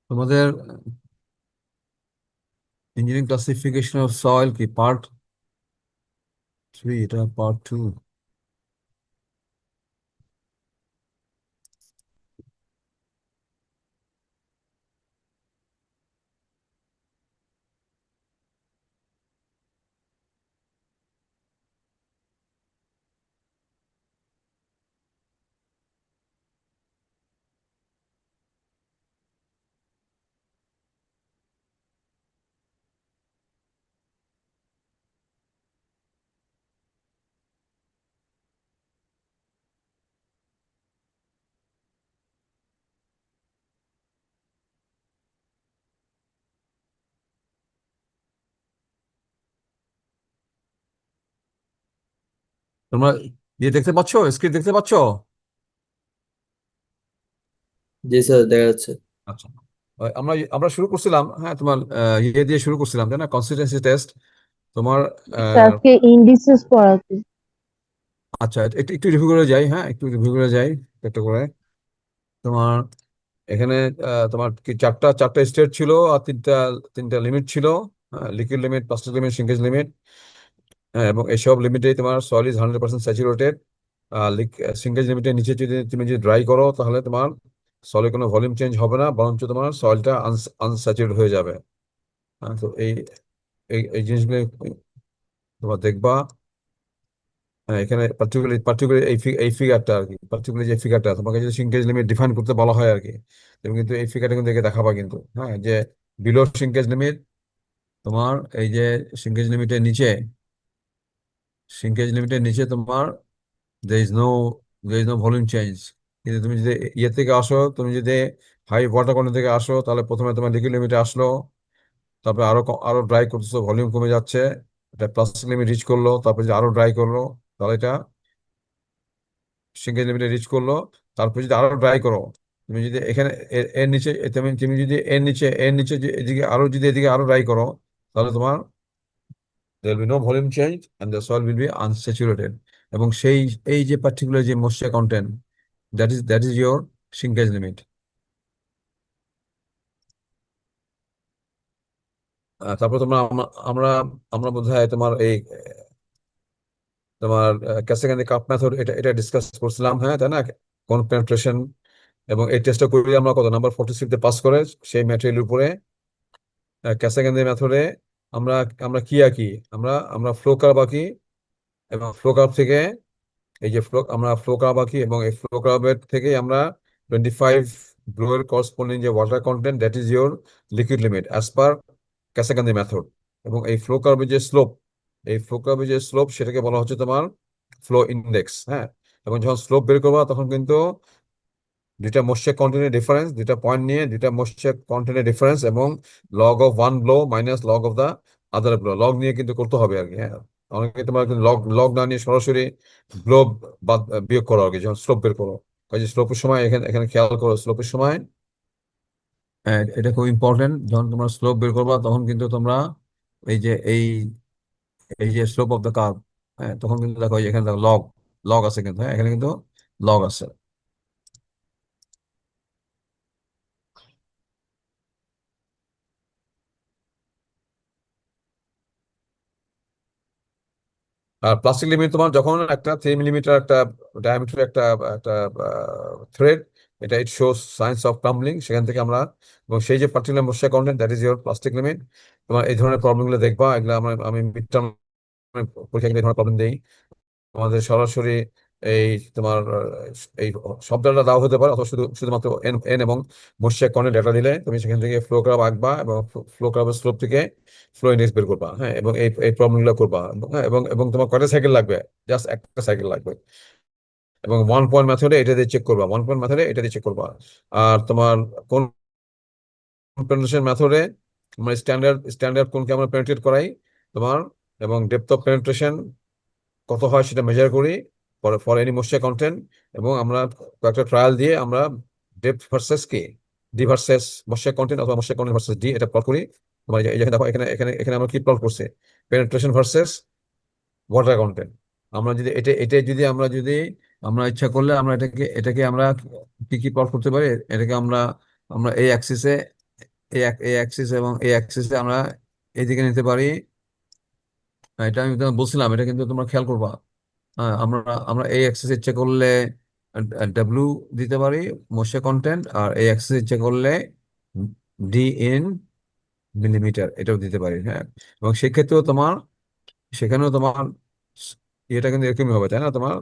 তোমাদের engineering classification of soil কি part 3? এটা পার্ট 2। তোমরা দেখতে পাচ্ছো, স্ক্রিন দেখতে পাচ্ছো? জি স্যার, দেখা যাচ্ছে। আচ্ছা। আমরা আমরা শুরু করছিলাম, হ্যাঁ, তোমার দিয়ে শুরু করছিলাম, তাই না? Consistency test. তোমার আহ, আজকে ইন্ডিসেস পড়াতে। আচ্ছা, একটু একটু রিভিউ করে যাই, হ্যাঁ, একটু রিভিউ করে যাই একটা করে। তোমার এখানে তোমার কি চারটা চারটা স্টেট ছিল, আর তিনটা তিনটা লিমিট ছিল। Liquid limit, plastic limit, shrinkage limit. হ্যাঁ, এবং এইসব লিমিটে তোমার সয়েল ইজ 100% স্যাচুরেটেড। সিঙ্গেজ লিমিটের নিচে যদি তুমি যদি ড্রাই করো, তাহলে তোমার সয়েলে কোনো ভলিউম চেঞ্জ হবে না, বরঞ্চ তোমার সয়েলটা আনস্যাচুরেট হয়ে যাবে। তো এই এই এই জিনিসগুলো তোমার দেখবা। এখানে পার্টিকুলার এই ফিগারটা আর কি, পার্টিকুলার যে ফিগারটা তোমাকে যদি সিঙ্কেজ লিমিট ডিফাইন করতে বলা হয় আর কি, তুমি কিন্তু এই ফিগারটা কিন্তু দেখে দেখাবা কিন্তু, হ্যাঁ, যে বিলো সিঙ্কেজ লিমিট তোমার, এই যে সিঙ্কেজ লিমিটের নিচে, তোমার there is no there is no volume change. কিন্তু তুমি যদি ইয়ে থেকে আসো, তুমি যদি হাই ওয়াটার কন্টেন্ট থেকে আসো, তাহলে প্রথমে তোমার লিকুইড লিমিটে আসলো, তারপরে আরো ড্রাই করতেছো, ভলিউম কমে যাচ্ছে, এটা প্লাস্টিক লিমিট রিচ করলো, তারপরে যদি আরো ড্রাই করলো, তাহলে এটা সিঙ্গেল লিমিটে রিচ করলো। তারপরে যদি আরো ড্রাই করো, তুমি যদি এখানে এর নিচে তুমি তুমি যদি এর নিচে এদিকে আরো, যদি এদিকে আরো ড্রাই করো, তাহলে তোমার there will be no volume change and the soil will be unsaturated। এবং এই যে পার্টিকুলার যে moisture content, that is your shrinkage limit. তারপর তোমরা আমরা আমরা বোধহয় তোমার এই তোমার ক্যাসাগানি কাপ মেথড এটা এটা ডিসকাস করছিলাম, হ্যাঁ, তাই না? কোন পেনেট্রেশন, এবং এই টেস্টটা করি আমরা কত নাম্বার 46 পাস করে সেই ম্যাটেরিয়ালের উপরে। ক্যাসাগানি মেথডে আমরা আমরা কি আঁকি, আমরা আমরা ফ্লো কার্ভ আঁকি, এবং ফ্লো কার্ভ থেকে এই যে আমরা ফ্লো কার্ভ আঁকি, এবং এই ফ্লো কার্ভের থেকে আমরা 25 ব্লো এর করসপন্ডিং যে water content, that is your liquid limit as per Casagrande method. এবং এই ফ্লো কার্ভের যে স্লোপ সেটাকে বলা হচ্ছে তোমার ফ্লো ইন্ডেক্স, হ্যাঁ। এবং যখন স্লোপ বের করবা, তখন কিন্তু দুইটা ময়েশ্চার কন্টেন্টের ডিফারেন্স, দুইটা পয়েন্ট নিয়ে দুইটা ময়েশ্চার কন্টেন্টের ডিফারেন্স, এবং log of one blow minus log of the other blow, log নিয়ে কিন্তু করতে হবে আর কি, হ্যাঁ। অনেকে তোমার লগ লগ না নিয়ে সরাসরি ব্লো বাদ বিয়োগ করো আর কি, যখন স্লোপ বের করো। কাজে স্লোপের সময় এখানে এখানে খেয়াল করো, স্লোপের সময় এটা খুব ইম্পর্টেন্ট। যখন তোমরা স্লোপ বের করবা, তখন কিন্তু তোমরা এই যে এই যে স্লোপ অফ দ্য কার্ভ, হ্যাঁ, তখন কিন্তু দেখো এই যে এখানে দেখো লগ লগ আছে কিন্তু, হ্যাঁ, এখানে কিন্তু লগ আছে। আর প্লাস্টিক লিমিট তোমার যখন একটা 3 মিলিমিটার একটা ডায়ামিটার একটা একটা থ্রেড, এটা it shows signs of crumbling, সেখান থেকে আমরা, এবং সেই যে particular moisture content, that is your plastic limit. তোমার এই ধরনের প্রবলেমগুলো দেখবা, এগুলো আমি মিড টার্ম পরীক্ষা এই ধরনের প্রবলেম দেই আমাদের সরাসরি। এই তোমার এই শব্দটা দাও হতে পারে, অথবা শুধুমাত্র এন এন এবং মসিয়া কর্নের ডেটা দিলে তুমি সেখান থেকে ফ্লো গ্রাফ আঁকবা, এবং ফ্লো গ্রাফের স্লোপ থেকে ফ্লো ইন্ডেক্স বের করবা, হ্যাঁ, এবং এই প্রবলেমগুলো করবা। হ্যাঁ, এবং এবং তোমার কয়টা সাইকেল লাগবে? জাস্ট একটা সাইকেল লাগবে। এবং ওয়ান পয়েন্ট মেথডে এটা দিয়ে চেক করবা, ওয়ান পয়েন্ট মেথডে এটা দিয়ে চেক করবা। আর তোমার কোন পেনিট্রেশন মেথডে আমরা স্ট্যান্ডার্ড কোনকে আমরা পেনিট্রেট করাই তোমার, এবং ডেপথ অফ পেনিট্রেশন কত হয় সেটা মেজার করি for for any moisture content. এবং আমরা কয়েকটা ট্রায়াল দিয়ে আমরা ডেপথ ভার্সেস কে, ডি ভার্সেস ময়েশ্চার কন্টেন্ট, অথবা ময়েশ্চার কন্টেন্ট ভার্সেস ডি, এটা প্লট করি। তোমার এই যে দেখো, এখানে এখানে এখানে আমরা কি প্লট করছে, পেনিট্রেশন ভার্সেস ওয়াটার কন্টেন্ট। আমরা যদি এটা যদি আমরা ইচ্ছা করলে আমরা এটাকে আমরা কি কি প্লট করতে পারি, এটাকে আমরা আমরা এই অ্যাক্সিসে এই অ্যাক্সিস এবং এই অ্যাক্সিসে আমরা এইদিকে নিতে পারি। এটা আমি তোমাকে বলছিলাম, এটা কিন্তু তোমরা খেয়াল করবা। হ্যাঁ, আমরা আমরা এই অ্যাক্সিস ইচ্ছে করলে ডাব্লিউ দিতে পারি, মোশে কন্টেন্ট, আর এই অ্যাক্সিস ইচ্ছে করলে ডি ইন মিলিমিটার এটাও দিতে পারি। হ্যাঁ, এবং সেক্ষেত্রেও তোমার, সেখানেও তোমার এটা কিন্তু এরকমই হবে, তাই না? তোমার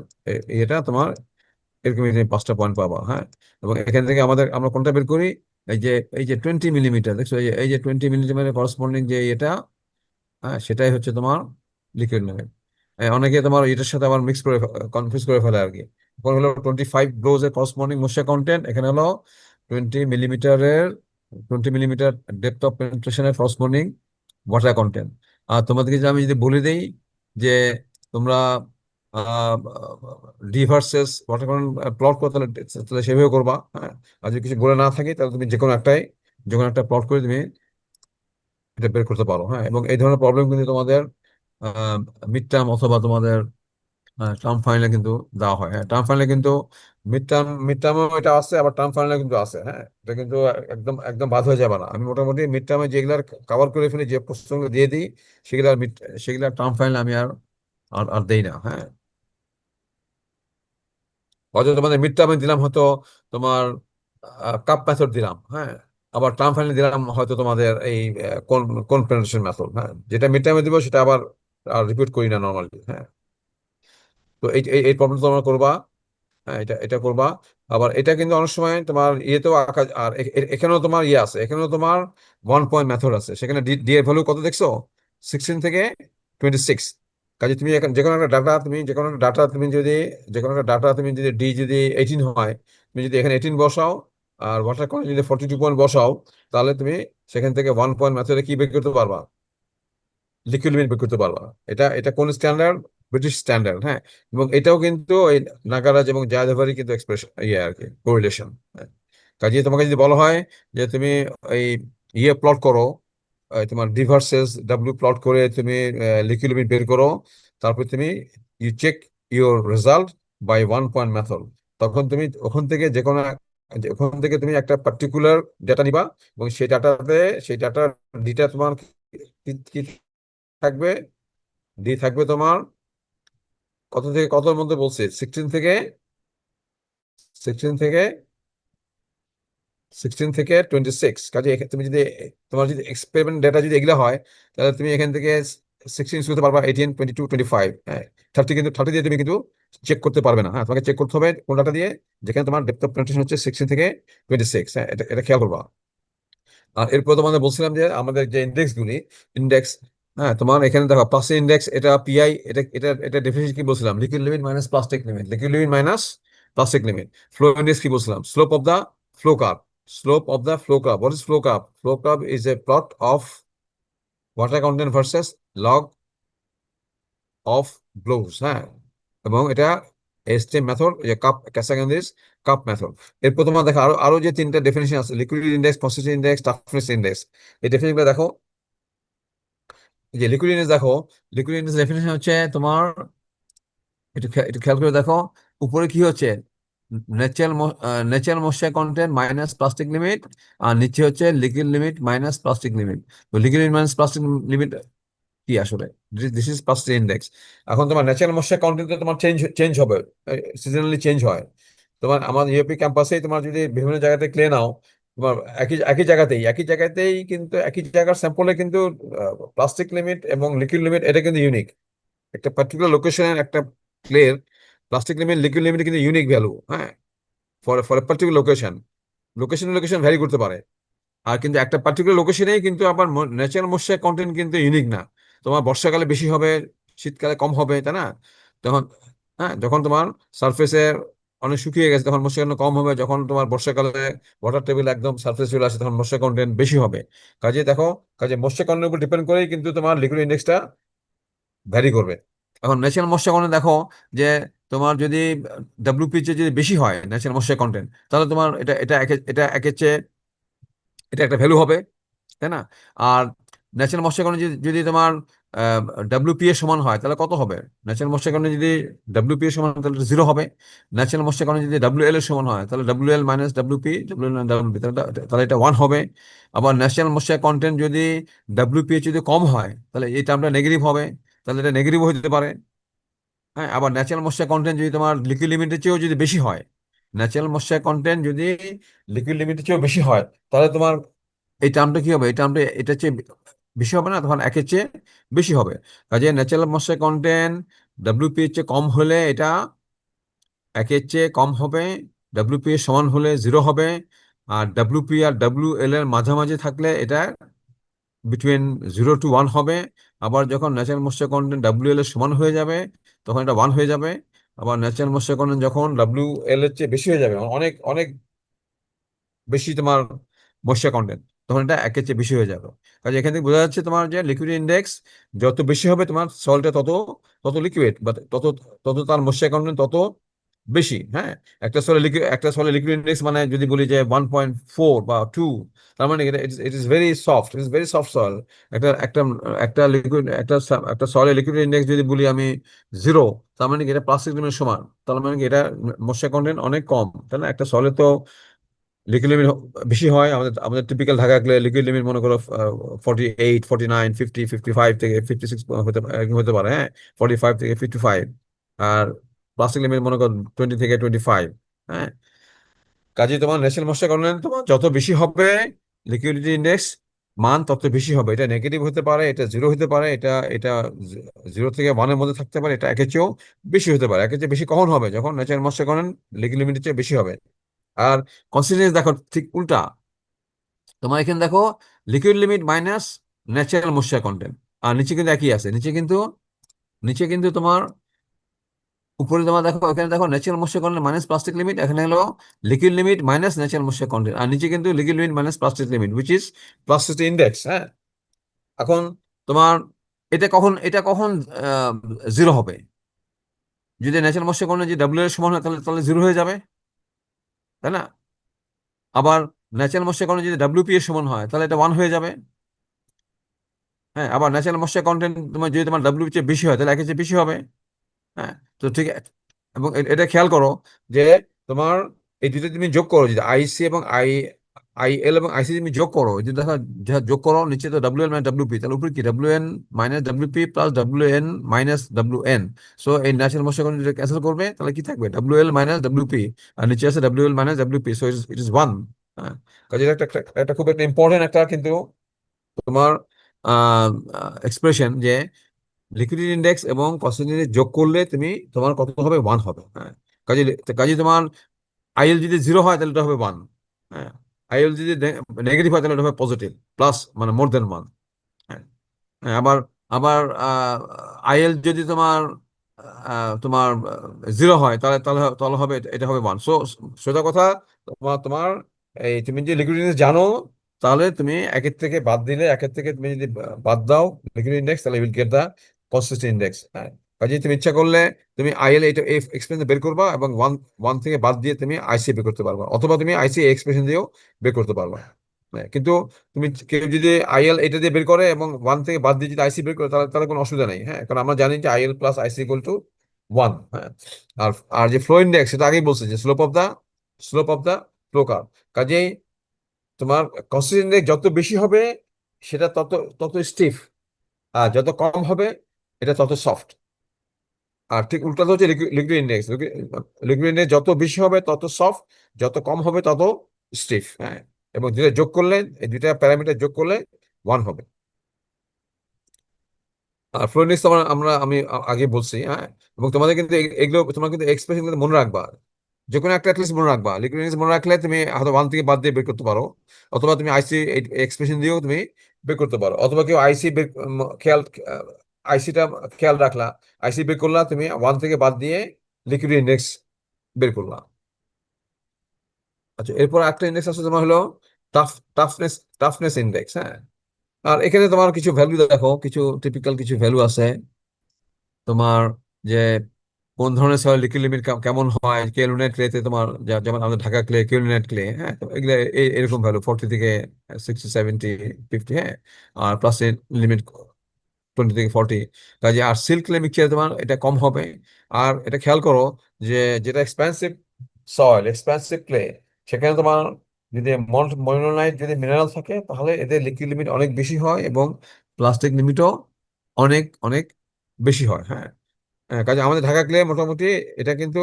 এটা তোমার এরকমই তুমি 5টা পয়েন্ট পাবা। হ্যাঁ, এবং এখান থেকে আমরা কোনটা বের করি? এই যে এই যে 20 মিলিমিটার, দেখছো? এই যে 20 মিলিমিটার করসপন্ডিং যে এটা, হ্যাঁ, সেটাই হচ্ছে তোমার লিকুইড লিমিট। অনেকে তোমার এটার সাথে আবার মিক্স করে, কনফিউজ করে ফেলে আর কি। এখন হলো 25 ব্লোজ এর করসপন্ডিং ময়েশ্চার কন্টেন্ট, এখানে হলো 20 মিলিমিটারের 20 মিলিমিটার ডেপথ অফ পেনিট্রেশনের করসপন্ডিং ওয়াটার কন্টেন্ট। আর তোমাদেরকে যে আমি যদি বলে দেই যে তোমরা D versus water content plot করো, তাহলে তাহলে সেভাবে করবা। হ্যাঁ, আর যদি কিছু বলে না থাকে তাহলে তুমি যে কোনো একটা প্লট করে তুমি এটা বের করতে পারো। হ্যাঁ, এবং এই ধরনের প্রবলেম কিন্তু তোমাদের মিড টার্ম অথবা তোমাদের টার্ম ফাইনালে কিন্তু দেওয়া হয়। হ্যাঁ, টার্ম ফাইনালে কিন্তু মিড টার্মও এটা আছে, আবার টার্ম ফাইনালে কিন্তু আছে। হ্যাঁ, এটা কিন্তু একদম একদম বাদ হয়ে যাবে না। আমি মোটামুটি মিড টার্মে যেগুলার কভার করে ফেলি, যে প্রসঙ্গ দিয়ে দিই, সেগুলার সেগুলার টার্ম ফাইনালে আমি আর আর আর দেই না। হ্যাঁ, হয়তো তোমাদের মিড টার্মে দিলাম, হয়তো তোমার কাপ মেথড দিলাম। হ্যাঁ, আবার টার্ম ফাইনালে দিলাম হয়তো তোমাদের এই কোন কোন পেনেট্রেশন মেথড। হ্যাঁ, যেটা মিড টার্মে দিব সেটা আবার রিপিট করি না নর্মালি। হ্যাঁ, তো এই এই এই প্রবলেম তোমরা করবা। হ্যাঁ, এটা এটা করবা। আবার এটা কিন্তু অনেক সময় তোমার ইয়েতেও আঁকা, আর এখানেও তোমার ইয়ে আছে, এখানেও তোমার 1 পয়েন্ট মেথড আছে। সেখানে ডি এর ভ্যালু কত দেখছো? 16 থেকে 26। কাজে তুমি যে কোনো একটা ডাটা, তুমি যদি ডি যদি 18 হয়, তুমি যদি এখানে 18 বসাও, আর ওয়াটার কোয়ান্টিটি যদি 42 পয়েন্ট বসাও, তাহলে তুমি সেখান থেকে 1 পয়েন্ট মেথডে কি বের করতে পারবা? লিকুইড লিমিট বের করতে পারবা। এটা এটা কোন স্ট্যান্ডার্ড? British standard. হ্যাঁ, এবং এটাও কিন্তু এই নাগারাজ এবং জায়াদাভারি কিন্তু এক্সপ্রেশন ইয়ে আর কি, কোরিলেশন। কাজে তোমাকে যদি বলা হয় যে তুমি এই ইয়ে প্লট করো, তোমার ডি ভার্সেস ডাব্লিউ প্লট করে তুমি লিকুইড লিমিট বের করো, তারপর তুমি you check your result by 1 point method, তখন তুমি ওখান থেকে যে কোনো ওখান থেকে তুমি একটা পার্টিকুলার ডেটা নিবা, এবং সেই ডাটা ডিটা তোমার কি কি থাকবে? ডি থাকবে তোমার কত থেকে কতর মধ্যে বলছে? 16 থেকে 26। কাজে তুমি যদি তোমার যদি এক্সপেরিমেন্ট ডেটা যদি এগুলো হয়, তাহলে তুমি এখান থেকে 16 করতে পারবা, 18, 22, 25। হ্যাঁ, 30, কিন্তু 30 দিয়ে তুমি কিন্তু চেক করতে পারবে না। হ্যাঁ, তোমাকে চেক করতে হবে কোন ডাটা দিয়ে, যেখানে তোমার ডেপথ অফ পেনিট্রেশন হচ্ছে 16 থেকে 26। হ্যাঁ, এটা এটা খেয়াল করবা। আর এরপর তোমাদের বলছিলাম যে আমাদের যে ইন্ডেক্স, হ্যাঁ, তোমার এখানে দেখো প্লাস ইন্ডেক্স, এটা পিআই, এটা এটা এটা ডেফিনিশন কি বলছিলাম? Liquid limit minus plastic limit, liquid limit minus plastic limit. Flow index কি বলছিলাম? Slope of the flow curve, slope of the flow curve. What is flow curve? Flow curve is a plot of water content versus log of blows. হ্যাঁ, এবং এটা ST method, যে ক্যাসাগ্রান্ডিস cup method. এরপর তোমার দেখো আরো আরো যে 3টা ডেফিনেশন আছে: liquid index, consistency index, toughness index. এই ডেফিনেশনগুলো দেখো। এই যে লিকুইড ইন্ডেক্স দেখো, লিকুইড ইন্ডেক্স ডেফিনেশন হচ্ছে তোমার, একটু খেয়াল করে দেখো, উপরে কি হচ্ছে? Natural moisture content minus plastic limit, আর নিচে হচ্ছে liquid limit minus plastic limit. তো liquid limit minus plastic limit কি আসলে? This is plastic index. এখন তোমার ন্যাচারাল ময়েশ্চার কন্টেন্ট তোমার চেঞ্জ চেঞ্জ হবে, সিজনালি চেঞ্জ হয়। তোমার আমার ইউপি ক্যাম্পাসেই তোমার যদি বিভিন্ন জায়গাতে ক্লে নাও, তোমার একই জায়গাতেই কিন্তু একই জায়গার স্যাম্পলে কিন্তু প্লাস্টিক লিমিট এবং লিকুইড লিমিট এটা কিন্তু ইউনিক। একটা পার্টিকুলার লোকেশনের একটা ক্লের প্লাস্টিক লিমিট, লিকুইড লিমিট কিন্তু ইউনিক ভ্যালু। হ্যাঁ, for for particular location vary করতে পারে। আর কিন্তু একটা পার্টিকুলার লোকেশনেই কিন্তু আবার ন্যাচারাল ময়েশ্চার কন্টেন্ট কিন্তু ইউনিক না। তোমার বর্ষাকালে বেশি হবে, শীতকালে কম হবে, তাই না? তখন, হ্যাঁ, যখন তোমার সারফেসে অনেক শুকিয়ে গেছে তখন ময়েশ্চার কম হবে, যখন তোমার বর্ষাকালে ওয়াটার টেবিল একদম সারফেস চলে আসে তখন ময়েশ্চার কন্টেন্ট বেশি হবে। কাজে দেখো, ময়েশ্চার কন্টেন্ট উপর ডিপেন্ড করেই কিন্তু তোমার লিকুইড ইন্ডেক্সটা ভ্যারি করবে। এখন ন্যাচারাল ময়েশ্চার কন্টেন্ট দেখো যে তোমার যদি ডাব্লিউপিএইচ যদি বেশি হয় ন্যাচারাল ময়েশ্চার কন্টেন্ট, তাহলে তোমার এটা একের চেয়ে এটা একটা ভ্যালু হবে, তাই না? আর ন্যাচারাল ময়েশ্চার কন্টেন্ট যদি তোমার ডাব্লিউপি এর সমান হয় তাহলে কত হবে? ন্যাচারাল ময়েশ্চার কারেন্ট যদি ডাব্লিউপি এর সমান হয়, তাহলে জিরো হবে। ন্যাচারাল ময়েশ্চার কারেন্ট যদি ডাব্লিউ এল এর সমান হয় তাহলে W L minus WP, WP, তাহলে এটা 1 হবে। আবার ন্যাচারাল ময়েশ্চার কন্টেন্ট যদি ডাব্লিউপি যদি কম হয় তাহলে এই টার্মটা নেগেটিভ হবে, তাহলে এটা নেগেটিভ হতে পারে। হ্যাঁ, আবার ন্যাচারাল ময়েশ্চার কন্টেন্ট যদি তোমার লিকুইড লিমিটের চেয়েও যদি বেশি হয়, ন্যাচারাল ময়েশ্চার কন্টেন্ট যদি লিকুইড লিমিটের চেয়েও বেশি হয়, তাহলে তোমার এই টার্মটা কি হবে? এই টার্মটা এটা চেয়ে বেশি হবে না, তখন একের চেয়ে বেশি হবে। কাজে ন্যাচারাল ময়েশ্চার কন্টেন্ট ডাব্লিউপি এর চেয়ে কম হলে এটা একের চেয়ে কম হবে, ডাব্লিউপি এর সমান হলে জিরো হবে, আর ডাব্লিউপি আর ডাব্লিউ এল এর মাঝামাঝি থাকলে এটা বিটুইন 0 to 1 হবে। আবার যখন natural moisture content W L এর সমান হয়ে যাবে তখন এটা 1 হয়ে যাবে। আবার ন্যাচারাল ময়েশ্চার কন্টেন্ট যখন ডাব্লিউ এল এর চেয়ে বেশি হয়ে যাবে, অনেক অনেক বেশি তোমার ময়েশ্চার কন্টেন্ট, তখন এটা একের চেয়ে বেশি হয়ে যাবে। কাজে এখান থেকে বোঝা যাচ্ছে তোমার যে লিকুইড ইন্ডেক্স যত বেশি হবে তোমার সল্টে তত তত লিকুইড বা তত তত তার ময়েশ্চার কন্টেন্ট তত বেশি। হ্যাঁ, একটা সলে লিকুইড ইন্ডেক্স মানে যদি বলি যে 1.4 বা 2, তার মানে it is very soft, it is very soft soil. একটা একটা একটা লিকুইড একটা সলে লিকুইড ইন্ডেক্স যদি বলি আমি 0, তার মানে কি এটা প্লাস্টিক সমান, তার মানে কি এটা ময়েশ্চার কন্টেন্ট অনেক কম, তাই না? একটা সলে তো লিকুইড লিমিট বেশি হয়। আমাদের আমাদের টিপিক্যাল ঢাকা লিকুইড লিমিট মনে করো 48, 49, 50, 55 থেকে 56 হতে পারে। হ্যাঁ, 45 থেকে 55। আর প্লাস্টিক লিমিট মনে করো 20 থেকে 25। হ্যাঁ, কাজে তোমার ন্যাচারাল ময়েশ্চার কন্টেন্ট তোমার যত বেশি হবে, লিকুইডিটি ইন্ডেক্স মান তত বেশি হবে। এটা নেগেটিভ হতে পারে, এটা জিরো হতে পারে, এটা এটা 0 থেকে 1-এর মধ্যে থাকতে পারে, এটা একের চেয়েও বেশি হতে পারে। একের চেয়ে বেশি কখন হবে? যখন ন্যাচারাল ময়েশ্চার কন্টেন্ট লিকুইড লিমিটের চেয়ে বেশি হবে। আর কনসিস্টেন্সি দেখো ঠিক উল্টা। তোমার এখানে দেখো liquid limit minus natural moisture content, আর নিচে কিন্তু একই আছে। নিচে কিন্তু তোমার উপরে তোমার দেখো, এখানে দেখো natural moisture content minus plastic limit, এখানে হলো liquid limit minus natural moisture content, আর নিচে কিন্তু liquid limit minus plastic limit which is plasticity index. হ্যাঁ, এখন তোমার এটা কখন জিরো হবে? যদি ন্যাচারাল ময়েশ্চার কন্টেন্ট যদি ডাব্লিউ এর সমান হয় তাহলে তাহলে জিরো হয়ে যাবে, তাই না? আবার ন্যাচারাল ময়েশ্চার কন্টেন্ট যদি ডাব্লিউপি এর সমান হয় তাহলে এটা 1 হয়ে যাবে। হ্যাঁ, আবার ন্যাচারাল ময়েশ্চার কন্টেন্ট তোমার যদি তোমার ডাব্লিউ চেয়ে বেশি হয় তাহলে একের চেয়ে বেশি হবে। হ্যাঁ, তো ঠিক এবং এটা খেয়াল করো যে তোমার এই দুটো তুমি যোগ করো, যদি আইসি এবং আই এল এবং আইসি তুমি যোগ করো, যদি দেখো যা যোগ করো নিচে তো W L minus W P, তাহলে উপরে কি W N minus W P plus W N minus W N. So এই ন্যাচারাল ময়েশ্চার কন্টেন্ট যদি ক্যান্সেল করবে তাহলে কি থাকবে? W L minus W P, আর নিচে আছে W L minus W P, so it is 1। হ্যাঁ, কাজে এটা একটা খুব একটা ইম্পর্টেন্ট একটা কিন্তু তোমার এক্সপ্রেশন যে লিকুইডিটি ইন্ডেক্স এবং কস্ট ইন্ডেক্স যোগ করলে তোমার কত হবে? 1 হবে। হ্যাঁ, কাজে কাজে তোমার আইএল যদি জিরো হয় তাহলে এটা হবে 1। হ্যাঁ, আইএল যদি নেগেটিভ হয় তাহলে এটা হবে পজিটিভ, প্লাস মানে মোর দেন 1। হ্যাঁ, হ্যাঁ, আবার আবার আইএল যদি তোমার জিরো হয় তাহলে তাহলে তাহলে হবে এটা হবে 1। সো সোজা কথা, তোমার এই তুমি যে লিকুইডিটি জানো, তাহলে তুমি একের থেকে বাদ দিলে, একের থেকে তুমি যদি বাদ দাও লিকুইডিটি ইন্ডেক্স, তাহলে will get the consistent index. হ্যাঁ, কাজে তুমি ইচ্ছা করলে তুমি আইএল এটা এক্সপ্রেশন বের করবা এবং ওয়ান ওয়ান থেকে বাদ দিয়ে তুমি আইসি বের করতে পারবা, অথবা তুমি আইসি এক্সপ্রেশন দিয়েও বের করতে পারবা। হ্যাঁ, কিন্তু তুমি কেউ যদি আইএল এটা দিয়ে বের করে এবং 1 থেকে বাদ দিয়ে যদি আইসি বের করে তাহলে তাহলে কোনো অসুবিধা নেই। হ্যাঁ, কারণ আমরা জানি যে IL plus IC equal to 1। হ্যাঁ, আর আর যে ফ্লো ইন্ডেক্স সেটা আগেই বলছে যে slope of the flow curve. কাজেই তোমার কনসিস্টেন্ট ইন্ডেক্স যত বেশি হবে সেটা তত তত স্টিফ, আর যত কম হবে এটা তত সফট। আর ঠিক উল্টাটা হচ্ছে লিকুইড ইন্ডেক্স। লিকুইড ইন্ডেক্স যত বেশি হবে তত সফট, যত কম হবে তত স্টিফ। হ্যাঁ, এবং দুটো যোগ করলে, এই দুইটা প্যারামিটার যোগ করলে 1 হবে। আর ফ্লো ইন্ডেক্স আমি আগে বলছি। হ্যাঁ, এবং তোমাদের কিন্তু এগুলো তোমার কিন্তু এক্সপ্রেশন কিন্তু মনে রাখবা, যে কোনো একটা অ্যাটলিস্ট মনে রাখবা। লিকুইড ইন্ডেক্স মনে রাখলে তুমি হয়তো 1 থেকে বাদ দিয়ে বের করতে পারো, অথবা তুমি আইসি এক্সপ্রেশন দিয়েও তুমি বের করতে পারো, অথবা কেউ আইসি খেয়াল আইসিটা খেয়াল রাখলা, আইসি বের করলা, তুমি 1 থেকে বাদ দিয়ে লিকুইড ইন্ডেক্স বের করলাম। আচ্ছা, এরপর একটা ইন্ডেক্স আছে তোমার হলো টাফ টাফনেস টাফনেস ইন্ডেক্স। হ্যাঁ, আর এখানে তোমার কিছু ভ্যালু দেখো, কিছু টিপিক্যাল কিছু ভ্যালু আছে তোমার, যে কোন ধরনের সয়েল লিকুইড লিমিট কেমন হয়। কেলুনাইট ক্লেতে তোমার যেমন আমাদের ঢাকা ক্লে, কেলুনাইট ক্লে। হ্যাঁ, তো এগুলো এরকম ভ্যালু 40 থেকে 60, 70, 50। হ্যাঁ, আর প্লাস লিমিট 20 থেকে 40। কাজে আর সিল্ক ক্লে মিক্সচারে তোমার এটা কম হবে। আর এটা খেয়াল করো যে যেটা এক্সপেন্সিভ সয়েল, এক্সপেন্সিভ ক্লে, সেখানে তোমার যদি মনোনাইট যদি মিনারেল থাকে তাহলে এদের লিকুইড লিমিট অনেক বেশি হয় এবং প্লাস্টিক লিমিটও অনেক অনেক বেশি হয়। হ্যাঁ, কাজে আমাদের ঢাকা ক্লে মোটামুটি এটা কিন্তু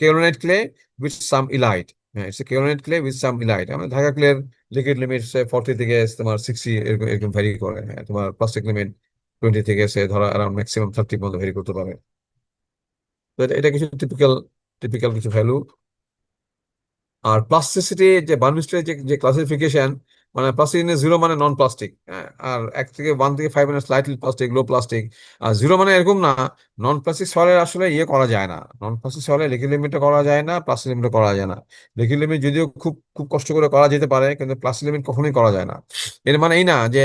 kaolinite clay with some illite. হ্যাঁ, it's kaolinite clay with some illite. আমাদের ঢাকা ক্লের লিকুইড লিমিট 40 থেকে তোমার 60 এরকম এরকম ভ্যারি করে। হ্যাঁ, তোমার প্লাস্টিক লিমিট 20 থেকে ধরো অ্যারাউন্ড ম্যাক্সিমাম 30 পর্যন্ত ভ্যারি করতে পারে। তো এটা এটা কিছু টিপিক্যাল টিপিক্যাল কিছু ভ্যালু। আর প্লাস্টিসিটি যে বার্নমিস্টারের যে যে ক্লাসিফিকেশন, মানে প্লাস্টিক জিরো মানে নন প্লাস্টিক, আর 1 থেকে 5 মানে স্লাইটলি প্লাস্টিক, লো প্লাস্টিক। আর জিরো মানে এরকম না, নন প্লাস্টিক সয়েলের আসলে ইয়ে করা যায় না, নন প্লাস্টিক সয়েলে লিকুইড লিমিটটা করা যায় না, প্লাস্টিক লিমিটও করা যায় না। লিকুইড লিমিট যদিও খুব খুব কষ্ট করে করা যেতে পারে, কিন্তু প্লাস্টিক লিমিট কখনোই করা যায় না। এর মানে এই না যে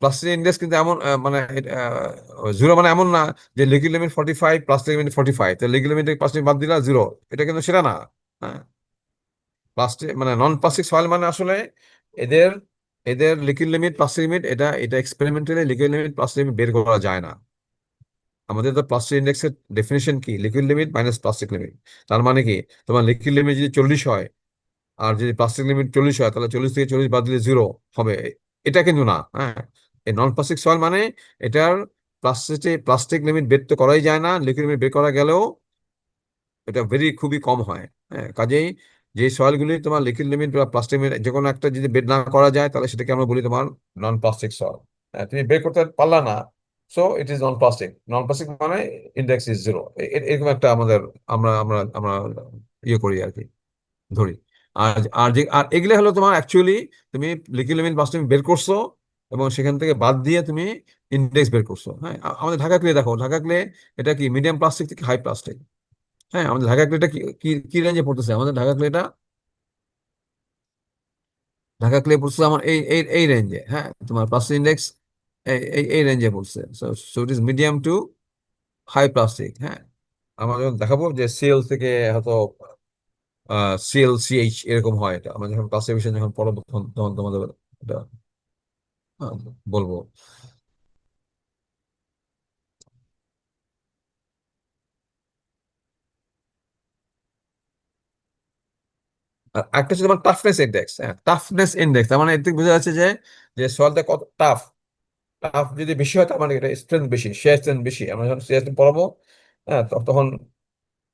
প্লাস্টিক ইন্ডেক্স কিন্তু এমন মানে জিরো মানে এমন না যে লিকুইড লিমিট 45, প্লাস্টিক লিমিট 45, তো লিকুইড লিমিট প্লাস্টিক বাদ দিলা জিরো, এটা কিন্তু সেটা না। হ্যাঁ, প্লাস্টিক মানে নন প্লাস্টিক সয়েল মানে আসলে এদের এদের লিকুইড লিমিট প্লাস্টিক লিমিট এটা এটা experimentally liquid limit plastic limit বের করা যায় না। আমাদের তো প্লাস্টিক ইন্ডেক্সের ডেফিনেশন কি, liquid limit minus plastic limit. তার মানে কি, তোমার লিকুইড লিমিট যদি 40 হয় আর যদি প্লাস্টিক লিমিট 40 হয়, তাহলে 40 থেকে 40 বাদ দিলে জিরো হবে। এটা কিন্তু না। হ্যাঁ, এই নন প্লাস্টিক সয়েল মানে এটার প্লাস্টিক লিমিট বের তো করাই যায় না, লিকুইড লিমিট বের করা গেলেও এটা খুবই কম হয়। হ্যাঁ, কাজেই যে সয়েলগুলি তোমার লিকুইড লিমিট বা প্লাস্টিক লিমিট যে কোনো একটা যদি বের না করা যায়, তাহলে সেটাকে আমরা বলি তোমার নন প্লাস্টিক সয়েল। তুমি বের করতে পারলা না, so it is non plastic. Non plastic মানে ইন্ডেক্স ইজ জিরো। এরকম একটা আমাদের আমরা আমরা আমরা ইয়ে করি আর কি, ধরি। আর এগুলো হলো তোমার অ্যাকচুয়ালি তুমি লিকুইড লিমিট প্লাস্টিক বের করছো এবং সেখান থেকে বাদ দিয়ে তুমি ইন্ডেক্স বের করছো। হ্যাঁ, আমাদের ঢাকা ক্লে দেখো, ঢাকা ক্লে এটা কি মিডিয়াম প্লাস্টিক থেকে হাই প্লাস্টিক। হ্যাঁ, আমাদের ঢাকা ক্লেটা কি কি কি রেঞ্জে পড়তেছে, আমাদের ঢাকা ক্লেটা, ঢাকা ক্লে পড়ছে আমার এই এই এই রেঞ্জে। হ্যাঁ, তোমার প্লাস্টিক ইন্ডেক্স এই এই এই রেঞ্জে পড়ছে। So it is medium to high plastic. হ্যাঁ, আমরা যখন দেখাবো যে সিএল থেকে হয়তো সিএল সিএইচ এরকম হয়, এটা আমরা যখন ক্লাসিফিকেশন যখন পড়াবো তখন তখন তোমাদের এটা আহ, বলবো। আর একটা হচ্ছে তোমার টাফনেস ইন্ডেক্স। হ্যাঁ, টাফনেস ইন্ডেক্স তার মানে এর থেকে বোঝা যাচ্ছে যে যে সলটা কত টাফ। টাফ যদি বেশি হয় তার মানে এটা স্ট্রেংথ বেশি, শেয়ার স্ট্রেংথ বেশি। আমরা যখন শেয়ার স্ট্রেংথ পড়াবো, হ্যাঁ, তখন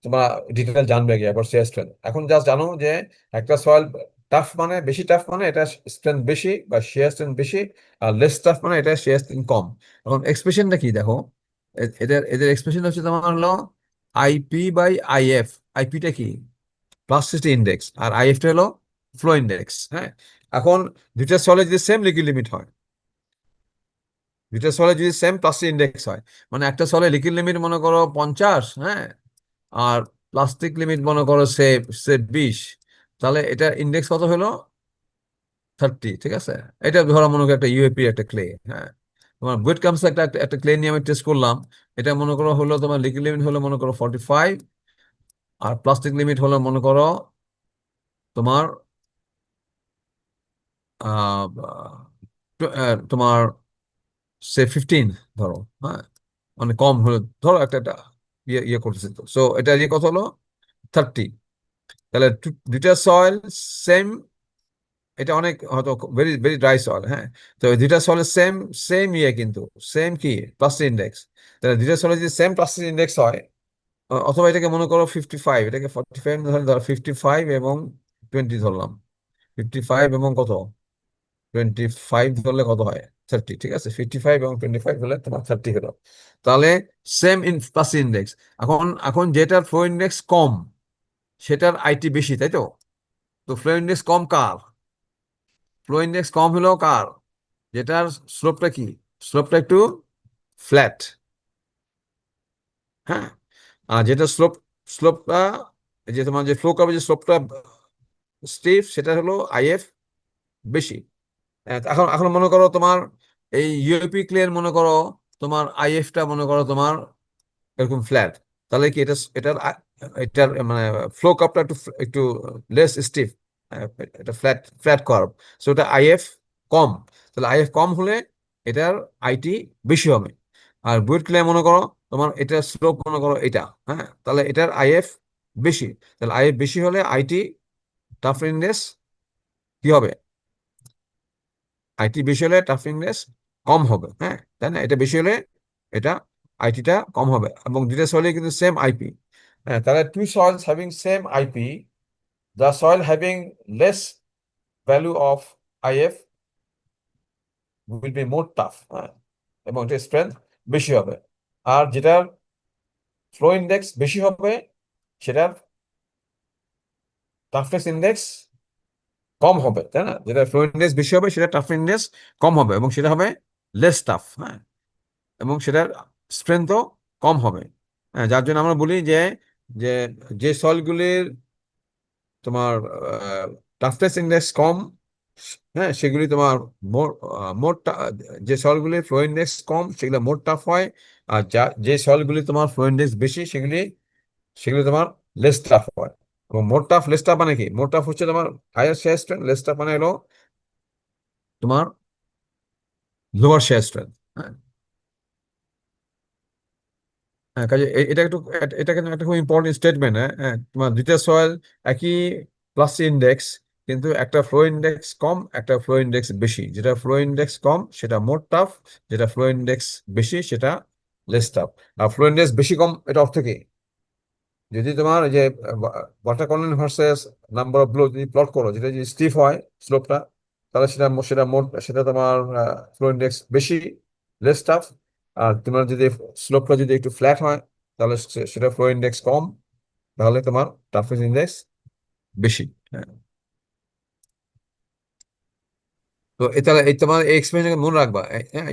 তোমরা ডিটেল জানবে কি আবার শেয়ার স্ট্রেংথ। এখন জাস্ট জানো যে একটা সয়েল টাফ মানে বেশি টাফ মানে এটা স্ট্রেংথ বেশি বা শেয়ার স্ট্রেংথ বেশি, আর লেস টাফ মানে এটা শেয়ার স্ট্রেংথ কম। এখন এক্সপ্রেশনটা কি দেখো, এদের এদের এক্সপ্রেশন হচ্ছে তোমার হলো আইপি বাই আইএফ। আইপিটা কি, প্লাস্টিসিটি ইন্ডেক্স, আর আইএফটা হলো ফ্লো ইন্ডেক্স। হ্যাঁ, এখন দুইটা সলে যদি সেম লিকুইড লিমিট হয়, দুইটা সলে যদি সেম প্লাস্টিক ইন্ডেক্স হয়, মানে একটা সলে লিকুইড লিমিট মনে করো 50, হ্যাঁ, আর প্লাস্টিক লিমিট মনে করো সে সে 20, তাহলে এটা ইন্ডেক্স কত হলো, 30। ঠিক আছে, এটা ধরো মনে করো একটা ইউএপি একটা ক্লে। হ্যাঁ, তোমার বুয়েট কামস একটা একটা একটা ক্লে নিয়ে আমি টেস্ট করলাম। এটা মনে করো হলো তোমার লিকুইড লিমিট হলো মনে করো 45, আর প্লাস্টিক লিমিট হলো মনে করো তোমার তোমার সে 15 ধরো। হ্যাঁ, মানে কম হলো, ধরো একটা একটা ইয়ে ইয়ে করতেছে, তো সো এটা ইয়ে কত হলো, 30। তাহলে দুইটা সয়েল সেম, এটা অনেক হয়তো ভেরি ভেরি ড্রাই সয়েল। হ্যাঁ, তো এই দুইটা সয়েল সেম সেম ইয়ে কিন্তু সেম কি প্লাস্টিক ইন্ডেক্স। তাহলে দুইটা সয়েল যদি সেম প্লাস্টিক ইন্ডেক্স হয়, অথবা এটাকে মনে করো 55, এটাকে 45 ধরো 55 এবং 20 ধরলাম। 55 এবং কত, 25 ধরলে কত হয়, 30। ঠিক আছে, 55 এবং 25 হলে তোমার 30 হলো। তাহলে সেম ইন প্লাস ইন্ডেক্স। এখন এখন যেটার ফ্লো ইন্ডেক্স কম সেটার আইটি বেশি, তাই তো। তো ফ্লো ইন্ডেক্স কম কার, ফ্লো ইন্ডেক্স কম হলো কার, যেটার স্লোপটা কি, স্লোপটা একটু ফ্ল্যাট। হ্যাঁ, আর যেটা স্লোপটা যে তোমার যে ফ্লো কার্ভে যে স্লোপটা স্টিফ, সেটা হলো আইএফ বেশি। এখন এখন মনে করো তোমার এই ইউএপি ক্লিয়ার মনে করো তোমার আইএফটা মনে করো তোমার এরকম ফ্ল্যাট, তাহলে কি এটার এটার মানে ফ্লো কাপটা একটু একটু লেস স্টিফ, এটা ফ্ল্যাট ফ্ল্যাট কার্ভ, সো এটা আইএফ কম। তাহলে আইএফ কম হলে এটার আইটি বেশি হবে। আর বুয়েট ক্লে মনে করো তোমার এটার স্লোপ মনে করো এটা, হ্যাঁ, তাহলে এটার আইএফ বেশি। তাহলে আইএফ বেশি হলে আইটি টাফনেস কি হবে? আইটি বেশি হলে টাফনেস কম হবে, হ্যাঁ, তাই না? এটা বেশি হলে এটা আইটিটা কম হবে, এবং দুইটা সয়েলে কিন্তু সেম আইপি। হ্যাঁ, তাহলে two soils having same IP, the soil having less value of IF will be more tough, হ্যাঁ, এবং এটার স্ট্রেংথ বেশি হবে। আর যেটার ফ্লো ইন্ডেক্স বেশি হবে সেটার টাফনেস ইন্ডেক্স কম হবে, তাই না? যেটা ফ্লো ইন্ডেক্স বেশি হবে সেটা টাফ ইন্ডেক্স কম হবে, এবং সেটা হবে লেস টাফ, হ্যাঁ, এবং সেটার স্ট্রেংথও কম হবে। হ্যাঁ, যার জন্য আমরা বলি যে যে যে সয়েলগুলির তোমার টাফনেস ইন্ডেক্স কম, হ্যাঁ, সেগুলি তোমার মোর মোর যে সয়েলগুলির ফ্লো ইন্ডেক্স কম সেগুলো মোর টাফ হয়। আর যে সয়েলগুলি তোমার ফ্লো ইন্ডেক্স বেশি সেগুলি সেগুলি তোমার লেস টাফ হয়। এবং মোর টাফ লেস টাফ মানে কি? মোর টাফ হচ্ছে তোমার higher shear strength, less tough মানে হলো তোমার লোয়ার শেয়ার স্ট্রেংথ। হ্যাঁ, হ্যাঁ, কাজে এটা একটু এটা কিন্তু একটা খুব ইম্পর্টেন্ট স্টেটমেন্ট। হ্যাঁ, হ্যাঁ, তোমার দুইটা সয়েল একই প্লাস ইন্ডেক্স, কিন্তু একটা ফ্লো ইন্ডেক্স কম, একটা ফ্লো ইন্ডেক্স বেশি। যেটা ফ্লো ইন্ডেক্স কম সেটা মোর টাফ, যেটা ফ্লো ইন্ডেক্স বেশি সেটা লেস টাফ। আর ফ্লো ইন্ডেক্স বেশি কম এটা অর্থ কি? যদি তোমার এই যে water content versus number of blow যদি প্লট করো, যেটা যদি স্টিফ হয় স্লোপটা, তাহলে সেটা তোমার ফ্লো ইন্ডেক্স বেশি, লেস টাফ। আর তোমার যদি স্লোপটা যদি একটু ফ্ল্যাট হয়, তাহলে সেটা ফ্লো ইন্ডেক্স কম, তাহলে তোমার টাফনেস ইন্ডেক্স বেশি। হ্যাঁ, তো তাহলে এই তোমার এই এক্সপিরিয়েন্স মনে রাখবা। হ্যাঁ,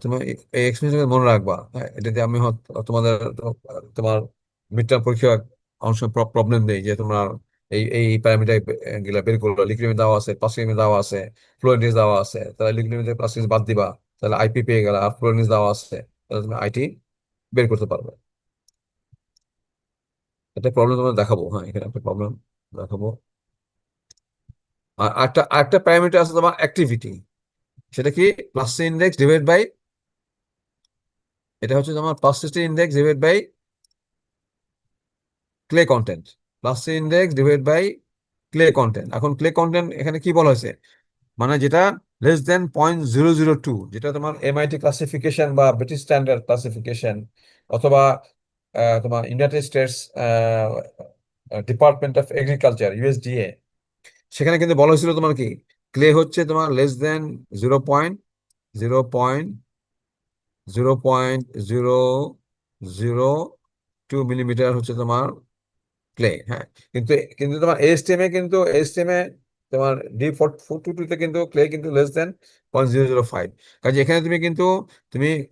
তোমার এই এক্সপিরিয়েন্স মনে রাখবা। হ্যাঁ, এটাতে আমি তোমাদের তোমার মিড টার্ম পরীক্ষা অনেক সময় প্রবলেম নেই যে তোমার এই এই প্যারামিটার গুলা বের করলো, লিকুইড দেওয়া আছে, প্লাস্টিক দেওয়া আছে, ফ্লোরিনেস দেওয়া আছে, তাহলে লিকুইড প্লাস্টিক বাদ দিবা, তাহলে আইপি পেয়ে গেলা। আর ফ্লোরিনেস দেওয়া আছে, তাহলে তুমি আইটি বের করতে পারবে। একটা প্রবলেম তোমার দেখাবো, হ্যাঁ, এখানে একটা প্রবলেম দেখাবো। আর একটা প্যারামিটার আছে তোমার অ্যাক্টিভিটি, সেটা কি? প্লাস্টিক ইন্ডেক্স ডিভাইড বাই, এটা হচ্ছে তোমার plasticity index divide by clay content. Plasticity index divide by clay content. এখন ক্লে কন্টেন্ট এখানে কি বলা হয়েছে? মানে যেটা less than 0.002, যেটা তোমার এমআইটি ক্লাসিফিকেশন বা ব্রিটিশ স্ট্যান্ডার্ড ক্লাসিফিকেশন, অথবা তোমার United states department of agriculture USDA, সেখানে কিন্তু বলা হয়েছিল তোমার কি ক্লে হচ্ছে তোমার less than 0.002 হচ্ছে তোমার ক্লে। হ্যাঁ, কিন্তু কিন্তু তোমার এসটিএম এ তোমার D422 তে কিন্তু ক্লে কিন্তু less than 0.005। কাজে এখানে তুমি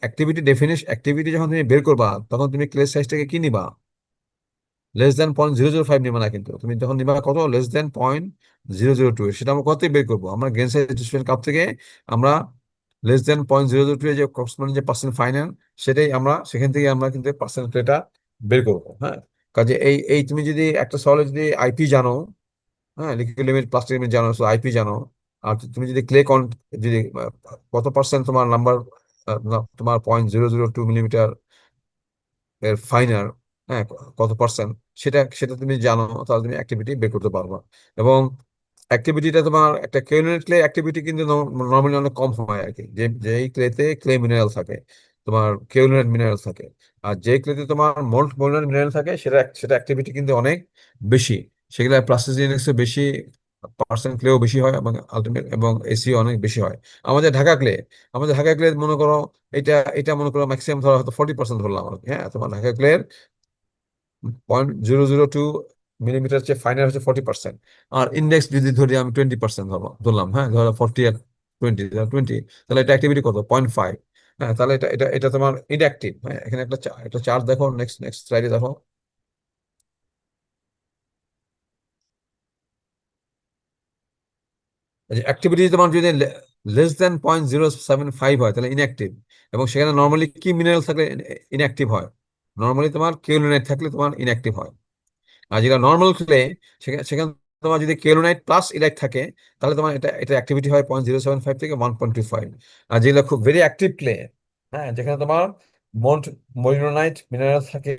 অ্যাক্টিভিটি যখন তুমি বের করবা, তখন তুমি ক্লে সাইজটাকে কি নিবা? less than 0.005 নিবা না, কিন্তু তুমি যখন নিবা কত? less than 0.002। সেটা আমরা কত থেকে বের করবো? আমরা গ্রেন সাইজ ডিস্ট্রিবিউশন কাপ থেকে আমরা less than 0.002 এর যে করেসপন্ডিং যে পার্সেন্ট ফাইনাল, সেটাই আমরা সেখান থেকে আমরা কিন্তু পার্সেন্ট ক্লেটা বের করবো। হ্যাঁ, কাজে এই এই তুমি যদি একটা সলে যদি আইপি জানো, হ্যাঁ, লিকুইড লিমিট প্লাস্টিক লিমিট জানো, আইপি জানো, আর তুমি যদি যদি কত পার্সেন্ট তোমার নাম্বার, তোমার 0.002 মিলিমিটার এর ফাইনাল, হ্যাঁ, কত পার্সেন্ট, সেটা সেটা তুমি জানো, তাহলে তুমি অ্যাক্টিভিটি বের করতে পারবা। এবং অ্যাক্টিভিটিটা তোমার একটা কেউলিনেট ক্লে অ্যাক্টিভিটি কিন্তু নর্মালি অনেক কম হয় আর কি। যেই ক্লেতে ক্লে মিনারেল থাকে, তোমার কেউলিনেট মিনারেল থাকে। আর যে ক্লেতে তোমার মোল্ট মিনারেল থাকে, সেটা সেটা অ্যাক্টিভিটি কিন্তু অনেক বেশি। সেগুলো প্লাস্টিসিটি ইন্ডেক্সে বেশি, পার্সেন্ট ক্লেও বেশি হয়, এবং আলটিমেট এবং এসি অনেক বেশি হয়। আমাদের ঢাকা ক্লে আমাদের ঢাকা ক্লে মনে করো, এটা এটা মনে করো ম্যাক্সিমাম ধরো হয়তো 40% ধরলাম আর কি। হ্যাঁ, তোমার ঢাকা ক্লের 0.002 মিলিমিটার চেয়ে ফাইনাল হচ্ছে 40%। আর ইন্ডেক্স যদি ধরি আমি 20% ধরলাম, হ্যাঁ, ধরো 40 আর 20, তাহলে এটা অ্যাক্টিভিটি কত? 0.5। হ্যাঁ, তাহলে এটা এটা এটা তোমার ইনঅ্যাক্টিভ। হ্যাঁ, এখানে একটা চার্ট দেখো, নেক্সট নেক্সট স্লাইডে দেখো। অ্যাক্টিভিটি তোমার যদি less than 0.075 হয়, তাহলে ইনঅ্যাক্টিভ। এবং সেখানে নর্মালি কি মিনারেল থাকলে ইনঅ্যাক্টিভ হয়? নর্মালি তোমার কেউলিনেট থাকলে তোমার ইনঅ্যাক্টিভ হয়। আর যেটা নর্মাল ক্লে, সেখানে সেখানে তোমার যদি কেলোনাইট প্লাস ইলাইট থাকে, তাহলে তোমার এটা এটা অ্যাক্টিভিটি হয় 0.075 থেকে 1.25। আর যেগুলো খুব ভেরি অ্যাক্টিভ ক্লে, হ্যাঁ, যেখানে তোমার মন্ট মলিনোনাইট মিনারেল থাকে,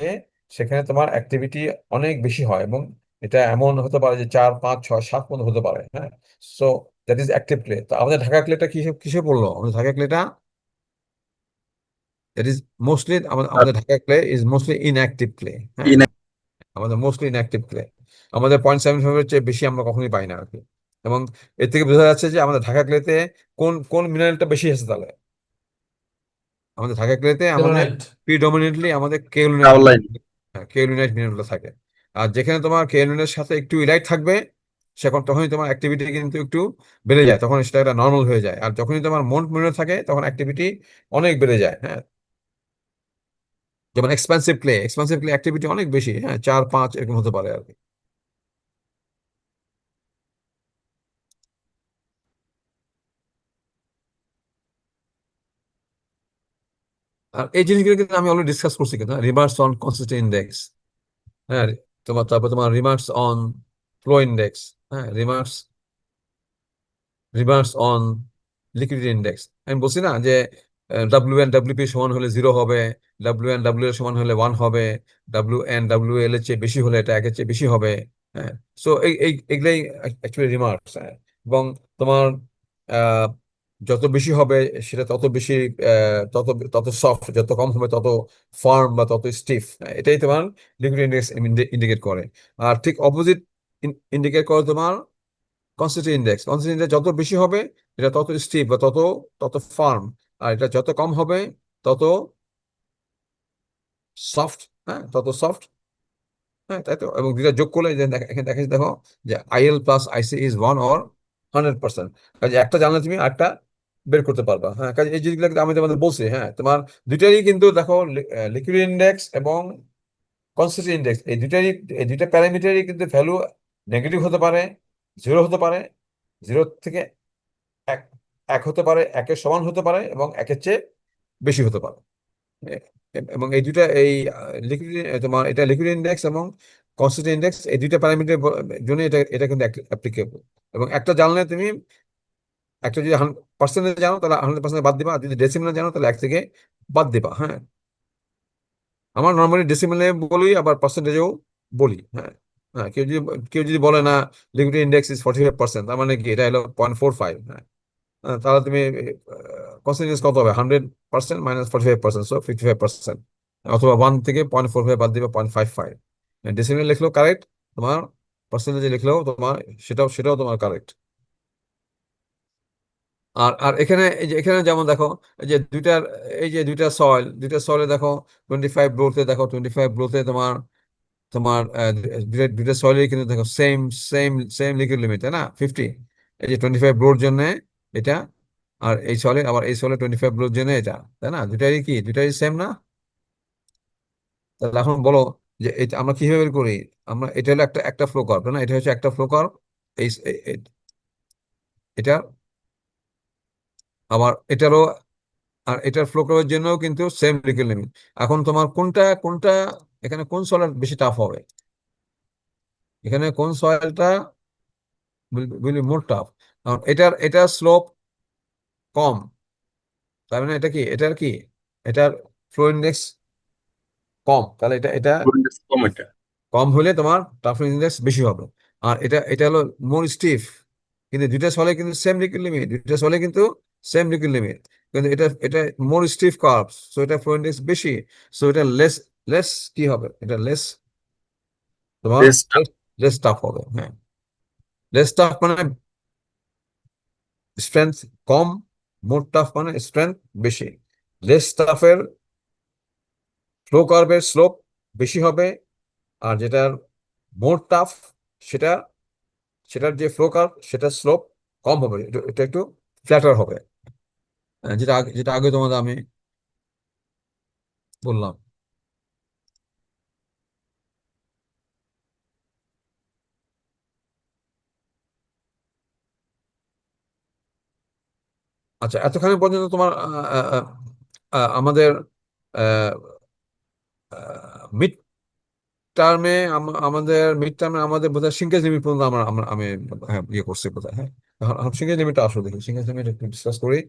সেখানে তোমার অ্যাক্টিভিটি অনেক বেশি হয়, এবং এটা এমন হতে পারে যে 4, 5, 6, 7 পর্যন্ত হতে পারে, হ্যাঁ। So that is active clay. তো আমাদের ঢাকা ক্লেটা কিসে কিসে পড়লো? আমাদের ঢাকা ক্লেটা, দ্যাট ইজ মোস্টলি, আমাদের Dhaka clay is mostly inactive clay, হ্যাঁ। আমাদের মোস্টলি ইনঅ্যাক্টিভ ক্লে। আমাদের 0.75 এর চেয়ে বেশি আমরা কখনোই পাই না আর কি। এবং এর থেকে বোঝা যাচ্ছে যে আমাদের ঢাকা ক্লেতে কোন কোন মিনারেলটা বেশি আছে তাহলে। আমাদের ঢাকা ক্লেতে আমাদের কেলোনাইট। প্রিডমিনেন্টলি আমাদের কেওলিনাইট কাওলাইন। মিনারেল, হ্যাঁ, কেওলিনাইট মিনারেলটা থাকে। আর যেখানে তোমার কেওলিনের সাথে একটু ইলাইট থাকবে, সেখন তখনই তোমার অ্যাক্টিভিটি কিন্তু একটু বেড়ে যায়, তখন সেটা একটা নর্মাল হয়ে যায়। আর যখনই তোমার মন্ট মিনারেল থাকে, তখন অ্যাক্টিভিটি অনেক বেড়ে যায়, হ্যাঁ। যেমন এক্সপেন্সিভ ক্লে অ্যাক্টিভিটি অনেক বেশি, হ্যাঁ, 4, 5 এরকম হতে পারে আর কি। আর এই জিনিসগুলো কিন্তু আমি অলরেডি ডিসকাস করছি, কিন্তু রিমার্কস অন কনসিস্টেন্ট ইন্ডেক্স, হ্যাঁ, তারপর তোমার রিমার্কস অন ফ্লো ইন্ডেক্স, হ্যাঁ, রিমার্কস অন লিকুইডিটি ইন্ডেক্স। আমি বলছি না যে WN WP সমান হলে 0 হবে, WN W এর সমান হলে 1 হবে, WN WL এর চেয়ে বেশি হলে এটা 1 এর চেয়ে বেশি হবে, হ্যাঁ। সো এগুলাই অ্যাকচুয়ালি রিমার্কস, হ্যাঁ। এবং তোমার আহ, যত বেশি হবে সেটা তত বেশি, তত তত সফট, যত কম হবে তত ফার্ম বা তত স্টিফ, এটাই তোমার লিকুইড ইন্ডেক্স ইন্ডিকেট করে। আর ঠিক অপোজিট ইন্ডিকেট করে তোমার কনসিস্টেন্ট ইন্ডেক্স যত বেশি হবে, এটা তত স্টিফ বা তত তত ফার্ম। আর এটা যত কম হবে, তত সফট, হ্যাঁ, তত সফট, হ্যাঁ, তাই তো। এবং দুটা যোগ করলে যে এখানে দেখা যাচ্ছে, দেখো যে IL+IC ইজ 1 or 100%। কাজে একটা জানলে তুমি একটা বের করতে পারবা, হ্যাঁ। কাজে এই জিনিসগুলো কিন্তু আমি তোমাদের বলছি, হ্যাঁ, তোমার দুইটারই কিন্তু দেখো, লিকুইড ইন্ডেক্স এবং কনসিস্টেন্ট ইন্ডেক্স, এই দুইটা প্যারামিটারই কিন্তু ভ্যালু নেগেটিভ হতে পারে, 0 হতে পারে, 0 থেকে এক এক হতে পারে, 1-এর সমান হতে পারে, এবং 1-এর চেয়ে বেশি হতে পারে। এবং এই দুইটা, এই লিকুইড, তোমার এটা লিকুইড ইন্ডেক্স এবং কনস্ট্যান্ট ইন্ডেক্স, এই দুইটা প্যারামিটার জন্য এটা এটা কিন্তু অ্যাপ্লিকেবল। এবং একটা জানলে তুমি, একটা যদি 100% জানো তাহলে 100% বাদ দিবা, আর যদি ডেসিমেলে জানো তাহলে 1 থেকে বাদ দিবা, হ্যাঁ। আমার নর্মালি ডেসিমেলে বলি, আবার পার্সেন্টেজেও বলি, হ্যাঁ। হ্যাঁ, কেউ যদি বলে না লিকুইড ইন্ডেক্স ইজ 45%, তার মানে কি এটা হলো 0.45, হ্যাঁ। তাহলে তুমি পার্সেন্টেজ কত হবে? 100% মাইনাস 45%, সো 55%। অথবা 1 থেকে 0.45 বাদ দিবে 0.55। ডেসিমেল লিখলেও কারেক্ট তোমার, পার্সেন্টেজে লিখলেও তোমার সেটাও সেটাও তোমার কারেক্ট। আর আর এখানে, এই যে এখানে যেমন দেখো, এই যে দুইটার, এই যে দুইটা সয়েলে দেখো, 25 ব্রোতে দেখো, 25 ব্রোতে তোমার তোমার দুইটা সয়েলের কিন্তু দেখো same same same liquid limit, তাই না? 50। এই যে 25 ব্রোর জন্য এটা, আর এই সলে, আবার এই সলে 25 ব্রোর জন্য এটা, তাই না? দুইটাই সেম না? তাহলে এখন বলো যে এটা আমরা কিভাবে বের করি? আমরা, এটা হলো একটা একটা ফ্লো কার্ভ, তাই না? এটা হচ্ছে একটা ফ্লো কার্ভ, এই এটা, আবার এটারও, আর এটার ফ্লো কার্ভের জন্য কিন্তু সেম লিকুইড লিমিট। এখন তোমার কোনটা কোনটা, এখানে কোন সয়েল বেশি টাফ হবে? এখানে কোন সয়েলটা উইল মোর টাফ? কারণ এটার স্লোপ কম, তার মানে এটা কি, এটার ফ্লো ইন্ডেক্স কম, তাহলে এটা এটা কম এটা। কম হলে তোমার টাফনেস ইন্ডেক্স বেশি হবে। আর এটা এটা হলো মোর স্টিফ, কিন্তু দুইটা সলে কিন্তু সেম লিকুইড লিমিট, কিন্তু এটা এটা মোর স্টিফ কার্ভস, সো এটা ফ্লো ইন্ডেক্স বেশি, সো এটা লেস, লেস কি হবে, এটা লেস তোমার টেস্ট। লেস টাফ হবে, হ্যাঁ। লেস টাফ মানে স্ট্রেংথ কম, মোর টাফ মানে স্ট্রেংথ বেশি। লেস টাফের ফ্লো কার্ভের স্লোপ বেশি হবে, আর যেটার মোর টাফ, সেটা সেটার যে ফ্লো কার্ভ সেটার স্লোপ কম হবে, এটা একটু ফ্ল্যাটার হবে। যেটা আগে তোমাদের আমি বললাম। আচ্ছা, এতখানি পর্যন্ত তোমার আমাদের মিড টার্মে মিড টার্মে আমাদের বোধহয় সিঙ্গেজ লিমিট পর্যন্ত আমি হ্যাঁ, ইয়ে করছি বোধহয়। হ্যাঁ, এখন সিঙ্গেজ লিমিটটা আসলে দেখি, সিঙ্গেজ লিমিট একটু ডিসকাস করি।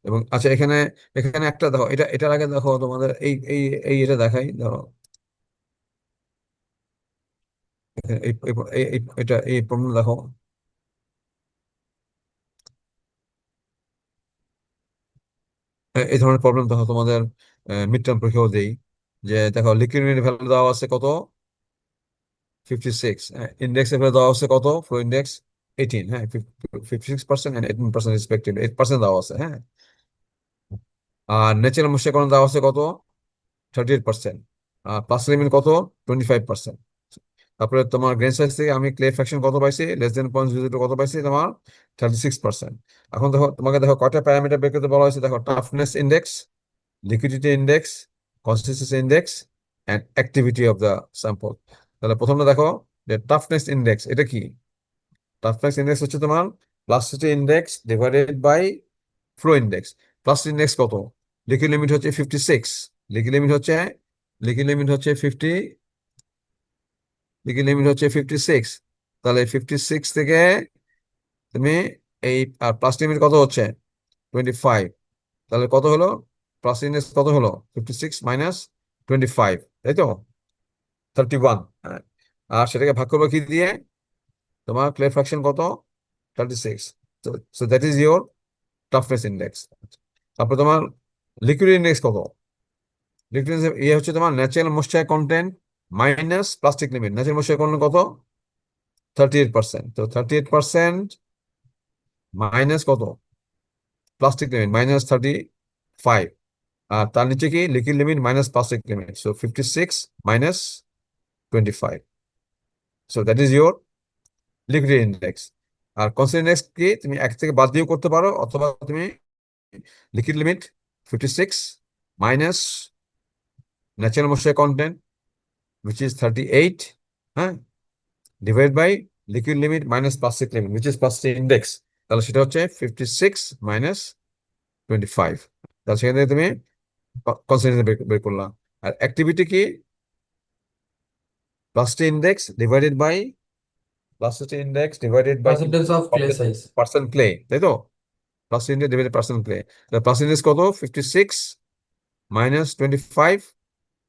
এবং আচ্ছা, এখানে এখানে একটা দেখো, এটার আগে দেখো তোমাদের এই এই এই এটা দেখাই, ধরো এটা এই প্রবলেম দেখো। এই ধরনের প্রবলেম দেখো তোমাদের মিড টার্ম পরীক্ষাও দেই। যে দেখো, লিকুইড ভ্যালু দেওয়া আছে কত, 56। ইন্ডেক্স ভ্যালু দেওয়া আছে কত, ফ্লো ইন্ডেক্স 18। হ্যাঁ, 56% এন্ড 18% রেসপেক্টিভ, 8% দেওয়া আছে। হ্যাঁ, আর ন্যাচারাল মশাইকরণ দেওয়া আছে কত, 38%। প্লাস লিমিট কত, 25%। তারপরে তোমার গ্রেন সাইজ থেকে আমি ক্লে ফ্র্যাকশন কত পাইছি, <0.02 কত পাইছি, তোমার 36%। এখন দেখো, তোমাকে দেখো কয়টা প্যারামিটার বের করতে বলা হয়েছে, দেখো toughness index, liquidity index, consistency index, and activity of the sample. তাহলে প্রথমে দেখো যে টাফনেস ইন্ডেক্স এটা কি। টাফনেস ইন্ডেক্স হচ্ছে তোমার plasticity index divided by flow index. Plastic index কত, লিকুইড লিমিট হচ্ছে 56, লিকুইড লিমিট হচ্ছে লিকুইড লিমিট হচ্ছে 50, লিকুইড লিমিট হচ্ছে 56। তাহলে 56 থেকে তুমি এই, আর প্লাস লিমিট কত হচ্ছে 25, তাহলে কত হলো, প্লাস ইন্ডেক্স কত হলো, 56 মাইনাস 25, তাই তো, 31। হ্যাঁ, আর সেটাকে ভাগ করবো কি দিয়ে, তোমার ক্লে ফ্র্যাকশন কত, 36। So that is your toughness index. তারপর তোমার লিকুইড ইন্ডেক্স কত, লিকুইড ইয়ে হচ্ছে তোমার natural moisture content minus plastic limit. Natural moisture content কত, 38%। তো 38% মাইনাস কত, প্লাস্টিক লিমিট মাইনাস 35। আর তার নিচে কি, liquid limit minus plastic limit. So 56 minus 25। So that is your liquid index. আর কনস্ট্যান্ট ইন্ডেক্স কি, তুমি এক থেকে বাদ দিয়েও করতে পারো, অথবা তুমি liquid limit 56 minus natural moisture content which is 38, হ্যাঁ, divide by liquid limit minus plastic limit which is plastic index. তাহলে সেটা হচ্ছে 56 মাইনাস 25। তাহলে সেখান থেকে তুমি কনসেন্ট্রেশন বের করলাম। আর অ্যাক্টিভিটি কি, plastic index divided by plastic index divided by Percentage of clay size. Percent clay, তাই তো, plastic index divided percent clay. Plastic index কত, 56 মাইনাস 25,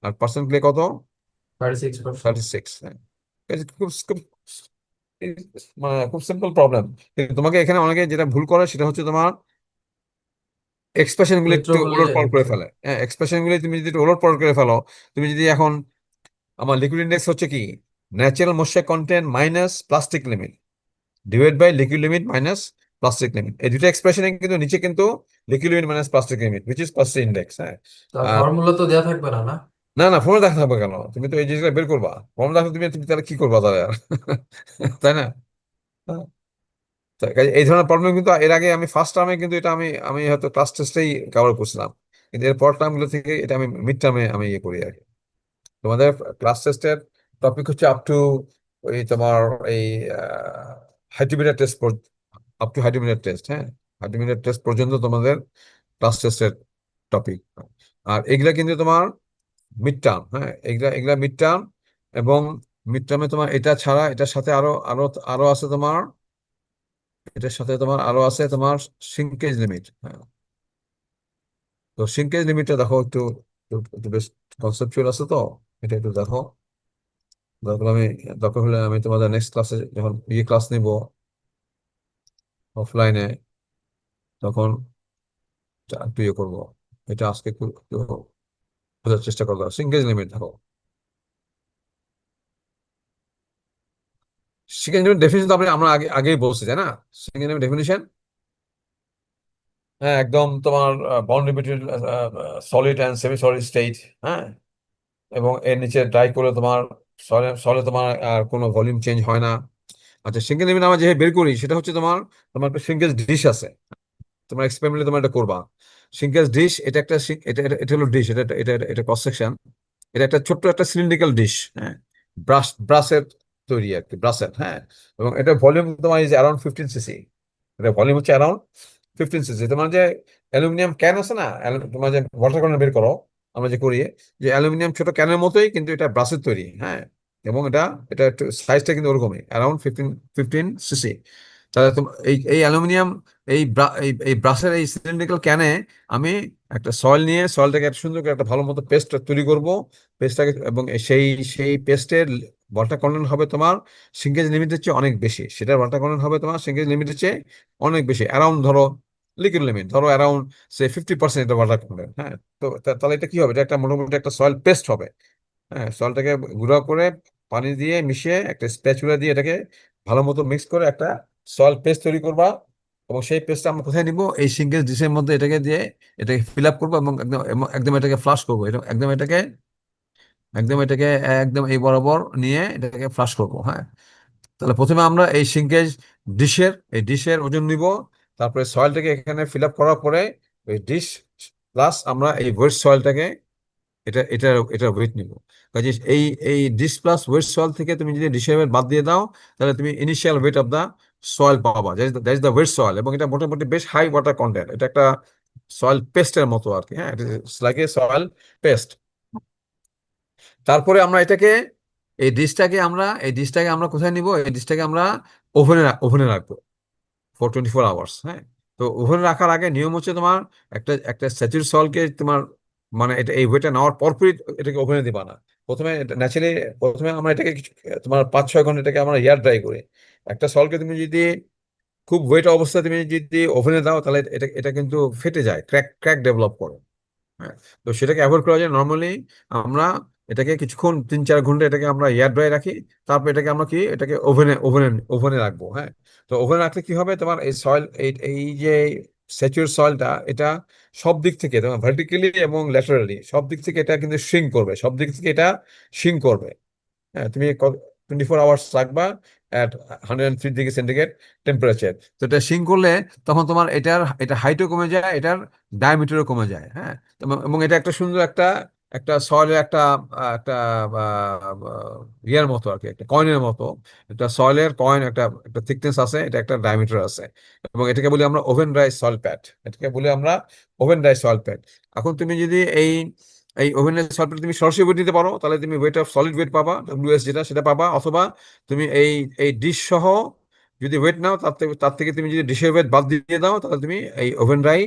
আর পার্সেন্ট ক্লে কত, 36%. 36। হ্যাঁ, খুব খুব মানে খুব সিম্পল প্রবলেম। কিন্তু তোমাকে এখানে অনেকে যেটা ভুল করে সেটা হচ্ছে তোমার এক্সপ্রেশন গুলো সূত্র একটু বলে ওলট যায় পালট করে কিন্তু। ফেলে। হ্যাঁ, এক্সপ্রেশন গুলো তুমি যদি ওলট পালট করে ফেলো, তুমি যদি এখন, আমার লিকুইড ইন্ডেক্স হচ্ছে কি, natural moisture content minus plastic limit divide by liquid limit minus plastic limit. এই দুটো এক্সপ্রেশনে কিন্তু নিচে কিন্তু liquid limit minus plastic limit which is plastic index. হ্যাঁ, তা আর ফর্মুলা তো দেয়া থাকবে না, না? না না, ফোনে দেখা থাকবে কেন, তুমি তো এই জিনিসগুলো বের করবা, ফোন দেখো, তুমি তুমি তাহলে কি করবা তাহলে আর তাই না? হ্যাঁ। তো এই ধরনের প্রবলেম কিন্তু এর আগে আমি ফার্স্ট টার্মে কিন্তু এটা আমি আমি হয়তো ক্লাস টেস্টেই কভার করছিলাম, কিন্তু এর পর টার্মগুলো থেকে এটা আমি মিড টার্মে আমি ইয়ে করি আর কি। তোমাদের ক্লাস টেস্টের টপিক হচ্ছে আপ টু ওই তোমার এই hydrometer test, up to hydrometer test. হ্যাঁ, হাইড্রোমিটার টেস্ট পর্যন্ত তোমাদের ক্লাস টেস্টের টপিক। আর এগুলা কিন্তু তোমার মিড টার্ম। হ্যাঁ, এগুলা এগুলা মিড টার্ম। এবং মিড টার্মে তোমার এটা ছাড়া, এটার সাথে আরো আরো আরো আছে তোমার, এটার সাথে তোমার আরো আছে তোমার সিঙ্কেজ লিমিট। হ্যাঁ, তো সিঙ্কেজ লিমিটটা দেখো একটু, একটু বেশ কনসেপচুয়াল আছে তো, এটা একটু দেখো। দরকার আমি দরকার হলে আমি তোমাদের নেক্সট ক্লাসে যখন ইয়ে ক্লাস নিব অফলাইনে, তখন একটু ইয়ে করবো। এটা আজকে একটু একটু বোঝার চেষ্টা করবো। সিঙ্গেজ লিমিট দেখো, সিঙ্গেজ লিমিট ডেফিনিশন তো আমরা আগে আগেই বলছি, তাই না? সিঙ্গেজ লিমিট ডেফিনিশন, হ্যাঁ, একদম তোমার boundary between solid and semi solid state. হ্যাঁ, এবং এর নিচে ড্রাই করলে তোমার সলে সলে তোমার আর কোনো ভলিউম চেঞ্জ হয় না। আচ্ছা, সিঙ্গেজ লিমিট আমরা যে বের করি সেটা হচ্ছে তোমার, তোমার একটা সিঙ্গেজ ডিশ আছে, তোমার এক্সপেরিমেন্টে তোমার এটা করবা। সিঙ্গেল ডিশ, এটা একটা এটা এটা এটা হলো ডিশ, এটা এটা এটা এটা ক্রস সেকশন। এটা একটা ছোট্ট একটা সিলিন্ড্রিক্যাল ডিশ। হ্যাঁ, ব্রাসের তৈরি আর কি, ব্রাসের। হ্যাঁ, এবং এটা ভলিউম তোমার ইজ অ্যারাউন্ড 15 সিসি। এটা ভলিউম হচ্ছে অ্যারাউন্ড 15 সিসি। তোমার যে অ্যালুমিনিয়াম ক্যান আছে না, তোমার যে ওয়াটার ক্যান বের করো, আমরা যে করি, যে অ্যালুমিনিয়াম ছোট ক্যানের মতোই, কিন্তু এটা ব্রাসের তৈরি। হ্যাঁ, এবং এটা এটা একটু সাইজটা কিন্তু ওরকমই, অ্যারাউন্ড 15 সিসি। তাহলে এই এই অ্যালুমিনিয়াম এই এই ব্রাশের এই সিলিন্ড্রিক্যাল ক্যানে আমি একটা সয়েল নিয়ে সয়েলটাকে একটা সুন্দর করে একটা ভালো মতো পেস্ট তৈরি করব। পেস্টটাকে এবং সেই সেই পেস্টের ওয়াটার কন্টেন্ট হবে তোমার সিঙ্গেজ লিমিটের চেয়ে অনেক বেশি। সেটার ওয়াটার কন্টেন্ট হবে তোমার সিঙ্গেজ লিমিটের চেয়ে অনেক বেশি, অ্যারাউন্ড ধরো লিকুইড লিমিট ধরো অ্যারাউন্ড সে 50% এটা ওয়াটার কন্টেন্ট। হ্যাঁ, তো তাহলে এটা কি হবে, এটা একটা মোটামুটি একটা সয়েল পেস্ট হবে। হ্যাঁ, সলটাকে গুঁড়ো করে পানি দিয়ে মিশিয়ে একটা স্প্যাচুলা দিয়ে এটাকে ভালো মতো মিক্স করে একটা সল্ট পেস্ট তৈরি করবা। এবং সেই পেস্টটা আমরা কোথায় নিব, এই সিঙ্গেল ডিশের মধ্যে এটাকে দিয়ে এটাকে ফিল আপ করবো এবং একদম এটাকে ফ্লাশ করবো, এটা একদম এটাকে একদম এই বরাবর নিয়ে এটাকে ফ্লাশ করবো। হ্যাঁ, তাহলে প্রথমে আমরা এই ডিশের ওজন নিব। তারপরে সয়েলটাকে এখানে ফিল আপ করার পরে ওই ডিশ প্লাস আমরা এই ওয়েট সয়েলটাকে এটা ওয়েট নিব। কাজে এই এই ডিশ প্লাস ওয়েট সয়েল থেকে তুমি যদি ডিশের ওয়েট বাদ দিয়ে দাও, তাহলে তুমি initial weight of the soil পাবা, that is the wet soil. এবং এটা মোটামুটি বেশ হাই ওয়াটার কন্টেন্ট, এটা একটা সয়েল পেস্টের মতো আর কি। হ্যাঁ, লাইক এ সয়েল পেস্ট। তারপরে আমরা এটাকে এই ডিশটাকে আমরা কোথায় নিব, এই ডিশটাকে আমরা ওভেনে রাখবো ফর 24 আওয়ার্স। হ্যাঁ, তো ওভেনে রাখার আগে নিয়ম হচ্ছে তোমার একটা একটা স্যাচুরেটেড সল্টকে তোমার মানে এটা এই ওয়েটটা নেওয়ার পরপরই এটাকে ওভেনে দিবা না। প্রথমে ন্যাচারালি প্রথমে আমরা এটাকে তোমার 5-6 ঘন্টা এটাকে আমরা এয়ার ড্রাই করি। একটা সলকে তুমি যদি খুব ওয়েট অবস্থায় তুমি যদি ওভেনে দাও, তাহলে এটা এটা কিন্তু ফেটে যায়, ক্র্যাক ক্র্যাক ডেভেলপ করে। হ্যাঁ, তো সেটাকে অ্যাভয়েড করা যায়। নর্মালি আমরা এটাকে কিছুক্ষণ 3-4 ঘন্টা এটাকে আমরা এয়ার ড্রাই রাখি। তারপর এটাকে আমরা কি এটাকে ওভেনে রাখবো। হ্যাঁ, তো ওভেনে রাখলে কি হবে, তোমার এই সয়েল এই যে স্যাচুরেট সয়েলটা এটা সব দিক থেকে তোমার ভার্টিক্যালি এবং ল্যাটারালি সব দিক থেকে এটা কিন্তু সিঙ্ক করবে, সব দিক থেকে এটা সিঙ্ক করবে। হ্যাঁ, তুমি 24 আওয়ার্স রাখবা অ্যাট 103 ডিগ্রি সেন্টিগ্রেড টেম্পারেচার। তো এটা সিঙ্ক করলে তখন তোমার এটা হাইটও কমে যায়, এটার ডায়ামিটারও কমে যায়। হ্যাঁ, এবং এটা একটা সুন্দর একটা একটা সয়েলের একটা একটা ইয়ের মতো আর কি, একটা কয়েনের মতো। একটা সয়েলের কয়েন একটা একটা থিকনেস আছে, এটা একটা ডায়ামিটার আছে। এবং এটাকে বলি আমরা ওভেন ড্রাই সয়েল প্যাড। এটাকে বলি আমরা ওভেন ড্রাই সয়েল প্যাড। এখন তুমি যদি এই এই ওভেনের সল্টটা তুমি সরাসরি ওয়েট নিতে পারো, তাহলে তুমি ওয়েট অফ সলিড ওয়েট পাবা, ডব্লিউএস যেটা সেটা পাবা। অথবা তুমি এই এই ডিশ সহ যদি ওয়েট নাও, তার থেকে তুমি যদি ডিশের ওয়েট বাদ দিয়ে দাও, তাহলে তুমি এই ওভেন ড্রাই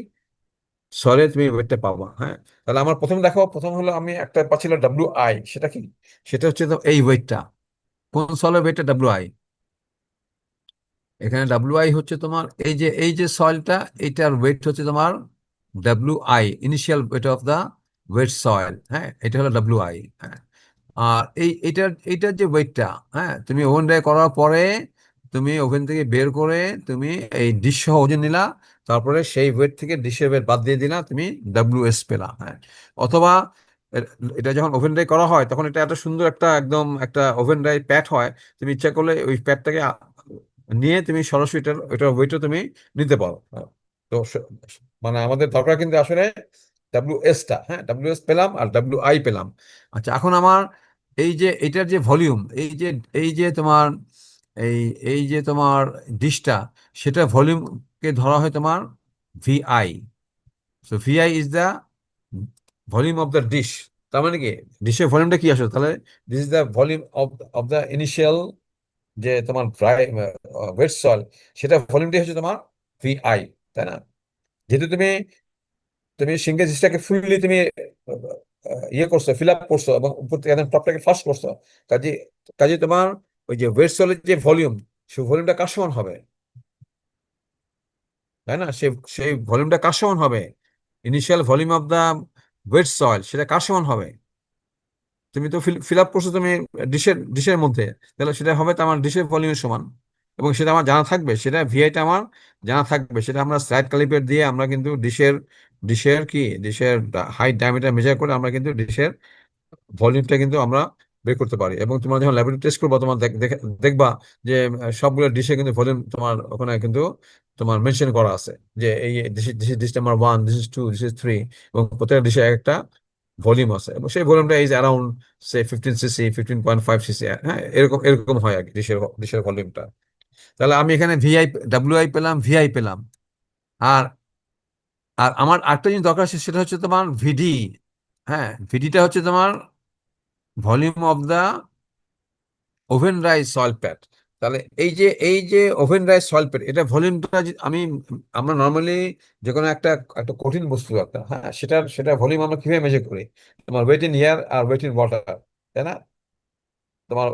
সলে তুমি ওয়েটটা পাবা। হ্যাঁ, তাহলে আমার প্রথম হলো আমি একটা পাচ্ছিল ডাব্লিউ আই, সেটা কি, সেটা হচ্ছে তো এই ওয়েটটা কোন সলের ওয়েটটা ডাব্লিউ আই। এখানে ডাব্লিউ আই হচ্ছে তোমার এই যে সয়েলটা, এটার ওয়েট হচ্ছে তোমার W I, initial weight of the wet soil. হ্যাঁ, এটা হলো ডাব্লিউ আই। হ্যাঁ, আর এইটার যে ওয়েটটা, হ্যাঁ, তুমি ওভেন ড্রাই করার পরে তুমি ওভেন থেকে বের করে তুমি এই ডিশ সহ ওজন নিলা। তারপরে সেই ওয়েট থেকে ডিশের ওয়েট বাদ দিয়ে দিলা, তুমি ডাব্লিউএস পেলা। হ্যাঁ, অথবা এটা যখন ওভেন ড্রাই করা হয় তখন এটা এত সুন্দর একটা একদম একটা ওভেন ড্রাই প্যাড হয়। তুমি ইচ্ছা করলে ওই প্যাডটাকে নিয়ে তুমি সরাসরি এটার ওয়েটও তুমি নিতে পারো। হ্যাঁ, তো মানে আমাদের দরকার কিন্তু আসলে ডাব্লিউএসটা। হ্যাঁ, ডাব্লিউএস পেলাম আর ডাব্লিউ আই পেলাম। আচ্ছা, এখন আমার এই যে এটার যে ভলিউম, এই যে তোমার এই এই যে তোমার ডিশটা, সেটা ভলিউমকে ধরা হয় তোমার VI. So VI is the volume of the dish. তার মানে কি ডিশের ভলিউমটা কি আসলে, তাহলে this is the volume of of the initial যে তোমার ড্রাই ওয়েট সয়েল, সেটা ভলিউমটাই হচ্ছে তোমার ভিআই, তাই না? যেহেতু তুমি তুমি সিঙ্গেল ডিশটাকে ফুললি তুমি ইয়ে করছো, ফিল আপ করছো এবং উপর থেকে একদম টপটাকে ফাস্ট করছো। কাজে কাজে তোমার ওই যে ওয়েট সয়েলের যে ভলিউম, সেই ভলিউমটা কার সমান হবে, তাই না? সেই ভলিউমটা কার সমান হবে, initial volume of the wet soil সেটা কার সমান হবে? তুমি তো ফিল আপ করছো তুমি ডিশের ডিশের মধ্যে, তাহলে সেটা হবে তো আমার ডিশের ভলিউমের সমান। এবং সেটা আমার জানা থাকবে, সেটা ভিআইটা আমার জানা থাকবে। সেটা আমরা স্লাইড ক্যালিপার দিয়ে আমরা কিন্তু ডিশের হাইট ডায়ামিটার মেজার করে আমরা কিন্তু ডিশের ভলিউমটা কিন্তু আমরা বের করতে পারি। এবং তোমার যখন ল্যাবরেটরি টেস্ট করবো, তোমার দেখবা যে সবগুলো ডিশে কিন্তু ভলিউম তোমার ওখানে কিন্তু তোমার মেনশন করা আছে যে এই ডিশ নাম্বার 1, ডিশ 2, ডিশ 3, এবং প্রত্যেকটা ডিশে একটা ভলিউম আছে। এবং সেই ভলিউমটা is around say 15 cc, 15.5 cc. হ্যাঁ, এরকম এরকম হয় আর কি ডিশের ডিশের ভলিউমটা। তাহলে আমি এখানে ডাব্লিউআই পেলাম, ভিআই পেলাম। আর আর আমার আরেকটা জিনিস দরকার আছে, সেটা হচ্ছে তোমার ভিডি। হ্যাঁ, ভিডিটা হচ্ছে তোমার volume of the oven rice soil pat. তাহলে এই যে ওভেন রাইস সয়েল প্যাড, এটা ভলিউমটা আমরা নর্মালি যে কোনো একটা একটা কঠিন বস্তু একটা, হ্যাঁ, সেটা ভলিউম আমরা কিভাবে মেজার করি? তোমার ওয়েট ইন এয়ার আর ওয়েট ইন ওয়াটার, তাই না? তোমার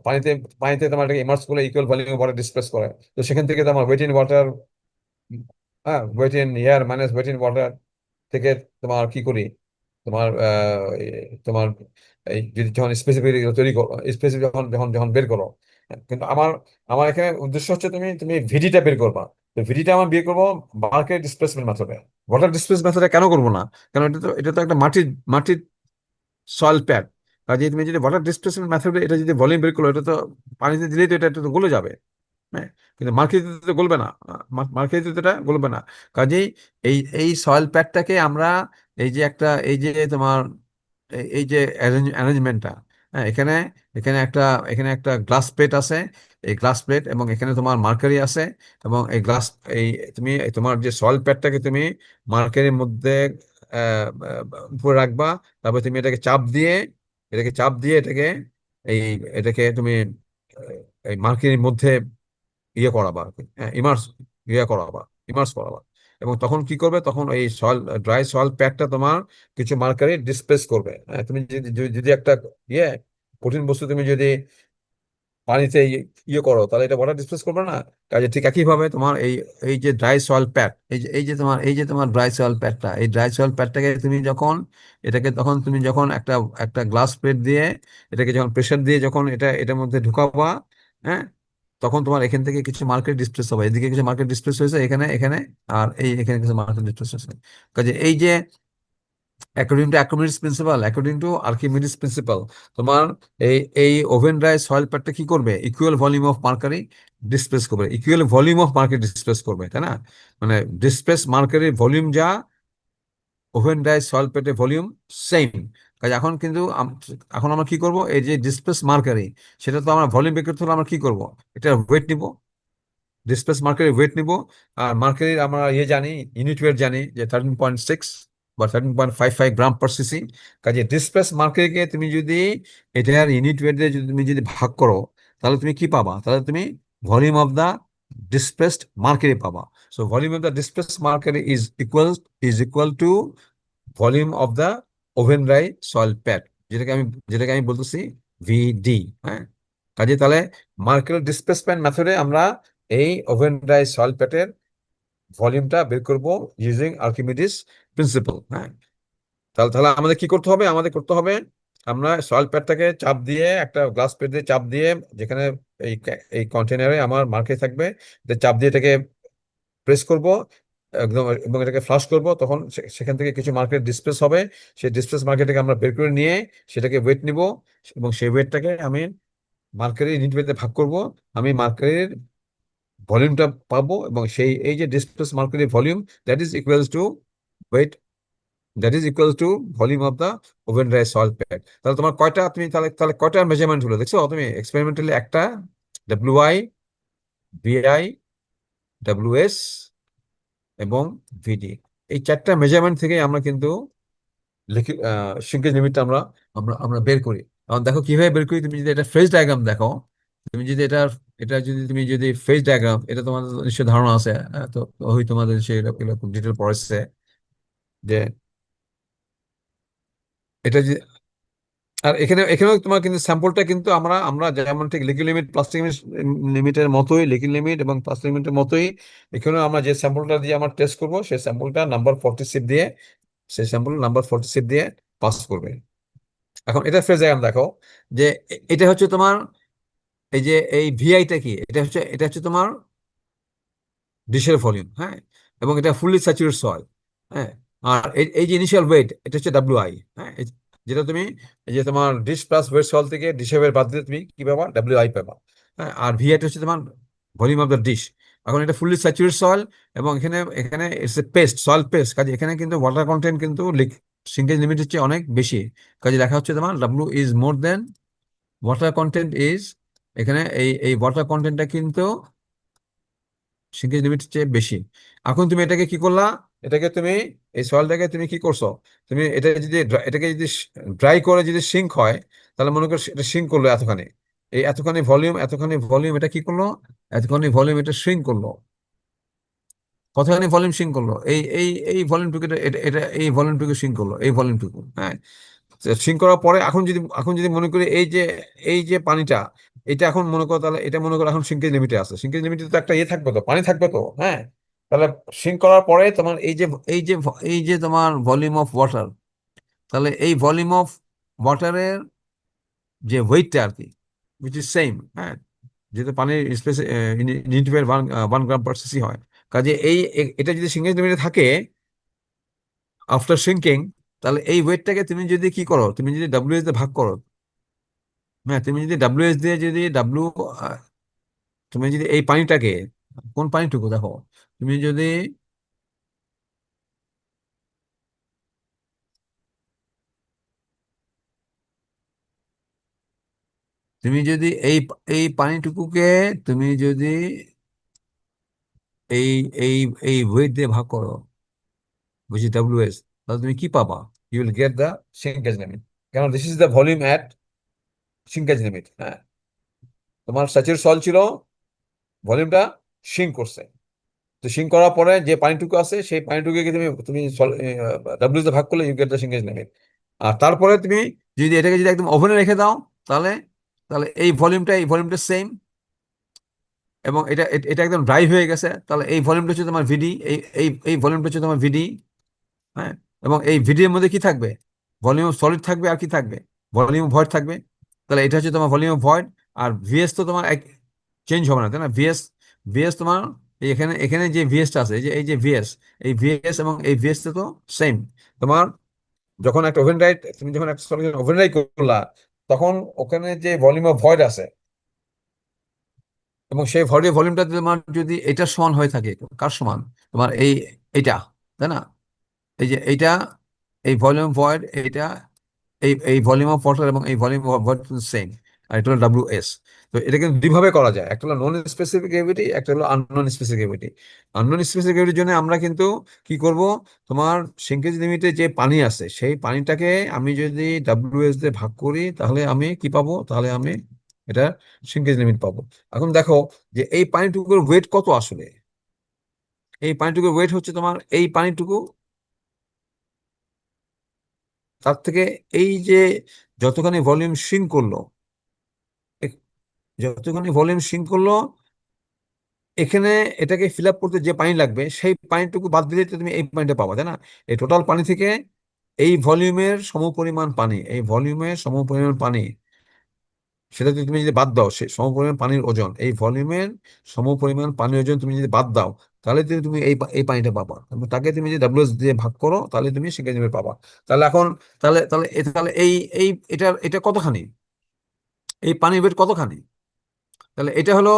পানিতে পানিতে তোমার এটাকে ইমার্স করলে ইকুয়াল ভলিউম ওয়াটার ডিসপ্লেস করে। তো সেখান থেকে তোমার ওয়েট ইন ওয়াটার, হ্যাঁ, weight in air minus weight in water থেকে তোমার কি করি, তোমার তোমার এই যদি যখন স্পেসিফিক তৈরি করো, স্পেসিফিক যখন যখন যখন বের করো, হ্যাঁ, কিন্তু আমার আমার এখানে উদ্দেশ্য হচ্ছে তুমি তুমি ভিডিটা বের করবা। তো ভিডিটা আমি বের করবো মার্কেট ডিসপ্লেসমেন্ট মেথডে। ওয়াটার ডিসপ্লেস মেথডে কেন করবো না? কারণ এটা তো একটা মাটির মাটির সয়েল প্যাড। কাজে তুমি যদি ওয়াটার ডিসপ্লেসমেন্ট মেথডে এটা যদি ভলিউম বের করো, এটা তো পানিতে দিলেই তো এটা তো গলে যাবে, হ্যাঁ। কিন্তু মার্কেটে তো গলবে না, মার্কেটে তো এটা গলবে না। কাজেই এই এই সয়েল প্যাডটাকে আমরা এই যে তোমার এই যে অ্যারেঞ্জমেন্টটা, হ্যাঁ, এখানে এখানে একটা এখানে একটা গ্লাস প্লেট আছে। এই গ্লাস প্লেট এবং এখানে তোমার মার্কারি আছে। এবং এই গ্লাস এই তুমি তোমার যে সয়েল প্যাডটাকে তুমি মার্কারির মধ্যে উপরে রাখবা। তারপর তুমি এটাকে চাপ দিয়ে এই তুমি এই মার্কারির মধ্যে ইয়ে করাবা আর কি, হ্যাঁ, ইমার্স করাবা। এবং তখন কি করবে, তখন এই ড্রাই সয়েল প্যাকটা তোমার কিছু মার্কারি ডিসপ্লেস করবে, হ্যাঁ। তুমি যদি একটা ইয়ে কঠিন বস্তু তুমি যদি পানিতে ইয়ে করো, তাহলে এটা ওয়াটার ডিসপ্লেস করবে না। কাজে ঠিক একইভাবে তোমার এই এই যে ড্রাই সয়েল প্যাড, এই যে তোমার ড্রাই সয়েল প্যাডটা, এই ড্রাই সয়েল প্যাডটাকে তুমি যখন তখন তুমি যখন একটা একটা গ্লাস প্লেট দিয়ে এটাকে যখন প্রেসার দিয়ে যখন এটার মধ্যে ঢুকাবা, হ্যাঁ, তখন তোমার এখান থেকে কিছু মার্কেট ডিসপ্লেস হবে, এদিকে কিছু মার্কেট ডিসপ্লেস হয়েছে, এখানে এখানে আর এখানে কিছু মার্কেট ডিসপ্লেস হয়েছে। কাজে এই যে অ্যাকর্ডিং টু আর্কিমিডিস প্রিন্সিপাল, তোমার এই এই ওভেন ড্রাই সয়েল প্যাডটা কি করবে, equal volume of mercury displace করবে, equal volume of mercury displace করবে, তাই না? মানে ডিসপ্লেস মার্কারির ভলিউম যা, ওভেন ড্রাই সয়েল প্যাডের ভলিউম সেম। কাজে এখন আমরা কি করব, এই যে ডিসপ্লেস মার্কারি, সেটা তো আমরা ভলিউম বের করতে হলে আমরা কি করব, এটা ওয়েট নিব, ডিসপ্লেস মার্কারির ওয়েট নিব। আর মার্কারির আমরা জানি, ইউনিট ওয়েট জানি যে 13.6 বা 13.55 গ্রাম পার সিসি। কাজে ডিসপ্লেস মার্কারিকে তুমি যদি এটার ইউনিট ওয়েট দিয়ে তুমি যদি ভাগ করো, তাহলে তুমি কি পাবা? তাহলে তুমি volume of the displaced mercury পাবা। So volume of the displaced mercury is equal to volume of the oven dry soil pat, যেটাকে আমি বলতেছি ভিডি, হ্যাঁ। কাজে তাহলে মার্কেল ডিসপ্লেসমেন্ট মেথডে আমরা এই ওভেন ড্রাই সয়েল প্যাডের ভলিউমটা বের করব ইউজিং আর্কিমিডিস প্রিন্সিপাল, হ্যাঁ। তাহলে তাহলে আমাদের কি করতে হবে? আমাদের করতে হবে, আমরা সয়েল প্যাডটাকে চাপ দিয়ে, একটা গ্লাস প্লেট দিয়ে চাপ দিয়ে, যেখানে এই কন্টেনারে আমার মার্কে থাকবে, চাপ দিয়ে এটাকে প্রেস করব একদম, এবং এটাকে ফ্লাশ করব। তখন সেখান থেকে কিছু মার্কেট ডিসপ্লেস হবে। সেই ডিসপ্লেস মার্কেটকে আমরা বের করে নিয়ে সেটাকে ওয়েট নিব, এবং সেই ওয়েটটাকে আমি মার্কারির ইউনিট ওয়েটে ভাগ করব। আমি মার্কারির ভলিউমটা পাবো, এবং এই যে ডিসপ্লেস মার্কারির volume, that is equals to weight, that is equal to volume of the oven dry soil pat. তাহলে তোমার কয়টা, তুমি তাহলে তাহলে কয়টা মেজারমেন্ট হলো দেখছো তুমি এক্সপেরিমেন্টালি? একটা ডাব্লিউআই, ভিআই, ডাব্লিউএস এবং ভিডি, এই চারটা মেজারমেন্ট থেকে আমরা কিন্তু লিখি সিঙ্কেজ লিমিটটা আমরা আমরা আমরা বের করি। এখন দেখো কিভাবে বের করি। তুমি যদি এটা ফেজ ডায়াগ্রাম দেখো, তুমি যদি তুমি যদি ফেজ ডায়াগ্রাম, এটা তোমাদের নিশ্চয় ধারণা আছে, তো ওই তোমাদের সে এরকম ডিটেল পড়েছে যে এটা যে, আর এখানে এখানেও তোমার কিন্তু স্যাম্পলটা কিন্তু আমরা আমরা যেমন ঠিক লিকুইড লিমিট প্লাস্টিক লিমিটের মতোই, লিকুইড লিমিট এবং প্লাস্টিক লিমিটের মতোই, এখানেও আমরা যে স্যাম্পলটা দিয়ে আমরা টেস্ট করব, সেই স্যাম্পলটা নাম্বার 46 দিয়ে, সেই স্যাম্পল নাম্বার 46 দিয়ে পাস করবে। এখন এটা ফ্রেজ ডায়াগ্রাম দেখো, যে এটা হচ্ছে তোমার এই যে এই ভিআইটা কি, এটা হচ্ছে তোমার ডিশের ভলিউম, হ্যাঁ। এবং এটা ফুললি স্যাচুরেট সয়েল, হ্যাঁ। আর এই যে ইনিশিয়াল ওয়েট, এটা হচ্ছে ডাব্লিউআই, হ্যাঁ। যেটা তুমি এই যে তোমার ডিশ প্লাস ওয়েট সয়েল থেকে ডিশের ওয়েট বাদ দিলে তুমি কি পাবা? ডাব্লিউআই পাবা, হ্যাঁ। আর ভিআইটা হচ্ছে তোমার ভলিউম অফ দ্য ডিশ। এখন এটা ফুললি স্যাচুরেট সয়েল, এবং এখানে এখানে it's a paste, soil paste. কাজে এখানে কিন্তু ওয়াটার কন্টেন্ট কিন্তু সিঙ্কেজ লিমিট হচ্ছে অনেক বেশি। কাজে লেখা হচ্ছে তোমার W is more than water content is, এখানে এই ওয়াটার কন্টেন্টটা কিন্তু সিঙ্কেজ লিমিট চেয়ে বেশি। এখন তুমি এটাকে কি করলা? এটাকে তুমি এই সয়েলটাকে তুমি কি করছো? তুমি এটাকে যদি ড্রাই করে যদি সিঙ্ক হয়, তাহলে মনে করো এটা সিঙ্ক করলো এতখানি, এই এতখানি ভলিউম এটা কি করলো, এতখানি ভলিউম এটা শ্রিঙ্ক করলো। কতখানি ভলিউম শ্রিঙ্ক করলো, এই ভলিউমটুকু, এটা এই ভলিউমটুকু শ্রিঙ্ক করলো, এই ভলিউমটুকু, হ্যাঁ। সিঙ্ক করার পরে এখন যদি মনে করি এই যে পানিটা, এটা এখন মনে করো, তাহলে এটা মনে করো এখন সিঙ্কেজ লিমিটে আছে। সিঙ্কেজ লিমিটে তো একটা ইয়ে থাকবে, তো পানি থাকবে তো, হ্যাঁ। তাহলে সিঙ্ক করার পরে তোমার এই যে তোমার ভলিউম অফ ওয়াটার, তাহলে এই ভলিউম অফ ওয়াটারের যে ওয়েটটা আর কি, উইচ ইজ সেম, হ্যাঁ। যেহেতু পানির স্পেস ইউনিট 1 গ্রাম/সিসি হয়, কাজে এটা যদি সিঙ্কেজ লিমিটে থাকে আফটার সিঙ্কিং, তাহলে এই ওয়েটটাকে তুমি যদি কি করো, তুমি যদি ডব্লিউএস দিয়ে ভাগ করো, হ্যাঁ, তুমি যদি ডাব্লিউএস দিয়ে যদি তুমি যদি এই পানিটাকে, কোন পানিটুকু দেখো, তুমি যদি তুমি যদি এই পানিটুকুকে তুমি যদি এই এই এই ওয়েট দিয়ে ভাগ করো, বুঝি ডাব্লিউএস, তাহলে তুমি কি পাবা? You will get the shrinkage limit. কেন, this is the volume at shrinkage limit, হ্যাঁ। তোমার স্যাচুরেটেড সল ছিল, ভলিউমটা সিঙ্ক করছে, তো সিঙ্ক করার পরে যে পানিটুকু আছে সেই পানিটুকুকে তুমি তুমি ডাব্লিউ তে ভাগ করলে you get the shrinkage limit. আর তারপরে তুমি যদি এটাকে যদি একদম ওভেনে রেখে দাও, তাহলে তাহলে এই ভলিউমটা সেম, এবং এটা একদম ড্রাই হয়ে গেছে, তাহলে এই ভলিউমটা হচ্ছে তোমার ভিডি, এই ভলিউমটা হচ্ছে তোমার ভিডি, হ্যাঁ। এবং এই ভিডি এর মধ্যে কি থাকবে? ভলিউম সলিড থাকবে, আর কি থাকবে? ভলিউম ভয়েড থাকবে। তাহলে এটা হচ্ছে তোমার ভলিউম ভয়েড। আর ভিএস তো তোমার চেঞ্জ হবে না, তাই না? ভিএস তোমার এখানে এখানে যে ভিএসটা আছে, এই যে ভিএস, এই ভিএস এবং এই ভিএস তো সেম। তোমার যখন একটা ওভেন রাইট, তুমি যখন একটা সলিড ওভেন রাইট করলা, তখন ওখানে যে ভলিউম অফ ভয়েড আছে, এবং সেই ভলিউমটা তোমার যদি এটা সমান হয়ে থাকে, কার সমান? তোমার এইটা, তাই না? এইটা, এই ভলিউম ভয়েড, এইটা, এই ভলিউম অফ ওয়াটার এবং এই ভলিউম অফ ভয়েড সেম, আর এটা হলো ডাব্লিউ এস। তো এটা কিন্তু দুইভাবে করা যায়, একটা হলো নন স্পেসিফিক গ্র্যাভিটি, একটা হলো unknown specific gravity. Unknown specific গ্র্যাভিটির জন্য আমরা কিন্তু কি করব, তোমার সিঙ্কেজ লিমিটে যে পানি আছে সেই পানিটাকে আমি যদি ডাব্লিউএস দিয়ে ভাগ করি, তাহলে আমি কি পাবো? তাহলে আমি এটা সিঙ্কেজ লিমিট পাবো। এখন দেখো যে এই পানিটুকুর ওয়েট কত আসলে। এই পানিটুকুর ওয়েট হচ্ছে তোমার এই পানিটুকু, তার থেকে এই যে যতখানি ভলিউম সিঙ্ক করলো, এ- যতখানি ভলিউম সিঙ্ক করলো, এখানে এটাকে ফিল আপ করতে যে পানি লাগবে সেই পানিটুকু বাদ দিলে তো তুমি এই পানিটা পাবা, তাই না? এই টোটাল পানি থেকে এই ভলিউমের সমপরিমাণ পানি, সেটা যদি তুমি যদি বাদ দাও, সে সমপরিমাণ পানির ওজন, এই ভলিউমের সমপরিমাণ পানির ওজন তুমি যদি বাদ দাও, তাহলে তুমি এই পানিটা পাবা, এবং তাকে তুমি যদি ডাব্লিউএস দিয়ে ভাগ করো, তাহলে তুমি সেখানে তুমি পাবা। তাহলে এখন, তাহলে এটা কতখানি, এই পানির ওয়েট কতখানি? তাহলে এটা হলো,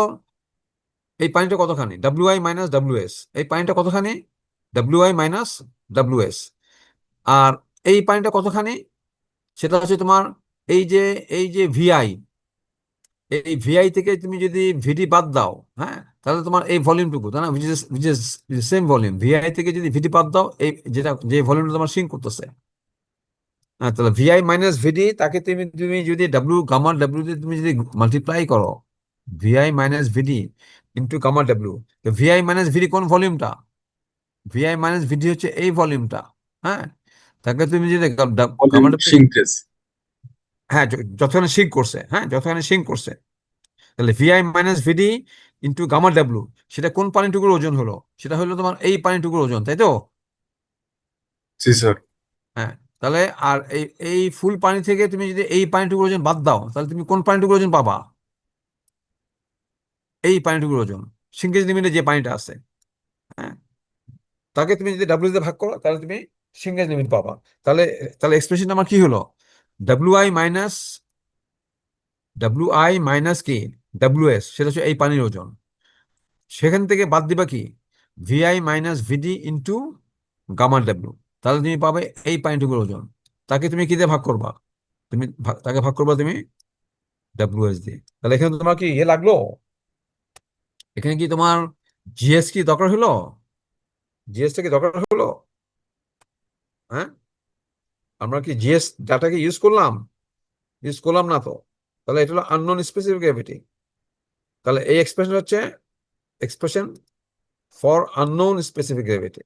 এই পানিটা কতখানি, WI - WS, এই পানিটা কতখানি, WI - WS। আর এই পানিটা কতখানি, সেটা হচ্ছে তোমার এই যে ভিআই, এই ভিআই থেকে তুমি যদি ভিডি বাদ দাও, হ্যাঁ, তাহলে তোমার এই ভলিউমটুকু, তাই না, which is same volume, VI থেকে যদি ভিডি বাদ দাও, এই যে ভলিউমটা তোমার সিঙ্ক করতেছে, হ্যাঁ, তাহলে VI - VD, তাকে তুমি তুমি যদি গামা ডাব্লিউ দিয়ে তুমি যদি মাল্টিপ্লাই করো, VI - VD into gamma W, তো VI - VD কোন ভলিউমটা? VI - VD হচ্ছে এই ভলিউমটা, হ্যাঁ। তাকে তুমি যদি ভলিউম গামা ডাব্লিউ, সিঙ্কেজ। হ্যাঁ, যতখানি সিঙ্ক করছে, হ্যাঁ, যতখানি সিঙ্ক করছে, তাহলে VI - VD into gamma W, সেটা কোন পানিটুকুর ওজন হলো? সেটা হলো তোমার এই পানিটুকুর ওজন, তাই তো? জি স্যার। হ্যাঁ। তাহলে আর এই ফুল পানি থেকে তুমি যদি এই পানিটুকুর ওজন বাদ দাও, তাহলে তুমি কোন পানিটুকুর ওজন পাবা? এই পানিটুকুর ওজন, সিঙ্কেজ লিমিটে যে পানিটা আছে, হ্যাঁ, তাকে তুমি যদি ডাব্লিউ দিয়ে ভাগ করো, তাহলে তুমি সিঙ্কেজ লিমিট পাবা। তাহলে তাহলে এক্সপ্রেশন আমার কি হলো? ডাব্লিউ আই মাইনাস কি, ডাব্লিউ এস, সেটা হচ্ছে এই পানির ওজন। সেখান থেকে বাদ দিবা কি, VI - VD into gamma W, তাহলে তুমি পাবে এই পানিটুকুর ওজন। তাকে তুমি কি দিয়ে ভাগ করবা? তাকে ভাগ করবা তুমি ডাব্লিউএস দিয়ে। তাহলে এখানে তোমার কি ইয়ে লাগলো, এখানে কি তোমার জিএস কি দরকার হলো? জিএসটা কি দরকার হলো? হ্যাঁ, আমরা কি জিএস ডাটা কি ইউজ করলাম? ইউজ করলাম না তো। তাহলে এটা হলো আননোন স্পেসিফিক গ্র্যাভিটি। তাহলে এই এক্সপ্রেশন হচ্ছে expression for unknown specific gravity.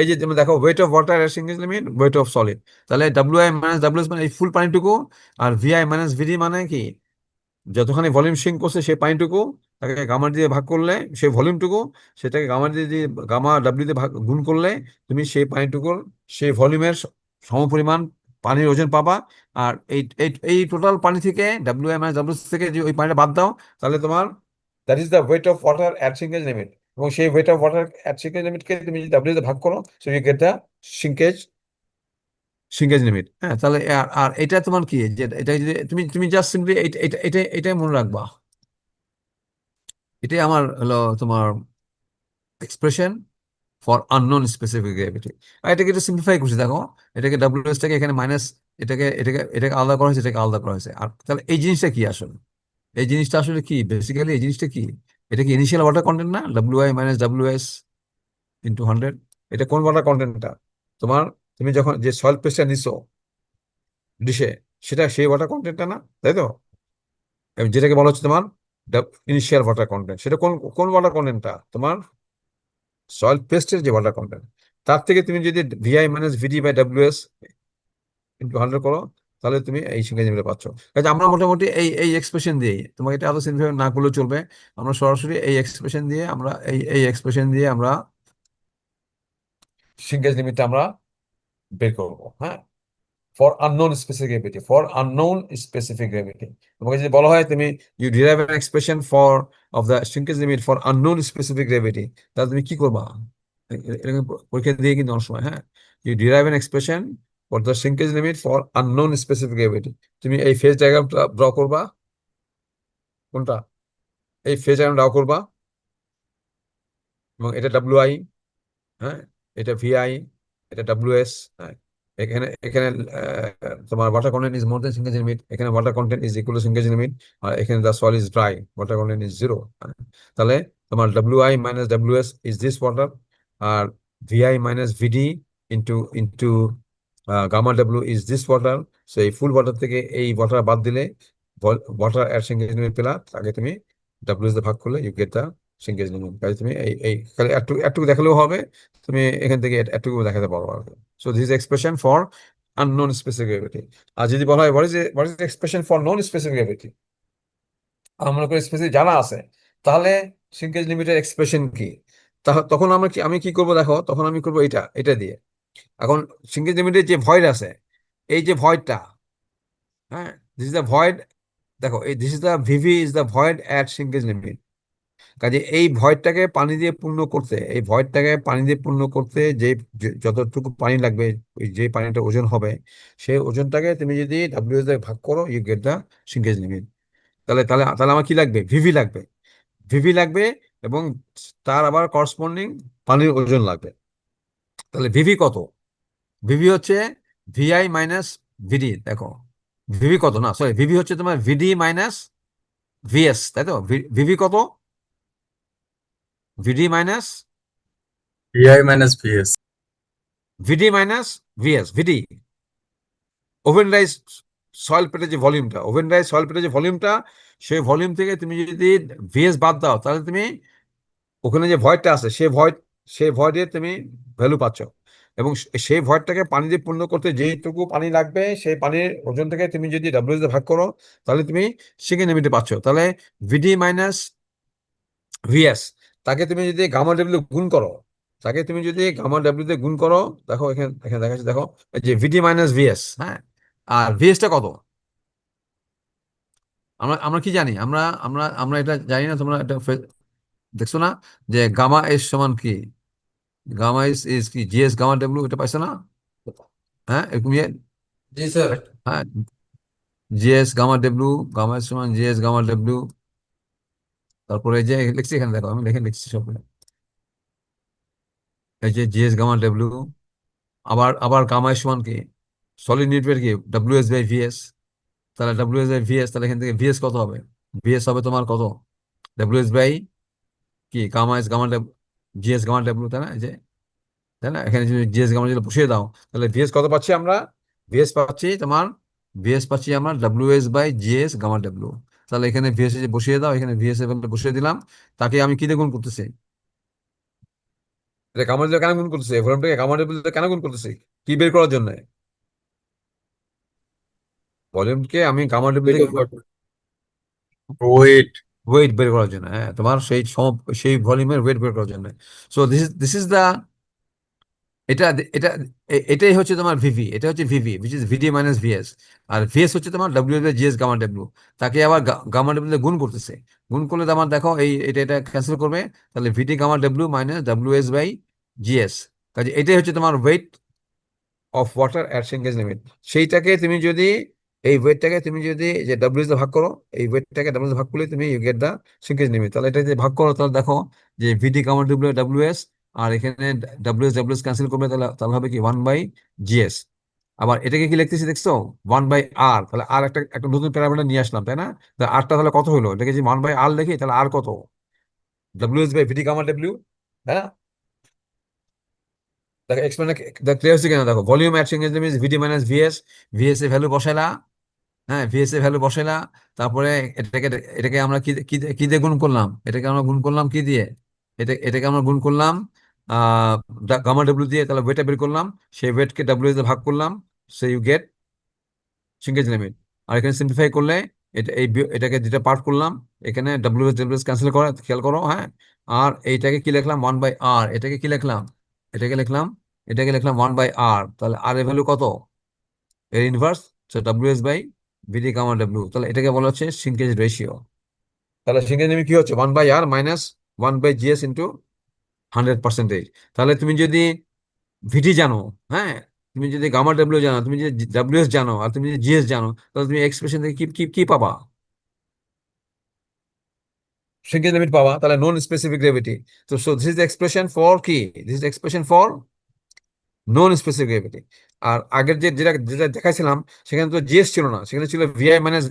এই যে তুমি দেখো ওয়েট অফ ওয়াটার এর single limit, weight of solid, তাহলে W I minus W S মানে এই ফুল পানিটুকু, আর ভিআই মাইনাস ভিডি মানে কি, যতখানি ভলিউম সিঙ্ক করছে সেই পানিটুকু তাকে গামা দিয়ে ভাগ করলে সেই ভলিউমটুকু, সেটাকে দিয়ে গামা ডাব্লিউ দিয়ে ভাগ গুণ করলে তুমি সেই পানিটুকুর সেই ভলিউমের সমপরিমাণ পানির ওজন পাবা। আর এই এই এই টোটাল পানি থেকে ডাব্লিউ আই মাইনাস ডাব্লিউ থেকে যে ওই পানিটা বাদ দাও, তাহলে তোমার that is the weight of water at shrinkage limit. এবং সেই weight of water at shrinkage লিমিটকে তুমি যদি ডাব্লিউ দিয়ে ভাগ করো, so you get the shrinkage shrinkage limit. হ্যাঁ, তাহলে আর আর এটা তোমার কি, যে এটা যদি তুমি তুমি জাস্ট সিম্পলি এটাই মনে রাখবা, এটাই আমার হলো তোমার expression for unknown specific gravity. আর এটাকে একটু সিম্পলিফাই করছি দেখো, এটাকে ডাব্লিউএস টাকে এখানে মাইনাস, এটাকে আলাদা করা হয়েছে, এটাকে আলাদা করা হয়েছে। আর তাহলে এই জিনিসটা কি আসলে, এই জিনিসটা আসলে কি বেসিক্যালি, এই জিনিসটা কি, এটা কি ইনিশিয়াল ওয়াটার কন্টেন্ট না, W I minus W S into 100। এটা কোন ওয়াটার কন্টেন্টটা তোমার, তুমি যখন যে সয়েল পেস্টটা নিছো ডিশে, সেটা সেই ওয়াটার কন্টেন্টটা না, তাই তো? এবং যেটাকে বলা হচ্ছে তোমার ইনিশিয়াল ওয়াটার কন্টেন্ট, সেটা কোন কোন ওয়াটার কন্টেন্টটা তোমার, সয়েল পেস্টের যে ওয়াটার কন্টেন্ট, তার থেকে তুমি যদি VI minus VD by W S into 100 করো, তাহলে তুমি এই সংখ্যা যেগুলো পাচ্ছ। কাজে আমরা মোটামুটি এই এই এক্সপ্রেশন দিয়েই, তোমাকে এটা এত সিম্পলিফাই না করলেও চলবে, আমরা সরাসরি এই এক্সপ্রেশন দিয়ে আমরা এই এক্সপ্রেশন দিয়ে আমরা সিঙ্গেজ লিমিটটা আমরা বের করবো। হ্যাঁ, for unknown specific gravity, for unknown specific gravity তোমাকে যদি বলা হয় তুমি you derive an expression for of the shrinkage limit for unknown specific gravity, তাহলে তুমি কি করবা? এরকম পরীক্ষা দিয়ে কিন্তু অনেক সময়, হ্যাঁ, you derive an expression for the shrinkage limit for unknown specific gravity, তুমি এই ফেজ ডায়াগ্রামটা ড্র করবা। কোনটা? এই ফেজ ডায়াগ্রাম ড্র করবা, এবং এটা ডাব্লিউ আই, হ্যাঁ, এটা ভিআই, এটা ডাব্লিউ এস। হ্যাঁ, এখানে এখানে তোমার water content is more than shrinkage limit, এখানে water content is equal to shrinkage limit, আর এখানে the soil is dry, water content is 0। তাহলে তোমার W I minus W S is this water, আর VI minus VD into into gamma W is this water. So এই full water থেকে এই water বাদ দিলে ওয়াটার অ্যাট সিঙ্গেজ লিমিট পেলা, তাকে তুমি ডাব্লিউ এস দিয়ে ভাগ করলে ইউ গেট দ্য সিঙ্গেজ লিমিট। কাজে তুমি এই এই খালি একটু একটু দেখালেও হবে, তুমি এখান থেকে এটুকু দেখাতে পারো আর কি। So this expression for unknown specific gravity. আর যদি বলা হয় what is expression for non specific gravity, আমার মনে করি স্পেসিফিক জানা আছে, তাহলে সিঙ্কেজ লিমিটের এক্সপ্রেশন কি, তখন আমরা কি, আমি কি করবো দেখো, তখন আমি করবো এটা এটা দিয়ে। এখন সিঙ্কেজ লিমিটের যে ভয়েড আছে, এই যে ভয়েডটা, হ্যাঁ, দিস ইজ দ্য ভয়েড, দেখো এই this is the VV is the void at shrinkage limit. কাজে এই ভয়েডটাকে পানি দিয়ে পূর্ণ করতে, এই ভয়েডটাকে পানি দিয়ে পূর্ণ করতে যতটুকু পানি লাগবে, ওই যে পানিটা ওজন হবে, সেই ওজনটাকে তুমি যদি ডাব্লিউ দিয়ে ভাগ করো, ইউ গেট দা সিঙ্কেজ লিমিট। তাহলে তাহলে তাহলে আমার কি লাগবে? ভিভি লাগবে, ভিভি লাগবে, এবং তার আবার করসপন্ডিং পানির ওজন লাগবে। তাহলে ভিভি কত? ভিভি হচ্ছে ভিআই মাইনাস ভিডি। দেখো ভিভি কত, না সরি, ভিভি হচ্ছে তোমার ভিডি মাইনাস ভিএস, তাই তো? ভিভি কত? ভিডি মাইনাস VI minus VS. ভিডি মাইনাস ভিএস। ভিডি ওভেন রাইস সয়েল পেটে যে ভলিউমটা, ওভেন রাইস সয়েল পেটে যে ভলিউমটা, সেই ভলিউম থেকে তুমি যদি ভিএস বাদ দাও, তাহলে তুমি ওখানে যে ভয়েডটা আছে, সেই ভয়েডে তুমি ভ্যালু পাচ্ছ। এবং সেই ভয়েডটাকে পানি দিয়ে পূর্ণ করতে যেইটুকু পানি লাগবে, সেই পানির ওজন থেকে তুমি যদি ডাব্লিউ দিয়ে ভাগ করো, তাহলে তুমি সেকেন্ড লিমিটে পাচ্ছ। তাহলে ভিডি মাইনাস ভিএস, তাকে তুমি যদি গামা ডাব্লিউ গুণ করো, তাকে তুমি যদি গামা ডাব্লিউ দিয়ে গুণ করো, দেখো এখানে এখানে দেখাচ্ছি, দেখো এই যে ভিডি মাইনাস ভিএস, হ্যাঁ, আর ভিএসটা কত? আমরা আমরা কি জানি, আমরা আমরা আমরা এটা জানি না, তোমরা এটা দেখছো না, যে গামা এস সমান কি, গামা এস ইজ কি জিএস গামা ডাব্লিউ, এটা পাইছো না? হ্যাঁ, এরকম জি স্যার। হ্যাঁ, GS gamma W, gamma S সমান জিএস গামা ডাব্লিউ। তারপরে এই যে লিখছি এখানে, দেখো আমি লিখছি সব, এই যে জিএস গামা ডাব্লিউ, আবার আবার গামা এস সমান কি, সলিড নিউট্রিয়েন্ট কি ডাব্লিউ এস বাই ভিএস। তাহলে ডাব্লিউ এস বাই ভিএস, তাহলে এখান থেকে ভিএস কত হবে? ভিএস হবে তোমার কত? ডাব্লিউ এস বাই কি gamma S gamma GS gamma W, তাই না? এই যে, তাই না, এখানে যদি জিএস গামা যদি বসিয়ে দাও, তাহলে ভিএস কত পাচ্ছি আমরা? ভিএস পাচ্ছি তোমার ভিএস পাচ্ছি আমরা WS by GS gamma W. তাহলে এখানে ভিএস বসিয়ে দাও, এখানে ভিএস এর ভ্যালু বসিয়ে দিলাম। তাকে আমি কি দিয়ে গুণ করতেছি? এটা গামা ডাব্লিউ কেন গুণ করতেছি? ভলিউমটাকে গামা ডাব্লিউ কেন গুণ করতেছি? কি বের করার জন্য? ভলিউমকে আমি গামা ডাব্লিউ থেকে ওয়েট। ওয়েট বের করার জন্য, হ্যাঁ, তোমার সেই ভলিউমের ওয়েট বের করার জন্য। সো দিস ইজ দা, এটা এটা এটাই হচ্ছে তোমার ভিভি, এটা হচ্ছে VV which is VD minus VS. আর ভিএস হচ্ছে তোমার W by GS gamma W. তাকে আবার গামা ডাব্লিউ গুণ করতেছে। গুণ করলে তো আমার দেখো এটা ক্যান্সেল করবে। তাহলে VD gamma W minus W S by GS. কাজে এটাই হচ্ছে তোমার weight of water at shrinkage limit. সেইটাকে তুমি যদি, এই ওয়েটটাকে তুমি যদি যে ডাব্লিউ দিয়ে ভাগ করো, এই ওয়েটটাকে ডাব্লিউ ভাগ করলে তুমি ইউ গেট দা সিঙ্গেজ লিমিট। তাহলে এটা যদি ভাগ করো তাহলে দেখো যে ভিডি কামা ডাব্লিউ ডাব্লিউ এস, আর এখানে ডাব্লিউ এস ক্যান্সেল করবে, তাহলে তাহলে হবে কি 1/GS। আবার এটাকে কি লিখতেছি দেখছো? 1/R। তাহলে আর একটা একটা নতুন প্যারামিটার নিয়ে আসলাম, তাই না? তাহলে আরটা তাহলে কত হলো? এটাকে যদি 1/R লিখি তাহলে আর কত? ডাব্লিউ এস বাই ভিডি কামা ডাব্লিউ, হ্যাঁ। দেখো এক্সপ্লেন ক্লিয়ার হচ্ছে কিনা দেখো। Volume at shrinkage limit VD minus VS. VS এর ভ্যালু বসাইলা, হ্যাঁ, ভিএস এর ভ্যালু বসাইলা। তারপরে এটাকে এটাকে আমরা কি দিয়ে গুণ করলাম? এটাকে আমরা গুণ করলাম কি দিয়ে? এটাকে আমরা গুণ করলাম গামা ডাব্লিউ দিয়ে। তাহলে ওয়েটটা বের করলাম, সেই ওয়েটকে ডাব্লিউ দিয়ে ভাগ করলাম, সো ইউ গেট সিঙ্গেজ লিমিট। আর এখানে সিম্পলিফাই করলে এটাকে যেটা পার্ট করলাম, এখানে ডাব্লিউ এস ক্যান্সেল করা খেয়াল করো, হ্যাঁ। আর এইটাকে কি লিখলাম? 1/R। এটাকে কি লিখলাম? এটাকে লিখলাম এটাকে লিখলাম 1/R। তাহলে আর এর ভ্যালু কত? এর inverse, W S by VD gamma W. তাহলে এটাকে বলা হচ্ছে সিঙ্কেজ রেশিও। তাহলে সিঙ্কেজ লিমিট কি হচ্ছে? 1/R minus 1/GS into 100%। তাহলে তুমি যদি ভিডি জানো, হ্যাঁ, তুমি যদি গামা ডাব্লিউ জানো, তুমি যদি ডাব্লিউএস জানো, আর তুমি যদি জিএস জানো, তাহলে তুমি এক্সপ্রেশন থেকে কি কি কি পাবা? সিঙ্কেজ লিমিট পাবা। তাহলে নন স্পেসিফিক গ্রেভিটি। তো so this is expression for কি? This is expression for non specific gravity. আর আগের যেটা যেটা দেখাইছিলাম, সেখানে তো জিএস ছিল না, সেখানে ছিল VI minus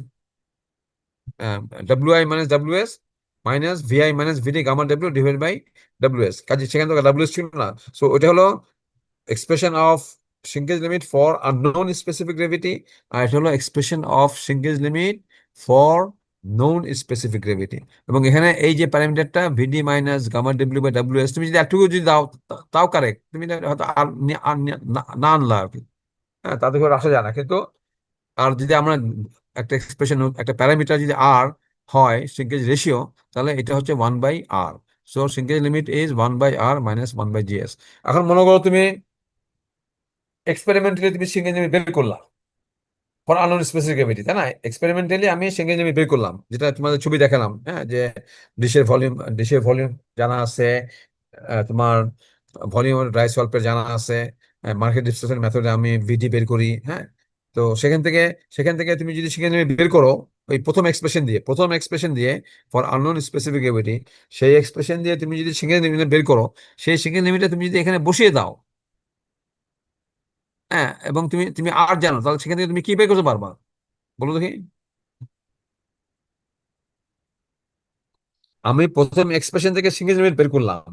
WI minus WS minus VI minus VD gamma W divide by WS. কাজে সেখানে তো ডাব্লিউএস ছিল না। সো ওইটা হলো expression of shrinkage limit for unknown specific gravity. আর এটা হলো expression of shrinkage limit for known specific gravity. এবং এখানে এই যে প্যারামিটারটা VD minus gamma W by WS, তুমি যদি একটুকু যদি দাও তাও কারেক্ট, তুমি হয়তো না আনলা আর কি, হ্যাঁ, তাতে করে আসা যায় না। কিন্তু আর যদি আমরা একটা এক্সপ্রেশন, একটা প্যারামিটার যদি আর হয় সিঙ্কেজ রেশিও, তাহলে এটা হচ্ছে 1/R। So shrinkage limit is 1/R minus 1/GS। এখন মনে করো তুমি এক্সপেরিমেন্টালি তুমি সিঙ্কেজ লিমিট বের করলাম ফর আননোন স্পেসিফিক গ্রেভিটি, তাই না? এক্সপেরিমেন্টালি আমি সিঙ্কেজ লিমিট বের করলাম, যেটা তোমাদের ছবি দেখালাম, হ্যাঁ, যে ডিশের ভলিউম জানা আছে, তোমার ভলিউম ড্রাই সলভের জানা আছে, মার্কেট ডিসটরশন মেথডে আমি ভিডি বের করি, হ্যাঁ। তো সেখান থেকে তুমি যদি সেখানে বের করো ওই প্রথম এক্সপ্রেশন দিয়ে ফর আননোন স্পেসিফিক গ্রেভিটি, সেই এক্সপ্রেশন দিয়ে তুমি যদি সেকেন্ড লিমিট বের করো, সেই সেকেন্ড লিমিটটা তুমি যদি এখানে বসিয়ে দাও, হ্যাঁ, এবং তুমি তুমি আর জানো, তাহলে সেখান থেকে তুমি কি বের করতে পারবা? বলো দেখি। আমি প্রথম এক্সপ্রেশন থেকে সিঙ্গেল লিমিট বের করলাম,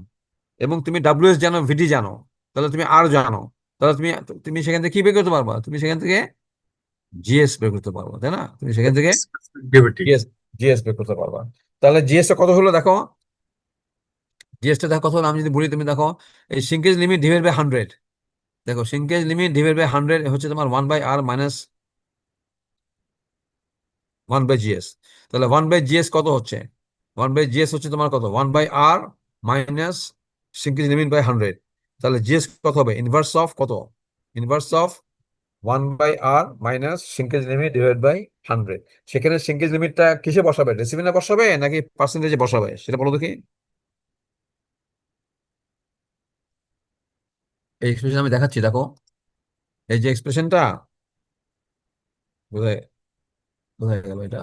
এবং তুমি ডাব্লিউএস জানো, ভিডি জানো, তাহলে তুমি আর জানো, তাহলে তুমি তুমি সেখান থেকে কি বের করতে পারবা? তুমি সেখান থেকে জিএস বের করতে পারবা, তাই না? তুমি সেখান থেকে গ্রেভিটি। জিএস জিএস বের করতে পারবা। তাহলে জিএস টা কত হলো দেখো। জিএসটা দেখো কত হলো, আমি যদি বলি, তুমি দেখো এই সিঙ্কেজ লিমিট ডিভাইড বাই 100। দেখো সিঙ্কেজ লিমিট ডিভাইড বাই 100 হচ্ছে তোমার 1/R মাইনাস 1/GS। তাহলে 1/GS কত হচ্ছে? 1/GS হচ্ছে তোমার কত? 1/R minus shrinkage limit by 100। তাহলে জিএস কত হবে? ইনভার্স অফ কত? Inverse of 1/R minus shrinkage limit divide by 100। সেখানে সিঙ্কেজ লিমিটটা কিসে বসাবে? ডেসিমেলে বসাবে নাকি পার্সেন্টেজে বসাবে, সেটা বলো দেখি। এই এক্সপ্রেশন আমি দেখাচ্ছি, দেখো এই যে এক্সপ্রেশনটা, বোঝায় বোঝায় গেল এটা,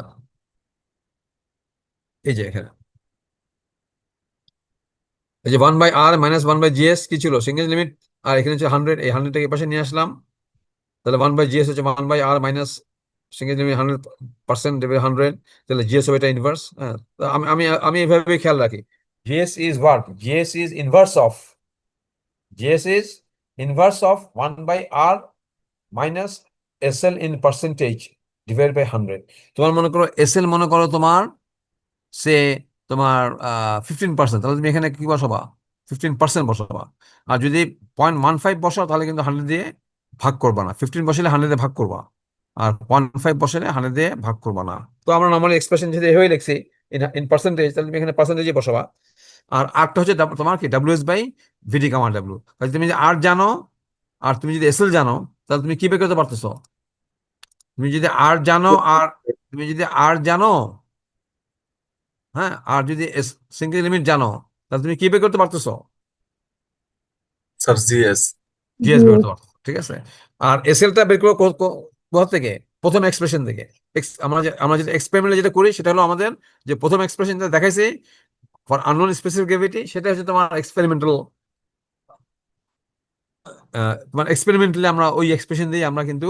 এই যে এখানে এই যে 1/R মাইনাস 1/GS কি ছিল? Single limit. আর এখানে হচ্ছে 100, এই 100টাকে পাশে নিয়ে আসলাম। তাহলে 1/GS হচ্ছে 1/R মাইনাস সিঙ্গেল লিমিট 100% দেবে 100। তাহলে জিএস হবে এটা ইনভার্স, হ্যাঁ। তো আমি আমি আমি এভাবে খেয়াল রাখি, GS is what? GS is inverse of 1/R minus SL in percentage divided by 100। তোমার মনে করো SL মনে করো তোমার সে তোমার 15%, তাহলে তুমি এখানে কি বসাবা? 15% বসাবা। আর যদি 0.15 বসাও তাহলে কিন্তু 100 দিয়ে ভাগ করবা না। 15 বসালে 100 দিয়ে ভাগ করবা, আর 0.5 বসালে 100 দিয়ে ভাগ করবা না। তো আমরা নর্মালি এক্সপ্রেশন যদি এভাবে লিখছি ইন পার্সেন্টেজ, তাহলে তুমি এখানে পার্সেন্টেজে বসাবা। আর আরটা হচ্ছে তোমার কি WS/VD কামা ডাব্লিউ। তাহলে তুমি যদি আর জানো আর তুমি যদি SL জানো, তাহলে তুমি কি বের করতে পারতেছো? তুমি যদি আর জানো আর তুমি যদি আর জানো, হ্যাঁ, আর যদি সিঙ্গেল লিমিট জানো, তাহলে তুমি কি বের করতে পারতেছো? Sir, GS. জিএস বের করতে পারতেছো, ঠিক আছে। আর এসএলটা বের করবো কোথা থেকে? প্রথম এক্সপ্রেশন থেকে। আমরা যেটা এক্সপেরিমেন্টে যেটা করি সেটা হলো আমাদের যে প্রথম এক্সপ্রেশনটা দেখাইছি ফর আননোন স্পেসিফিক গ্র্যাভিটি, সেটা হচ্ছে তোমার এক্সপেরিমেন্টাল। তোমার এক্সপেরিমেন্টালি আমরা ওই এক্সপ্রেশন দিয়ে আমরা কিন্তু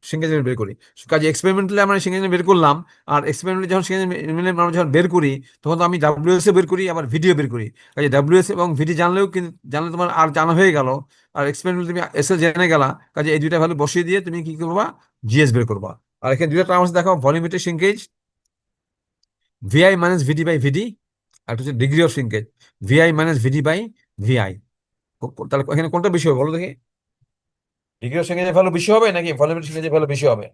সিঙ্গেল এলিমেন্ট বের করি। কাজে এক্সপেরিমেন্টালি আমরা সিঙ্গেল এলিমেন্ট বের করলাম, আর এক্সপেরিমেন্টালি যখন সিঙ্গেল এলিমেন্ট আমরা যখন বের করি, তখন তো আমি WS বের করি, আবার ভিডিও বের করি। কাজে WS এবং ভিডি জানলেও কিন্তু জানলে তোমার আর জানা হয়ে গেল, আর এক্সপেরিমেন্টালি তুমি SL জেনে গেলা। কাজে এই দুইটা ভ্যালু বসিয়ে দিয়ে তুমি কি করবা? জিএস বের করবা। আর এখানে দুইটা টার্ম আছে দেখো, ভলিউমেট্রিক সিঙ্কেজ VI - VD/VD, আর হচ্ছে ডিগ্রি অফ সিঙ্কেজ VI - VD/VI। তাহলে এখানে কোনটা বেশি হবে বলো দেখি? ডিগ্রি অফ সিঙ্কেজের ভ্যালু বেশি হবে নাকি ভলিউমেট্রিক সিঙ্কেজের ভ্যালু বেশি হবে,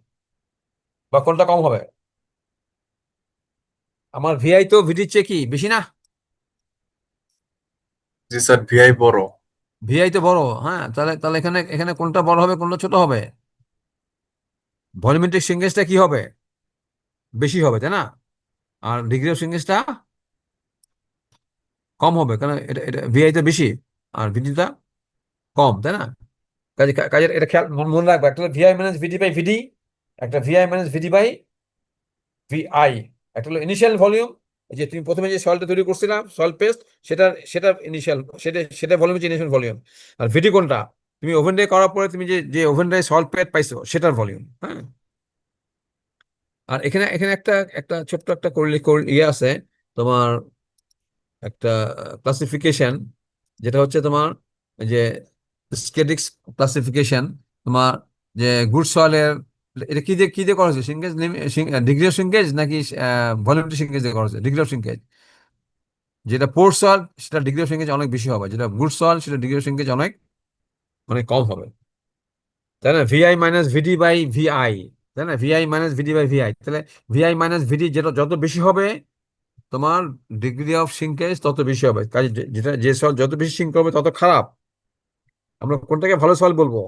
বা কোনটা কম হবে? আমার VI তো ভিডির চেয়ে কি বেশি না? জি স্যার, VI বড়। VI তো বড়, হ্যাঁ। তাহলে তাহলে এখানে এখানে কোনটা বড় হবে কোনটা ছোট হবে? ভলিউমেট্রিক সিঙ্গেজটা কি হবে? বেশি হবে, তাই না? আর ডিগ্রি অফ সিঙ্গেজটা কম হবে, কারণ এটা এটা VI টা বেশি আর ভিডিটা কম, তাই না? কাজের এটা খেয়াল মনে রাখবে, একটা VI - VD/VD, একটা VI - VD/VI। একটা হলো ইনিশিয়াল ভলিউম, যে তুমি প্রথমে যে সয়েলটা তৈরি করছিলাম সয়েল পেস্ট, সেটা ইনিশিয়াল, সেটা ভলিউম হচ্ছে ইনিশিয়াল ভলিউম। আর ভিডি কোনটা? তুমি ওভেন ডে করার পরে তুমি যে যে ওভেন ডে সয়েল পেস্ট পাইছো সেটার ভলিউম, হ্যাঁ। আর এখানে এখানে একটা একটা ছোট্ট একটা ইয়ে আছে তোমার, একটা ক্লাসিফিকেশন, যেটা হচ্ছে তোমার এই যে স্কেডিক্স ক্লাসিফিকেশন। তোমার যে গুড সয়েলের, এটা কি দিয়ে করা হয়েছে? সিঙ্গেজ, ডিগ্রি অফ সিঙ্গেজ নাকি ভলিউমেট্রিক সিঙ্গেজ দিয়ে করা হয়েছে? Degree of shrinkage. যেটা পোর সয়েল সেটা ডিগ্রি অফ সিঙ্গেজ অনেক বেশি হবে, যেটা গুড সয়েল সেটা ডিগ্রি অফ সিঙ্গেজ অনেক অনেক কম হবে, তাই না? VI - VD/VI, তাই না? VI - VD/VI, তাহলে VI - VD যেটা যত বেশি হবে তোমার ডিগ্রি অফ সিঙ্কেজ তত বেশি হবে। কাজে যেটা যে সল যত বেশি সিঙ্ক করবে তত খারাপ। আমরা কোনটাকে ভালো সল বলবো?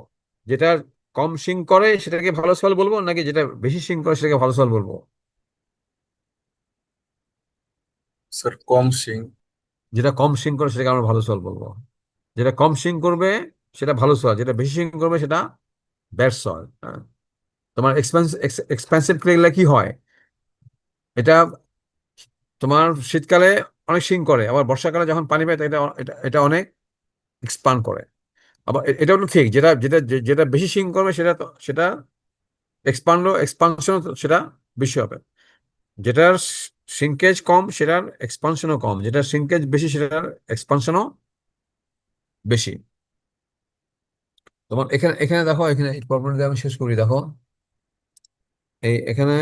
যেটা কম সিঙ্ক করে সেটাকে ভালো সল বলবো, নাকি যেটা বেশি সিঙ্ক করে সেটাকে ভালো সল বলবো? স্যার, কম সিং। যেটা কম সিঙ্ক করে সেটাকে আমরা ভালো সল বলবো। যেটা কম সিঙ্ক করবে সেটা ভালো সল, যেটা বেশি সিঙ্ক করবে সেটা ব্যাড সল। তোমার এক্সপেন্সিভ ক্লে কি হয়? এটা তোমার শীতকালে অনেক সিঙ্ক করে, আবার বর্ষাকালে যখন পানি পায় এটা এটা এটা অনেক এক্সপান্ড করে। আবার এটা হলো ঠিক, যেটা যেটা যেটা বেশি সিঙ্ক করবে সেটা এক্সপানশন সেটা বেশি হবে। যেটার সিঙ্কেজ কম সেটার এক্সপানশনও কম, যেটার সিঙ্কেজ বেশি সেটার এক্সপানশনও বেশি। তোমার এখানে এখানে দেখো, এখানে এই প্রবলেমটা আমি শেষ করি, দেখো এই এখানে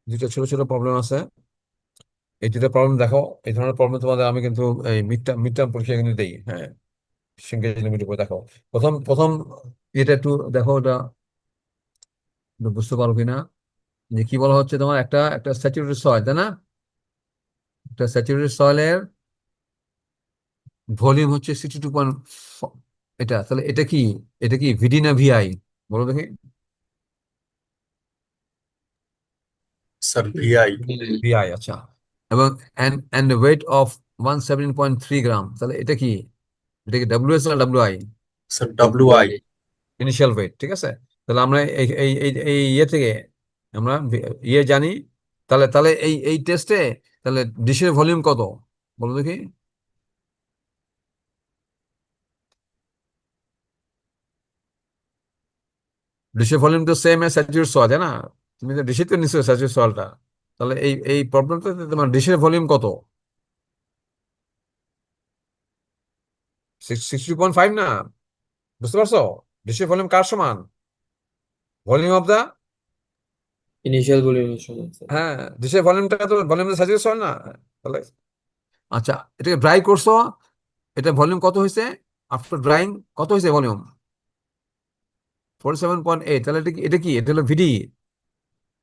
দুটো ছোট ছোট প্রবলেম আছে। এই দুটো প্রবলেম দেখো, এই ধরনের প্রবলেম তোমাদের আমি কিন্তু এই মিড টার্ম পরীক্ষা কিন্তু দিই, হ্যাঁ। সিঙ্কেজ লিমিট উপর দেখো, প্রথম প্রথম এটা একটু দেখো, ওটা একটু বুঝতে পারো কিনা। যে কি বলা হচ্ছে, তোমার একটা একটা স্যাচুরেটেড সয়েল, তাই না? একটা স্যাচুরেটেড সয়েলের ভলিউম হচ্ছে 62. এটা তাহলে এটা কি ভিডি না VI? বলো দেখি। Sir, VI। VI, আচ্ছা। এবং and weight of 117.3 গ্রাম, তাহলে এটা কি? এটা কি WS না WI? Sir, WI। Initial weight, ঠিক আছে। তাহলে আমরা এই এই এই এই ইয়ে থেকে আমরা ইয়ে জানি। তাহলে তাহলে এই এই টেস্টে তাহলে ডিশের ভলিউম কত বলো দেখি? ডিশের ভলিউম তো সেম এ স্যাচুরেটেড সয়েল, তাই না? তুমি তো ডিশে তো নিশ্চয়ই স্যাচুরেটেড সয়েলটা। তাহলে এই এই প্রবলেমটাতে তোমার ডিশের ভলিউম কত? 62.5 না? বুঝতে পারছো? ডিশের ভলিউম কার সমান? Volume of the, initial volume sir. হ্যাঁ ডিশের ভলিউমটা তো ভলিউম স্যাচুরেট হয় না তাহলে। আচ্ছা এটাকে ড্রাই করছো, এটা ভলিউম কত হয়েছে আফটার ড্রাইং, কত হয়েছে ভলিউম? 47.8। তাহলে এটা হলো ভিডি।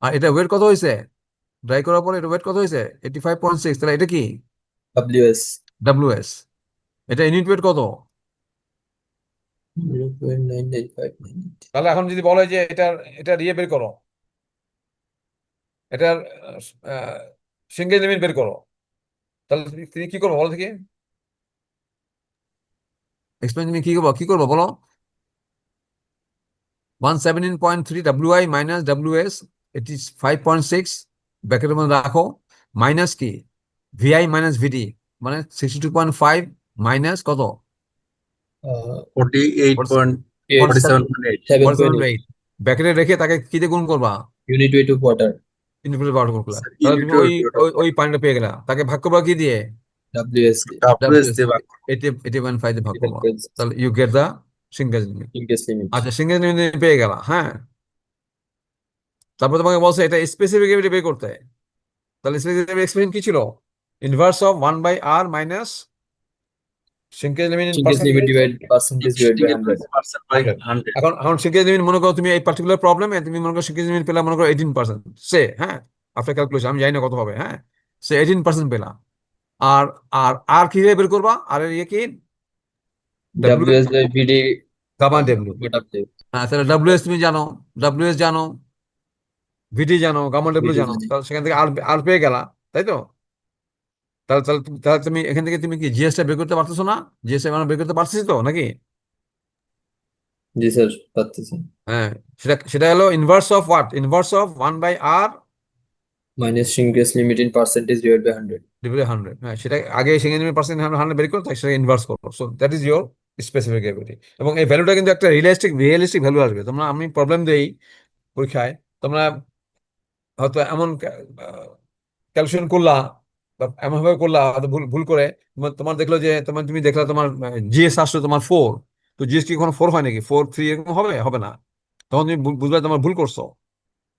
আর এটা ওয়েট কত হয়েছে ড্রাই করার পরে, এটা ওয়েট কত হয়েছে? 85.6। তাহলে এটা কি? WS WS. এটা ইউনিট ওয়েট কত? 0.9959. তাহলে এখন যদি বলে যে এটার ইয়ে বের করো, এটার সিঙ্গেল লিমিট বের করো, তাহলে তুমি কি করবো বলো দেখি, এক্সপ্লেন, তুমি কি করবো বলো? 117.3 ডাব্লিউআই মাইনাস ডাব্লিউএস, এটি 5.6 ব্র্যাকেটের মধ্যে রাখো, মাইনাস কি ভিআই মাইনাস ভিডি, মানে 62.5 মাইনাস কত? 48.47.8 47.8 ব্র্যাকেটে রেখে তাকে কি দিয়ে গুণ করবা? Unit wait of water input পাওয়ার করলা, স্যার তাহলে ইউনিট তুমি ওই ওই ওই পয়েন্টটা পেয়ে গেলা, তাকে ভাগ করবা কি দিয়ে? ডব্লিউএস ডাব্লিউএস দিয়ে ভাগ করো। 80.5 দিয়ে ভাগ করবা, তাহলে you get the single limit. In case limit. আচ্ছা সিঙ্গেল লিমিট পেয়ে গেলা, হ্যাঁ। তারপর তোমাকে বলছে এটা স্পেসিফিক বের করতে, তাহলে স্পেসিফিক এক্সপ্রেশন কি ছিল? Inverse of 1/r minus single limit in in case limit percentage. Divide percentage divide by 100। 100%/100 এখন সিঙ্গেল লিমিট মনে করো তুমি এই পার্টিকুলার প্রবলেমে তুমি মনে করো সিঙ্গেল লিমিট পেলা মনে করো 18%, সে হ্যাঁ আফটার ক্যালকুলেশন, আমি জানি না কত হবে, হ্যাঁ সে 18% পেলা। আর আর আর কি বের করবা? আর এর ইয়ে কি? W, WS by VD gamma W. গোটা প্লে। হ্যাঁ তাহলে ডাব্লিউএস তুমি জানো, ডাব্লিউএস জানো, ভিডি জানো, গামা ডাব্লিউ ভিডি জানো, জানি। তাহলে সেখান থেকে আর আর পেয়ে গেলা, তাই তো? তাহলে তুমি এখান থেকে তুমি কি জিএসটা বের করতে পারতেছো না? জিএস আমরা বের করতে পারছিস তো নাকি? জি স্যার পাচ্ছি। হ্যাঁ, সেটা সেটা হলো inverse of what? Inverse of 1/r minus in case limit in percentage divide by 100। Divided 100। হ্যাঁ সেটা আগে সেখানে তুমি পার্সেন্ট 100 বের করো, তাই সেটা ইনভার্স করো, so that is your specific gravity. এবং এই ভ্যালুটা কিন্তু একটা রিয়েলিস্টিক ভ্যালু আসবে। তোমরা, আমি প্রবলেম দেই পরীক্ষায়, তোমরা হয়তো এমন ক্যালকুলেশন করলা বা এমন ভাবে করলা হয়তো ভুল ভুল করে, তোমার দেখলো যে তুমি দেখলা তোমার জিএস আসলো তোমার 4, তো জিএস কি কোনো 4 হয় নাকি? 4, 3 এরকম হবে? হবে না। তখন তুমি বুঝবে তোমার ভুল করছো,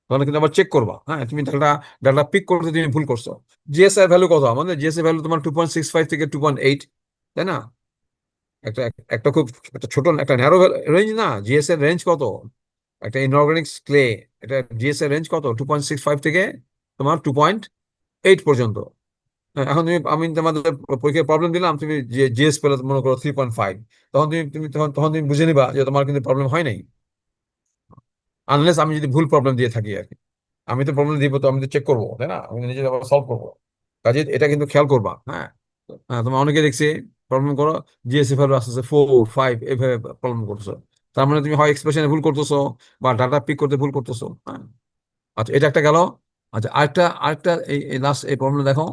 তখন কিন্তু আবার চেক করবা, হ্যাঁ তুমি ডাটা ডাটা পিক করতে তুমি ভুল করছো। জিএস এর ভ্যালু কত আমাদের? জিএস এর ভ্যালু তোমার 2.65 থেকে 2.8, তাই না? একটা একটা খুব একটা ছোট একটা ন্যারো রেঞ্জ না, জিএস এর রেঞ্জ কত? একটা ইনঅর্গানিক ক্লে, এটা জিএস এর রেঞ্জ কত? 2.65 থেকে তোমার 2.8 পর্যন্ত। হ্যাঁ, এখন আমি তোমাদের পরীক্ষায় প্রবলেম দিলাম, তুমি যে জিএস পেলে মনে করো 3.5, তখন তুমি বুঝে নিবা যে তোমার কিন্তু প্রবলেম হয় নাই, আনলেস আমি যদি ভুল প্রবলেম দিয়ে থাকি আর কি। আমি তো প্রবলেম দিব, তো আমি তো চেক করবো, তাই না? আমি নিজে আবার সলভ করবো। কাজে এটা কিন্তু খেয়াল করবা, হ্যাঁ। হ্যাঁ তোমার অনেকে দেখছি প্রবলেম করো, জিএসসি ভ্যালু আসতেছে 4, 5 এইভাবে প্রবলেম করতেছো, তার মানে তুমি হয় এক্সপ্রেশনে ভুল করতেছো বা ডাটা পিক করতে ভুল করতেছো, হ্যাঁ। আচ্ছা এটা একটা গেল। আচ্ছা আরেকটা আরেকটা এই লাস্ট এই প্রবলেম দেখো,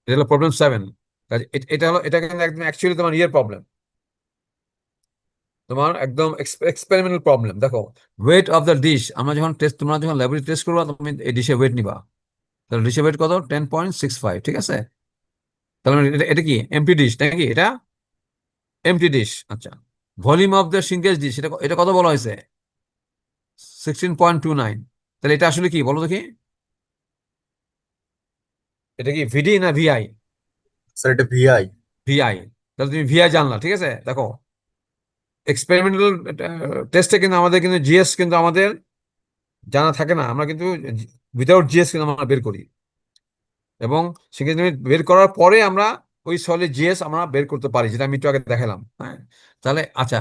এটা হলো প্রবলেম 7। এটা হলো, এটা কিন্তু একদম অ্যাকচুয়ালি তোমার ইয়ের প্রবলেম, তোমার একদম এক্সপেরিমেন্টাল প্রবলেম। দেখো, ওয়েট অফ দ্য ডিশ, আমরা যখন টেস্ট, তোমরা যখন ল্যাবরেটরি টেস্ট করবা, তুমি এই ডিশের ওয়েট নিবা, তাহলে ডিশের ওয়েট কত? 10.65, ঠিক আছে? তাহলে এটা এটা কি এমটি ডিশ নাকি? এটা এমটি ডিশ। আচ্ছা, volume of the single dish, এটা এটা কত বলা হয়েছে? 16.29। তাহলে এটা আসলে কি বলো দেখি, এটা কি ভিডি না ভিআই? স্যার এটা ভিআই। ভিআই। তাহলে তুমি ভিআই জানলা, ঠিক আছে? দেখো এক্সপেরিমেন্টাল টেস্টে কিন্তু আমাদের কিন্তু জিএস কিন্তু আমাদের জানা থাকে না, আমরা কিন্তু উইদাউট জিএস কিন্তু আমরা বের করি, এবং সেক্ষেত্রে বের করার পরে আমরা ওই সলিড জিএস আমরা বের করতে পারি, যেটা আমি একটু আগে দেখালাম, হ্যাঁ। তাহলে আচ্ছা,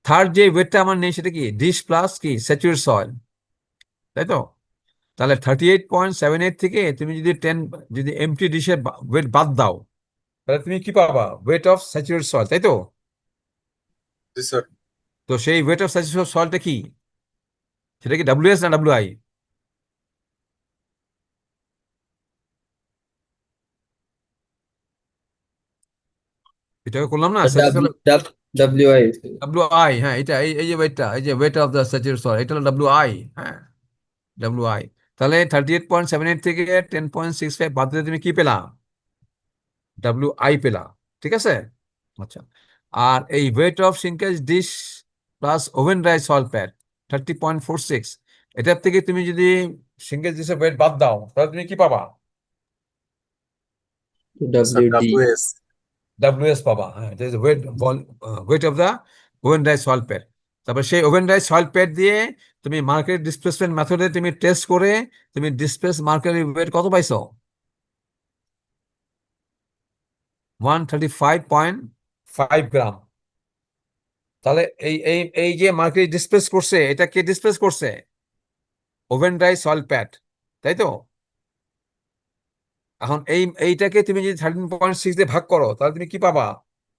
থার্ড যে ওয়েটটা আমার নেই সেটা কি? ডিশ প্লাস কি স্যাচুরেট সয়েল, তাই তো? তাহলে 38.78 থেকে তুমি যদি 10, যদি এমটি ডিশের ওয়েট বাদ দাও, তাহলে তুমি কি পাবা? ওয়েট অফ স্যাচুরেট সয়েল, তাই তো? জি স্যার। তো সেই ওয়েট অফ স্যাচুরেট সয়েলটা কি? সেটা কি ডাব্লিউএস না ডাব্লিউআই? এটাকে করলাম না, ডব্লিউআই। ডাব্লিউআই, হ্যাঁ এটা এই যে ওয়েটটা, এই যে weight of the saturate soil, এটা হলো ডাব্লিউআই, হ্যাঁ ডাব্লিউআই। তাহলে 38.78 থেকে 10.65 বাদ দিলে তুমি কি পেলা? ডাব্লিউআই পেলা, ঠিক আছে? আচ্ছা, আর এই weight of shrinkage dish plus oven dry soil pat 30.46, এটার থেকে তুমি যদি সিঙ্গেল ডিসের ওয়েট বাদ দাও তাহলে তুমি কি পাবা? Sir, WD. WS. ডাব্লিউএস পাবা। হ্যাঁ, weight of the oven dry soil pad. তারপর সেই ওভেন ড্রাই সয়েল প্যাড দিয়ে তুমি মার্কেট ডিসপ্লেসমেন্ট মেথডে তুমি টেস্ট করে তুমি ডিসপ্লেস মার্কেটের ওয়েট কত পাইছো? 135.5 গ্রাম। তাহলে এই এই এই যে মার্কেট ডিসপ্লেস করছে, এটা কে ডিসপ্লেস করছে? ওভেন ড্রাই সয়েল প্যাড, তাই তো? এখন এইটাকে তুমি যদি 13.6 দিয়ে ভাগ করো তাহলে তুমি কি পাবা?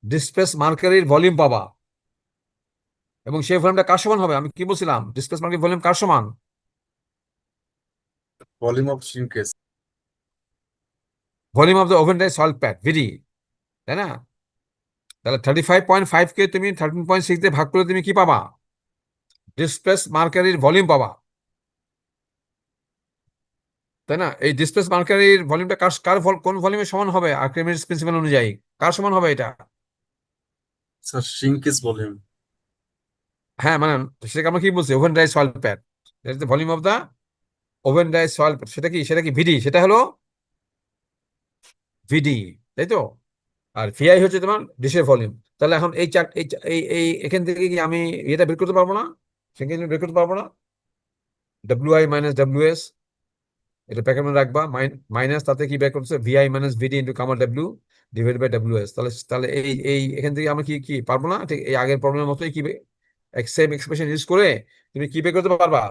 ডিসপ্লেস মার্কারির ভলিউম পাবা। এবং সেই ভলিউমটা কার সমান হবে? আমি কি বলছিলাম, ডিসপ্লেস মার্কেট ভলিউম কার সমান? Volume of shrinkage. Volume of the oven dry soil pat, VD, তাই না? তাহলে 35.5 কে তুমি 13.6 দিয়ে ভাগ করে তুমি কি পাবা? ডিসপ্লেস মার্কারির ভলিউম পাবা, তাই না? এই ডিসপ্লেস মার্কারির ভলিউমটা কোন ভলিউমের সমান হবে আর্কিমিডিস প্রিন্সিপাল অনুযায়ী? কার সমান হবে এটা? Sir, shrinkage volume. হ্যাঁ, মানে সেটাকে আমরা কি বলছি? Oven dry soil pat, volume of the oven dry soil pat. সেটা কি ভিডি, সেটা হলো ভিডি, তাই তো? আর ভিআই হচ্ছে তোমার ডিশের ভলিউম। তাহলে এখন এই চার এই চা- এই এই এখান থেকে কি আমি এটা বের করতে পারবো না? সেখানে বের করতে পারবো না? ডাব্লিউআই মাইনাস ডাব্লিউএস, এটা ব্র্যাকেট মধ্যে রাখবা, মাইনাস তাতে কি বের করছে? Vi minus VD into gamma W divide by WS. তাহলে তাহলে এই এই এখান থেকে আমরা কি কি পারবো না? ঠিক এই আগের প্রবলেমের মতোই কি সেম এক্সপ্রেশন ইউজ করে তুমি কি বের করতে পারবা?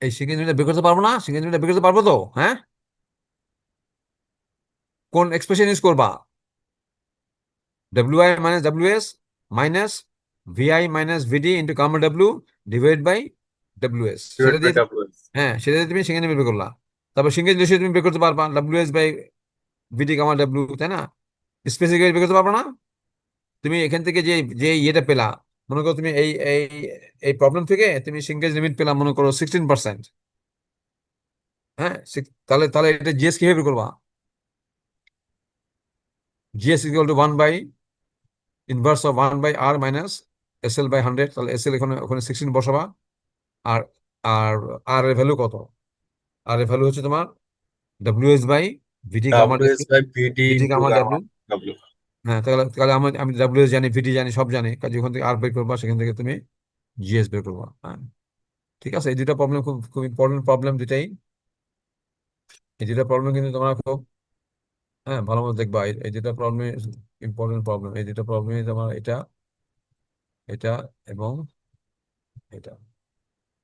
এই সেকেন্ড মিনিটে বের করতে পারবো না? সেকেন্ড মিনিটে বের করতে পারবো তো? হ্যাঁ, কোন এক্সপ্রেশন ইউজ করবা? WI minus WS minus VI minus VD into gamma W divide by WS. সেটা Divided by দিয়ে WS. হ্যাঁ, সেটা দিয়ে তুমি সেকেন্ড বের করলা। তারপর সিঙ্গেল রেশিও তুমি বের করতে পারবা ডাব্লিউএস বাই ভিডি কামা ডাব্লিউ, তাই না? স্পেসিফিক বের করতে পারবো না? তুমি এখান থেকে যে যে ইয়েটা পেলা, মনে করো তুমি এই এই এই প্রবলেম থেকে তুমি সিঙ্গেল লিমিট পেলাম মনে করো 16%। হ্যাঁ, তাহলে তাহলে এটা জিএস কিভাবে বের করবা? GS equal to 1 by inverse of 1 by R minus SL by 100। তাহলে এসএল এখানে ওখানে 16 বসাবা। আর আর আর এর ভ্যালু কত? আর এর ভ্যালু হচ্ছে তোমার WS by VD gamma WS by VD VD into gamma gamma W. W. হ্যাঁ, তাহলে তাহলে আমি আমি ডাব্লিউএস জানি, ভিডি জানি, সব জানি, কাজে ওখান থেকে আর বের করবা, সেখান থেকে তুমি জিএস বের করবা। হ্যাঁ, ঠিক আছে। এই দুটা প্রবলেম খুব খুব ইম্পর্টেন্ট প্রবলেম দুটাই। এই দুটা প্রবলেম কিন্তু তোমরা খুব ভালো মতো দেখবা। এই দুটা প্রবলেম ইম্পর্টেন্ট প্রবলেম। এই দুটা প্রবলেম তোমার এটা এটা এবং এটা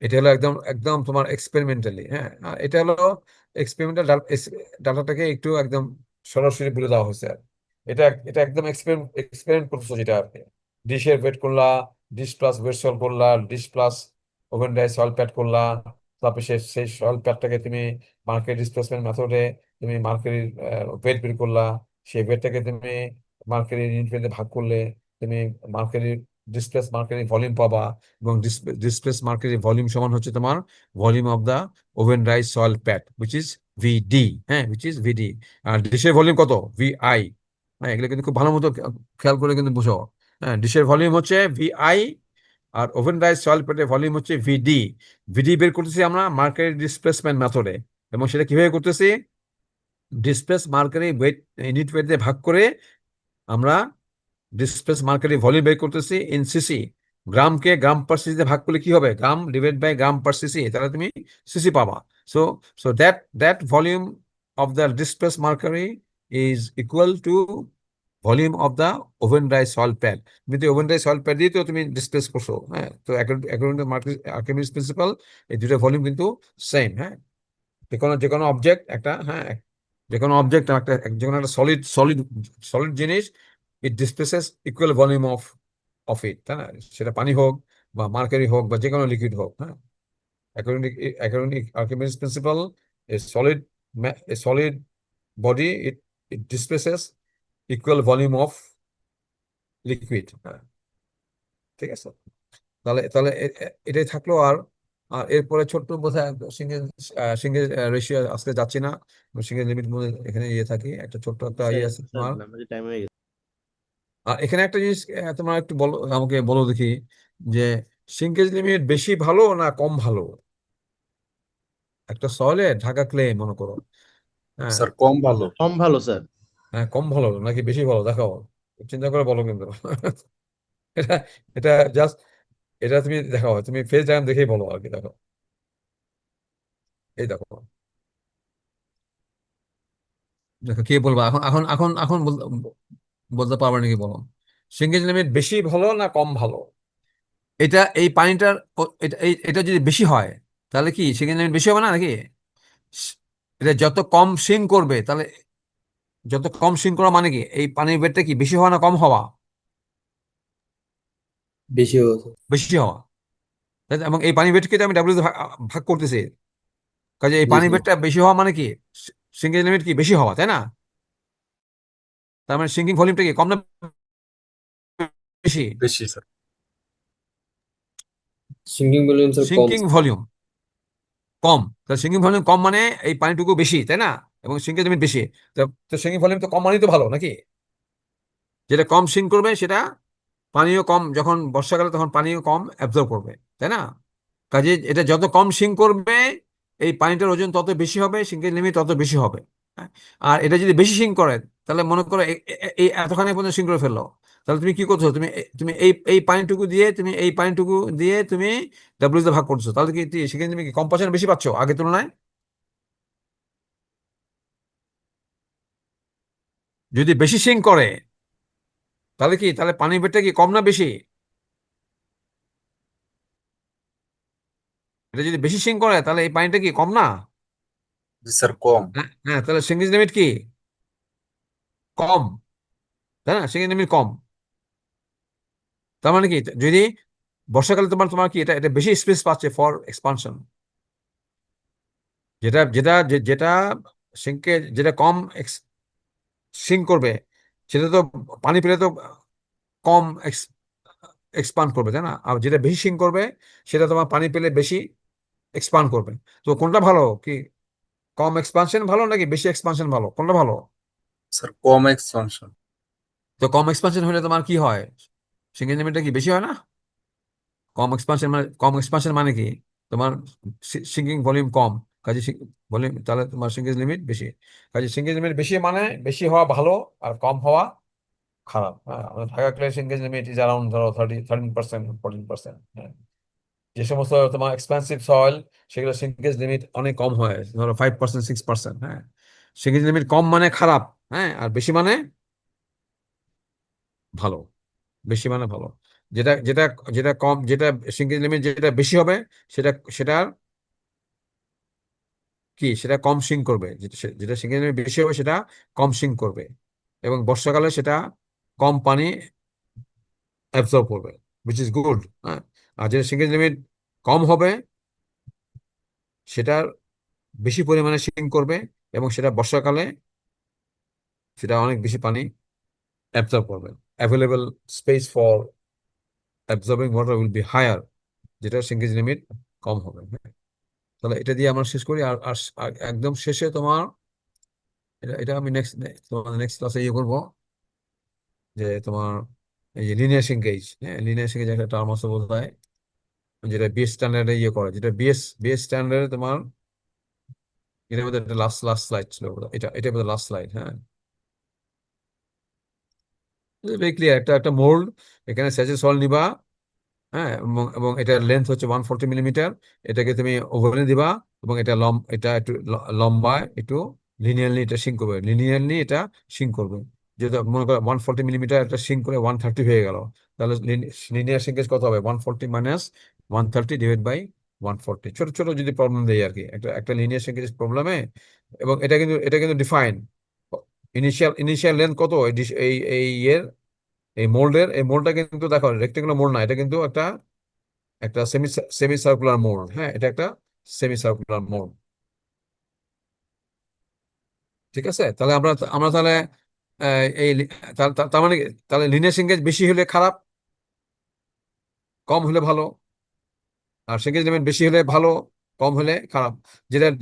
এটা হলো একদম একদম তোমার এক্সপেরিমেন্টালি। হ্যাঁ, আর এটা হলো এক্সপেরিমেন্টাল ডাটাটাকে একটু একদম সরাসরি বলে দেওয়া হয়েছে। আর এটা এটা একদম এক্সপেরিমেন্ট করতেছো, যেটা আর কি। ডিশের ওয়েট করলা, ডিশ প্লাস ওয়েট সল করলা, dish plus oven die soil pad করলা। তারপরে সেই সয়েল প্যাডটাকে তুমি মার্কেট ডিসপ্লেসমেন্ট মেথডে তুমি মার্কেটের ওয়েট বের করলা। সেই ওয়েটটাকে তুমি মার্কেটের ইউনিট ভাগ করলে তুমি মার্কেটের ডিসপ্লেস মার্কেটের ভলিউম পাবা। এবং ডিসপ্লেস মার্কেটের ভলিউম সমান হচ্ছে তোমার volume of the oven rice soil pat which is VD. হ্যাঁ, উইচ ইজ ভিডি। আর ডিশের ভলিউম কত? ভিআই। হ্যাঁ, এগুলো কিন্তু খুব ভালো মতো খেয়াল করে কিন্তু বুঝো। হ্যাঁ, ডিশের ভলিউম হচ্ছে ভিআই আর ওভেন রাইস সয়েল প্যাডের ভলিউম হচ্ছে ভিডি। ভিডি বের করতেছি আমরা মার্কেট ডিসপ্লেসমেন্ট মেথডে। এবং সেটা কিভাবে করতেছি? ডিসপ্লেস মার্কেটের ওয়েট ইউনিট ওয়েট দিয়ে ভাগ করে আমরা ডিসপ্লেস মার্কেটের ভলিউম বের করতেছি ইন সিসি। গ্রামকে গ্রাম পার সিসিতে ভাগ করলে কি হবে? Gram divide by gram per cc, তাহলে তুমি সিসি পাবা। So so that volume of the displace mercury is equal to volume of the oven dry soil pat. তুমি তো ওভেন ড্রাই সয়েল প্যাড দিয়ে তো তুমি ডিসপ্লেস করছো। হ্যাঁ, তো অ্যাকর্ডিং টু আর্কিমিডিস প্রিন্সিপাল এই দুটো ভলিউম কিন্তু সেম। হ্যাঁ, যে কোনো অবজেক্ট একটা, হ্যাঁ, যে কোনো অবজেক্ট একটা, যে কোনো একটা সলিড সলিড সলিড জিনিস, ইট displaces equal volume of it, তাই না? সেটা পানি হোক বা মার্কারি হোক বা যে কোনো লিকুইড হোক। হ্যাঁ, according Archimedes principle, a solid a solid body it it displaces equal volume of liquid. হ্যাঁ, ঠিক আছে। তাহলে তাহলে এটাই থাকলো। আর আর এরপরে ছোট্ট বোধহয় সিঙ্গেল সিঙ্গেল রেশিও আজকে যাচ্ছি না। সিঙ্গেল লিমিট মধ্যে এখানে ইয়ে থাকি, একটা ছোট্ট একটা ইয়ে আছে তোমার। আর এখানে একটা জিনিস তোমার একটু বলো, আমাকে বলো দেখি, যে সিঙ্কেজ লিমিট বেশি ভালো না কম ভালো একটা সয়েলে ঢাকা ক্লে মনে করো? হ্যাঁ, স্যার কম ভালো। কম ভালো স্যার। হ্যাঁ, কম ভালো নাকি বেশি ভালো দেখাও, চিন্তা করে বলো কিন্তু। এটা এটা জাস্ট, এটা তুমি দেখাও, তুমি ফেস ডায়াগ্রাম দেখেই বলো আর কি। দেখো, এই দেখো, দেখো কে বলবা এখন, এখন বলতে পারবে নাকি বলো, সিঙ্গেজ লিমিট বেশি ভালো না কম ভালো? এটা এই পানিটার এটা যদি বেশি হয় তাহলে কি সিঙ্গেজ লিমিট বেশি হবে না নাকি? স- এটা যত কম সিঙ্ক করবে তাহলে, যত কম সিঙ্ক করা মানে কি এই পানির বেডটা কি বেশি হওয়া না কম হওয়া? বেশি হচ্ছে। বেশি হওয়া, তাই তো? এবং এই পানি বেডকে তো আমি ডাব্লিউ ভাগ ভাগ করতেছি, কাজে এই জি পানি স্যার। বেডটা বেশি হওয়া মানে কি সিঙ্গেজ লিমিট কি বেশি হওয়া, তাই না? তার মানে সিঙ্কিং ভলিউমটা কি কম না বেশি? বেশি স্যার। সিঙ্কিং ভলিউম স্যার কম সিঙ্কিং স্যার। ভলিউম কম, তাহলে সিঙ্কিং ভলিউম কম মানে এই পানিটুকু বেশি, তাই না? এবং সিঙ্কেজ লিমিট বেশি, তো তো সিঙ্কিং ভলিউম তো কম মানেই তো ভালো নাকি? যেটা কম সিঙ্ক করবে সেটা পানিও কম, যখন বর্ষাকালে তখন পানিও কম অ্যাবজর্ব করবে, তাই না? কাজে এটা যত কম সিঙ্ক করবে এই পানিটার ওজন তত বেশি হবে, সিঙ্কেজ লিমিট তত বেশি হবে। হ্যাঁ? আর এটা যদি বেশি সিঙ্ক করে, তাহলে মনে করো এই এতখানি পর্যন্ত সিঙ্ক করে ফেললো, তাহলে তুমি কি করছো, তুমি এই এই পানিটুকু দিয়ে তুমি এই পানিটুকু দিয়ে তুমি ডাব্লিউ দিয়ে ভাগ করছো, তাহলে কি সেখানে তুমি কি কম পার্সেন্ট বেশি পাচ্ছ আগের তুলনায়? যদি বেশি সিঙ্ক করে তাহলে কি, তাহলে পানির বেগটা কি কম না বেশি? এটা যদি বেশি সিঙ্ক করে তাহলে এই পানিটা কি কম না? জি স্যার কম। হ্যাঁ, হ্যাঁ, তাহলে সিঙ্গেজ লিমিট কি কম, তাই না? সিঙ্গেজ লিমিট কম, তার মানে কি যদি বর্ষাকালে তোমার তোমার কি এটা এটা বেশি স্পেস পাচ্ছে ফর এক্সপানশন, যেটা সিঙ্কে যেটা কম সিঙ্ক করবে সেটা তো পানি পেলে তো কম এক্সপান্ড করবে, তাই না? আর যেটা বেশি সিঙ্ক করবে সেটা তোমার পানি পেলে বেশি এক্সপান্ড করবে। তো কোনটা ভালো কি, কম এক্সপানশন ভালো নাকি বেশি এক্সপানশন ভালো, কোনটা ভালো? স্যার কম এক্সপানশন। তো কম এক্সপানশন হলে তোমার কি হয়, সিঙ্গেল লিমিটটা কি বেশি হয় না? কম এক্সপানশন মানে কি তোমার সিঙ্কিং ভলিউম কম, কাজে ভলিউম, তাহলে তোমার সিঙ্গেজ লিমিট বেশি। কাজে সিঙ্গেজ লিমিট বেশি মানে বেশি হওয়া ভালো আর কম হওয়া খারাপ। হ্যাঁ, আমাদের Dhaka clay shrinkage limit is around ধরো 13%, 14%। হ্যাঁ, যে সমস্ত তোমার এক্সপেন্সিভ সয়েল সেগুলো সিঙ্গেজ লিমিট অনেক কম হয়, ধরো 5%, 6%। হ্যাঁ, সিঙ্গেজ লিমিট কম মানে খারাপ, হ্যাঁ, আর বেশি মানে ভালো, বেশি মানে ভালো। যেটা যেটা যেটা কম, যেটা সিঙ্গেল লিমিট যেটা বেশি হবে সেটা সেটার কি সেটা কম সিঙ্ক করবে, যেটা সিঙ্গেল লিমিট বেশি হবে সেটা কম সিঙ্ক করবে, এবং বর্ষাকালে সেটা কম পানি অ্যাবজর্ব করবে, উইচ ইজ গুড। হ্যাঁ, আর যেটা সিঙ্গেল লিমিট কম হবে সেটার বেশি পরিমাণে সিঙ্ক করবে, এবং সেটা বর্ষাকালে সেটা অনেক বেশি পানি অ্যাবজর্ব করবে। Available space for absorbing water will be higher, যেটা সিঙ্গেজ লিমিট কম হবে। হ্যাঁ, তাহলে এটা দিয়ে আমরা শেষ করি। আর একদম শেষে তোমার এটা এটা আমি তোমার নেক্সট ক্লাসে ইয়ে করবো, যে তোমার এই যে লিনিয়ার সিঙ্কেজ। হ্যাঁ, লিনিয়ার সিঙ্কেজ একটা টার্ম আছে বোধ হয়, যেটা বিএস স্ট্যান্ডার্ডে ইয়ে করে, যেটা বিএস স্ট্যান্ডার্ডে তোমার, এটার মধ্যে একটা লাস্ট লাস্ট স্লাইড ছিল বোধহয়। এটা বোধহয় লাস্ট স্লাইড। হ্যাঁ, ভেরি ক্লিয়ার, একটা একটা মোল্ড, এখানে স্যাচে সল নিবা। হ্যাঁ, এবং এটার লেন্থ হচ্ছে 140 মিলিমিটার। এটাকে তুমি ওভেনে দিবা, এবং এটা একটু লম্বা, একটু লিনিয়ারলি এটা সিঙ্ক করবে, লিনিয়ারলি এটা সিঙ্ক করবে। যেহেতু মনে করো 140 মিলিমিটার, একটা সিঙ্ক করে 130 হয়ে গেল, তাহলে লিনিয়ার সিঙ্কেজ কত হবে, 140 মাইনাস 130 ডিভাইড বাই 140। ছোট ছোট যদি প্রবলেম দেয় আর কি, একটা একটা লিনিয়ার সিঙ্কেজ প্রবলেমে। এবং এটা কিন্তু ডিফাইন ইনিশিয়াল লেন্থ কত, এই ইয়ের, এই মোল্ডটা কিন্তু দেখো রেক্টেঙ্গুলার মোল্ড না, এটা কিন্তু একটা একটা সেমি সার্কুলার মোল্ড। হ্যাঁ, এটা একটা সেমি সার্কুলার মোল্ড। ঠিক আছে, তাহলে আমরা আমরা তাহলে এই তার মানে কি? তাহলে লিনিয়ার সিঙ্গেজ বেশি হলে খারাপ, কম হলে ভালো। আর সিঙ্গেজ লিমিট বেশি হলে ভালো, কম হলে খারাপ।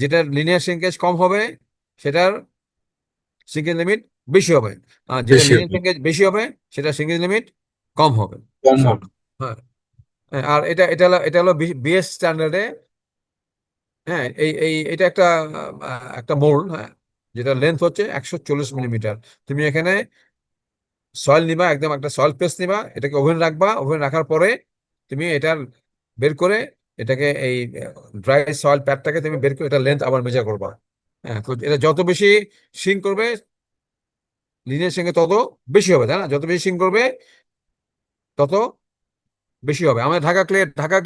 যেটার লিনিয়ার সিঙ্গেজ কম হবে সেটার সিঙ্গেজ লিমিট বেশি হবে, আর যেটা বেশি লিনিয়ার হবে, সিঙ্কেজ বেশি হবে সেটা সিঙ্কেজ লিমিট কম হবে। কম হবে। হ্যাঁ, হ্যাঁ, আর এটা হলো বিএস স্ট্যান্ডার্ডে। হ্যাঁ, এটা একটা মোল্ড, হ্যাঁ, যেটা লেন্থ হচ্ছে 140 মিলিমিটার। তুমি এখানে সয়েল নিবা, একদম একটা সয়েল পেস্ট নিবা, এটাকে ওভেন রাখবা, ওভেন রাখার পরে তুমি এটার বের করে এটাকে এই ড্রাই সয়েল প্যাডটাকে তুমি বের করে এটা লেন্থ আবার মেজার করবা। হ্যাঁ, তো এটা যত বেশি সিঙ্ক করবে লিনিয়ার সিঙ্কে তত বেশি হবে, তাই না? যত বেশি সিঙ্ক করবে তত বেশি হবে। আমাদের ঢাকা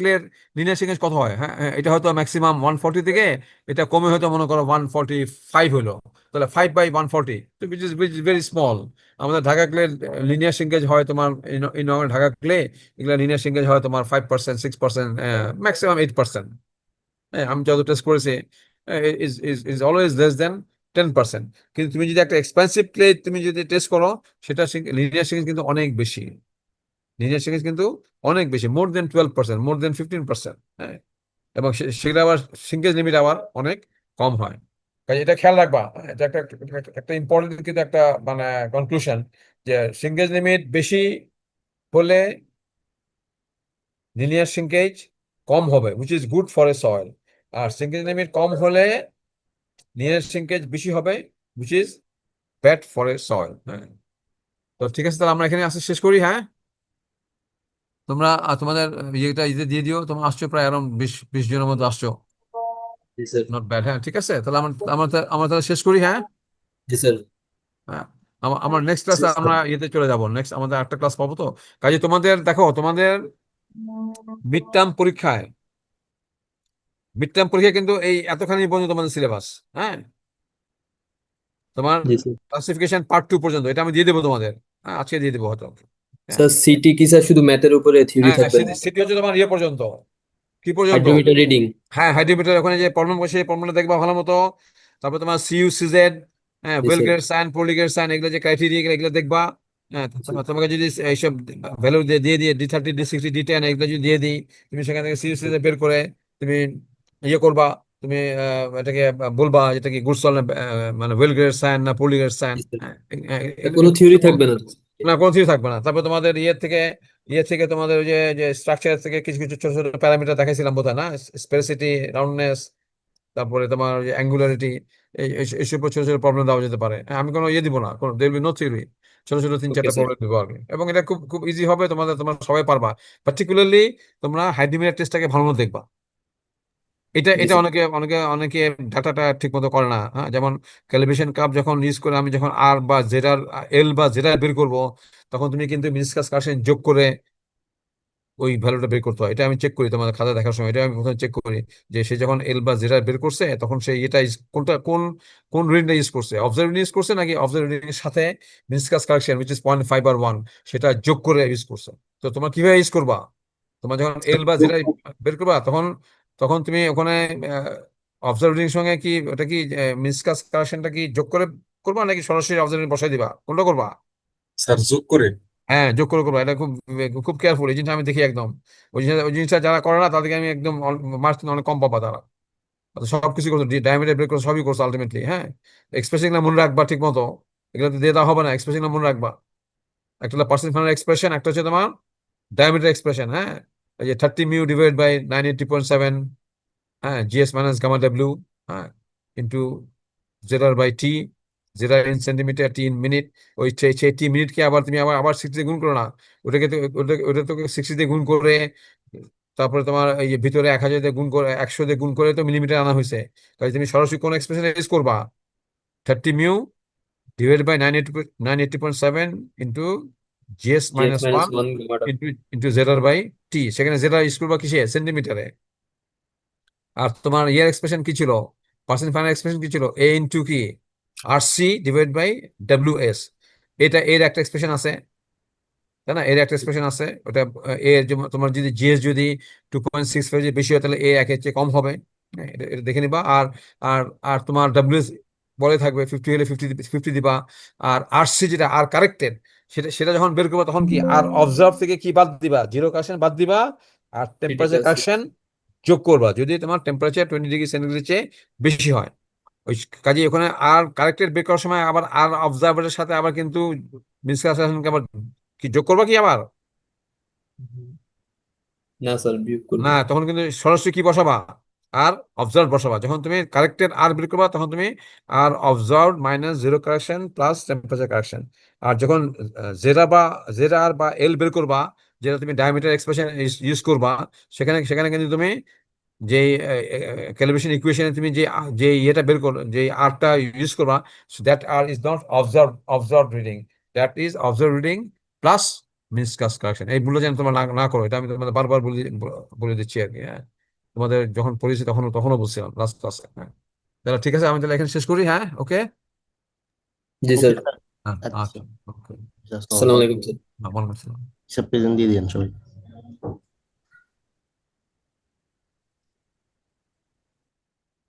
ক্লের লিনিয়ার সিঙ্কেজ কত হয়? হ্যাঁ, হ্যাঁ, এটা হয়তো ম্যাক্সিমাম 140 থেকে এটা কমে হয়তো মনে করো 145 হলো, তাহলে 5/140, তো উইচ ইজ ভেরি স্মল। আমাদের ঢাকা ক্লের লিনিয়ার সিঙ্কেজ হয় তোমার ইন ঢাকা ক্লে, এগুলা লিনিয়ার সিঙ্কেজ হয় তোমার 5%, 6%, ম্যাক্সিমাম 8%। হ্যাঁ, আমি যত টেস্ট করেছি ইজ অলওয়েজ লেস দেন 10%। কিন্তু তুমি যদি একটা এক্সপেন্সিভ ক্লে তুমি যদি টেস্ট করো, সেটা লিনিয়ার সিঙ্কেজ কিন্তু অনেক বেশি। লিনিয়ার সিঙ্কেজ কিন্তু অনেক বেশি, মোর দেন 12%, মোর দেন 15%। হ্যাঁ, এবং সেটা আবার সিঙ্কেজ লিমিট আবার অনেক কম হয়। কাজে এটা খেয়াল রাখবা, এটা একটা ইম্পর্টেন্ট কিন্তু একটা মানে কনক্লুশন, যে সিঙ্কেজ লিমিট বেশি হলে লিনিয়ার সিঙ্কেজ কম হবে, which is good for a soil. আর সিঙ্কেজ লিমিট কম হলে লিনিয়ার সিঙ্কেজ বেশি হবে, which is bad for a soil. হ্যাঁ, তো ঠিক আছে, তাহলে আমরা এখানে আসতে শেষ করি। হ্যাঁ, তোমরা তোমাদের ইয়ে দিয়ে দিও। তোমরা আসছো প্রায় আরো 20 জনের মতো আসছো, জি স্যার। Not bad. হ্যাঁ, ঠিক আছে, তাহলে আমরা তাহলে শেষ করি। হ্যাঁ, জি স্যার। হ্যাঁ, আমার নেক্সট ক্লাসে আমরা ইয়েতে চলে যাব, নেক্সট আমাদের একটা ক্লাস পাবো। তো কাজে তোমাদের দেখো, তোমাদের মিড টার্ম পরীক্ষা কিন্তু এই এতখানি পর্যন্ত তোমাদের সিলেবাস। হ্যাঁ, তোমার জি স্যার। ক্লাসিফিকেশন পার্ট 2 পর্যন্ত এটা আমি দিয়ে দেবো তোমাদের। হ্যাঁ, আজকে দিয়ে দেবো হয়তো। হ্যাঁ, স্যার সিটি কি স্যার শুধু ম্যাথের উপরে থিওরি হ্যাঁ, হ্যাঁ, থাকবে না? সেটি হচ্ছে তোমার ইয়ে পর্যন্ত, কি পর্যন্ত? Hydrometer reading. হ্যাঁ, হাইড্রোমিটার ওখানে যে প্রবলেম বসে প্রবলেমটা দেখবা ভালো মতো। তারপর তোমার সিইউ সিজেড, হ্যাঁ, জি স্যার। ওয়েলগ্রেড সাইন, পলিগ্রেড সাইন, এগুলো যে ক্রাইটেরিয়া এগুলো দেখবা। হ্যাঁ, জি তোমাকে যদি এইসব ভ্যালু দিয়ে D30, D60, D10 এগুলো যদি দিয়ে দিই, তুমি সেখান থেকে সিইউ সিজেড বের করে তুমি ইয়ে করবা। তুমি এটাকে বলবা যেটা কি গুডসল না, মানে ওয়েলগ্রেড সাইন না পলিগ্রেড সাইন। জি স্যার। হ্যাঁ, কোনো থিওরি থাকবে না তো? না, কোনো কিছু থাকবে না। তারপর তোমাদের ইয়ে থেকে তোমাদের ওই যে স্ট্রাকচার থেকে কিছু কিছু ছোট ছোট প্যারামিটার দেখাইছিলাম বোধহয় না, স্পেসিটি, রাউন্ডনেস, তারপরে তোমার অ্যাঙ্গুলারিটি, এইসব ছোট ছোট প্রবলেম দেওয়া যেতে পারে। হ্যাঁ, আমি কোনো ইয়ে দিব না, কোনো there will be no theory, ছোট ছোট তিন ওকে চারটা স্যার। প্রবলেম দিব আর কি। এবং এটা খুব খুব ইজি হবে তোমাদের, তোমরা সবাই পারবা। পার্টিকুলারলি তোমরা হাইড্রোমিটার টেস্টটাকে ভালো মতো দেখবা। এটা জি এটা স্যার। অনেকে ডাটাটা ঠিক মতো করে না। হ্যাঁ, যেমন ক্যালিব্রেশন কাপ যখন ইউজ করে আমি যখন আর বা জেডার, এল বা জেডার বের করব, তখন তুমি কিন্তু মিনিস্কাস কার্সেন যোগ করে ওই ভ্যালুটা বের করতে হয়। এটা আমি চেক করি তোমাদের খাতা দেখার সময়, এটা আমি প্রথমে চেক করি যে সে যখন এল বা জেডার বের করছে তখন সে এটা কোনটা কোন কোন রিডিংটা ইউজ করছে, অবজার্ভ রিডিং ইউজ করছে নাকি অবজার্ভ রিডিং এর সাথে মিনিস্কাস কারেকশন উইচ ইজ 0.5/1 সেটা যোগ করে ইউজ করছে। তো তোমরা কিভাবে ইউজ করবা? তোমরা যখন এল বা জেডার বের করবা তখন তখন তুমি ওখানে অবজার্ভ রিডিং সঙ্গে কি ওটা কি মিনিস্কাস কারেকশনটা কি যোগ করে করবা নাকি সরাসরি অবজার্ভ বসাই দিবা, কোনটা করবা? স্যার যোগ করে। হ্যাঁ, যোগ করে করবো। এটা খুব খুব কেয়ারফুল, এই জিনিসটা আমি দেখি একদম। ওই জিনিসটা যারা করে না তাদেরকে আমি একদম মার্কস অনেক কম পাবা তারা। তো সবকিছু করছো, ডায়ামিটার ব্রেক করে সবই করছো আলটিমেটলি। হ্যাঁ, এক্সপ্রেশন না মনে রাখবা ঠিক মতো, এগুলো দিয়ে দেওয়া হবে না। এক্সপ্রেশন না মনে রাখবা, একটা হলো পার্সেন্ট ফাইনাল এক্সপ্রেশন, একটা হচ্ছে তোমার ডায়ামিটার এক্সপ্রেশন। হ্যাঁ, এই যে 30 মিউ ডিভাইড বাই 980.7, হ্যাঁ, জিএস মাইনাস গামা ডাব্লিউ, হ্যাঁ, into ZR by T, ZR in centimetre, T in minute. ওই সেই টি মিনিটকে আবার তুমি আবার 60 দিয়ে গুণ করো না, ওটা তো 60 দিয়ে গুণ করে তারপরে তোমার এই যে ভিতরে 1000 দিয়ে গুণ করে 100 দিয়ে গুণ করে তো মিলিমিটার আনা হয়েছে। কাজে তুমি সরাসরি কোন এক্সপ্রেশন ইউজ করবা? 30 mu divide by 980.7 into GS GS minus minus one one গামাটা। Into into ZR by T. সেখানে জেডার ইউজ করবা কিসে? সেন্টিমিটারে। আর তোমার ইয়ার এক্সপ্রেশন কি ছিল? পার্সেন্ট ফাইনাল এক্সপ্রেশন কি ছিল? এ ইন্টু কি R C divide by W S. এটা এর একটা এক্সপ্রেশন আছে, তাই না? এর একটা এক্সপ্রেশন আছে ওটা। তোমার যদি জিএস যদি 2.65 বেশি হয় তাহলে এ একের চেয়ে কম হবে। হ্যাঁ, এটা দেখে নিবা। আর আর আর তোমার ডাব্লিউ বলে থাকবে 50 হলে 50 দিবা। আর সি যেটা আর কারেক্টেড, সেটা সেটা যখন বের করবা তখন কি আর অবজার্ভ থেকে কি বাদ দিবা? জিরো কারেকশন বাদ দিবা, আর টেম্পারেচার ক্রিটিক্যাল। কারেকশন যোগ করবা যদি তোমার টেম্পারেচার 20 ডিগ্রি সেন্টিগ্রেড চেয়ে বেশি হয়। ওই কাজে ওখানে আর কারেক্টেড বের করার সময় আবার আর অবজারভারের সাথে আবার কিন্তু মিসক্যালকুলেশনকে আবার কি যোগ করবা কি আবার না স্যার বিয়োগ করবো না, তখন কিন্তু সরাসরি কি বসাবা, আর অবজার্ভ বসাবা। যখন তুমি কারেক্টেড আর বের করবা তখন তুমি R observe minus zero correction plus temperature correction. আর যখন জেরা আর বা এল বের করবা, যেটা তুমি ডায়ামিটার এক্সপ্রেশন ইউজ করবা, সেখানে সেখানে কিন্তু তুমি যে ক্যালিব্রেশন ইকুয়েশনে তুমি যে ইয়েটা বের করো, যে আরটা ইউজ করবা, that R is not observe reading, that is observe reading plus meniscus correction. এই ভুলটা যেন তোমরা না না করো, এটা আমি তোমাদের বারবার বলে দিচ্ছি আর কি। হ্যাঁ, তোমাদের যখন পড়েছি তখনও বলছিলাম লাস্ট ক্লাসে। হ্যাঁ, তাহলে ঠিক আছে, আমি তাহলে এখানে শেষ করি। হ্যাঁ, ওকে। জি স্যার হ্যাঁ, আচ্ছা আচ্ছা, ওকে। জাস্ট আসসালামু আলাইকুম স্যার ওয়ালাইকুম আসসালাম। হিসাব প্রেজেন্ট দিয়ে দিন সবাই